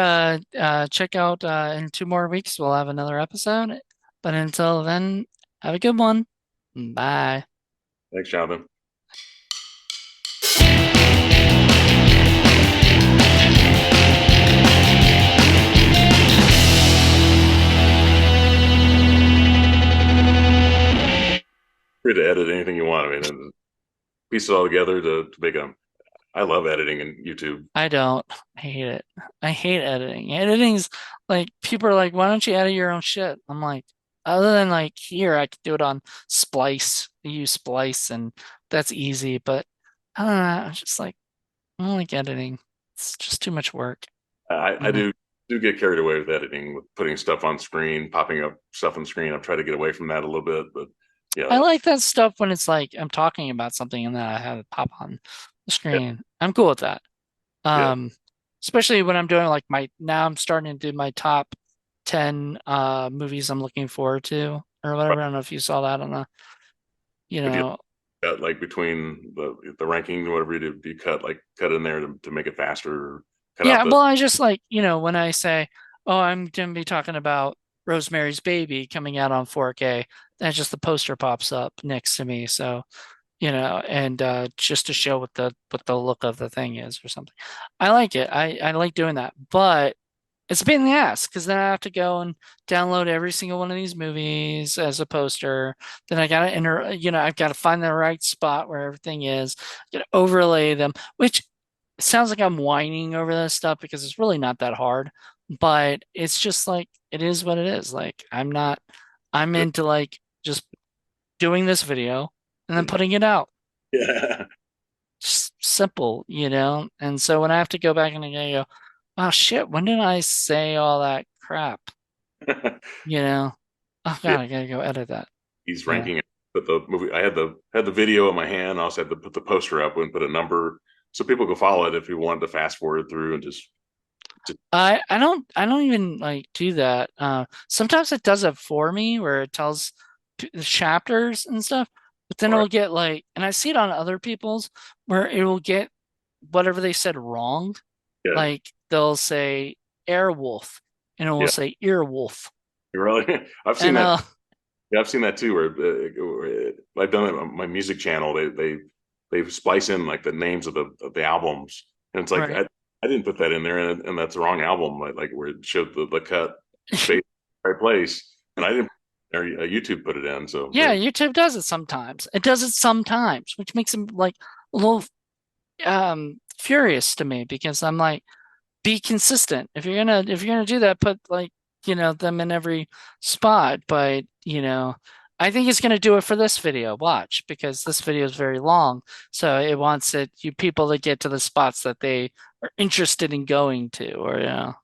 check out in 2 more weeks we'll have another episode. But until then, have a good one. Bye. it. Thanks, Jonathan. Free to edit anything you want. I mean, and piece it all together to make them. I love editing in YouTube. I don't. I hate it. I hate editing. Editing's like people are like, why don't you edit your own shit? I'm like, other than like here, I could do it on Splice. I use Splice and that's easy, but I don't know. I'm just like, I don't like editing. It's just too much work, you I know. do get carried away with editing, with putting stuff on screen, popping up stuff on screen. I've tried to get away from that a little bit, but I yeah, like that stuff when it's like I'm talking about something and then I have it pop on the yeah, screen. I'm cool with that. yeah. Um, Especially when I'm doing like my now I'm starting to do my top 10 movies I'm looking forward to or Right. whatever. I don't know if you saw that on the, you But know, cut like between the ranking, whatever you cut, like cut in there to make it faster, or cut out yeah, the well I just like, when I say, oh, I'm gonna be talking about Rosemary's Baby coming out on 4K, then just the poster pops up next to me. So, and just to show what the look of the thing is or something. I like it. I like doing that. But it's a pain in the ass because then I have to go and download every single one of these movies as a poster. Then I gotta enter, I've got to find the right spot where everything is, gotta overlay them, which sounds like I'm whining over this stuff because it's really not that hard. But it's just like it is what it is. Like I'm into like just doing this video and then and putting it out. yeah. Just simple. And so when I have to go back and I go, oh shit, when did I say all that crap? You know? Oh Yeah, God, I gotta go edit that. he's Yeah. ranking it. But the movie, I had the video in my hand. I also had to put the poster up and put a number so people could follow it if you wanted to fast forward through and just I don't even like do that. Sometimes it does it for me where it tells the chapters and stuff, but then all right. it'll get like, and I see it on other people's where it will get whatever they said wrong. Yeah, Like they'll say airwolf and it will yeah. say earwolf. You really? I've seen And that. Yeah, I've seen that too. Where I've done it on my music channel. They splice in like the names of the albums, and it's like right. I didn't put that in there, and that's the wrong album. Like where it showed the cut space right place, and I didn't. Or YouTube put it in, so Yeah, YouTube does it sometimes. It does it sometimes, which makes him like a little furious to me because I'm like, be consistent. If you're gonna do that, put like, them in every spot. But, I think it's gonna do it for this video. Watch, because this video is very long. So it wants you people to get to the spots that they are interested in going to, or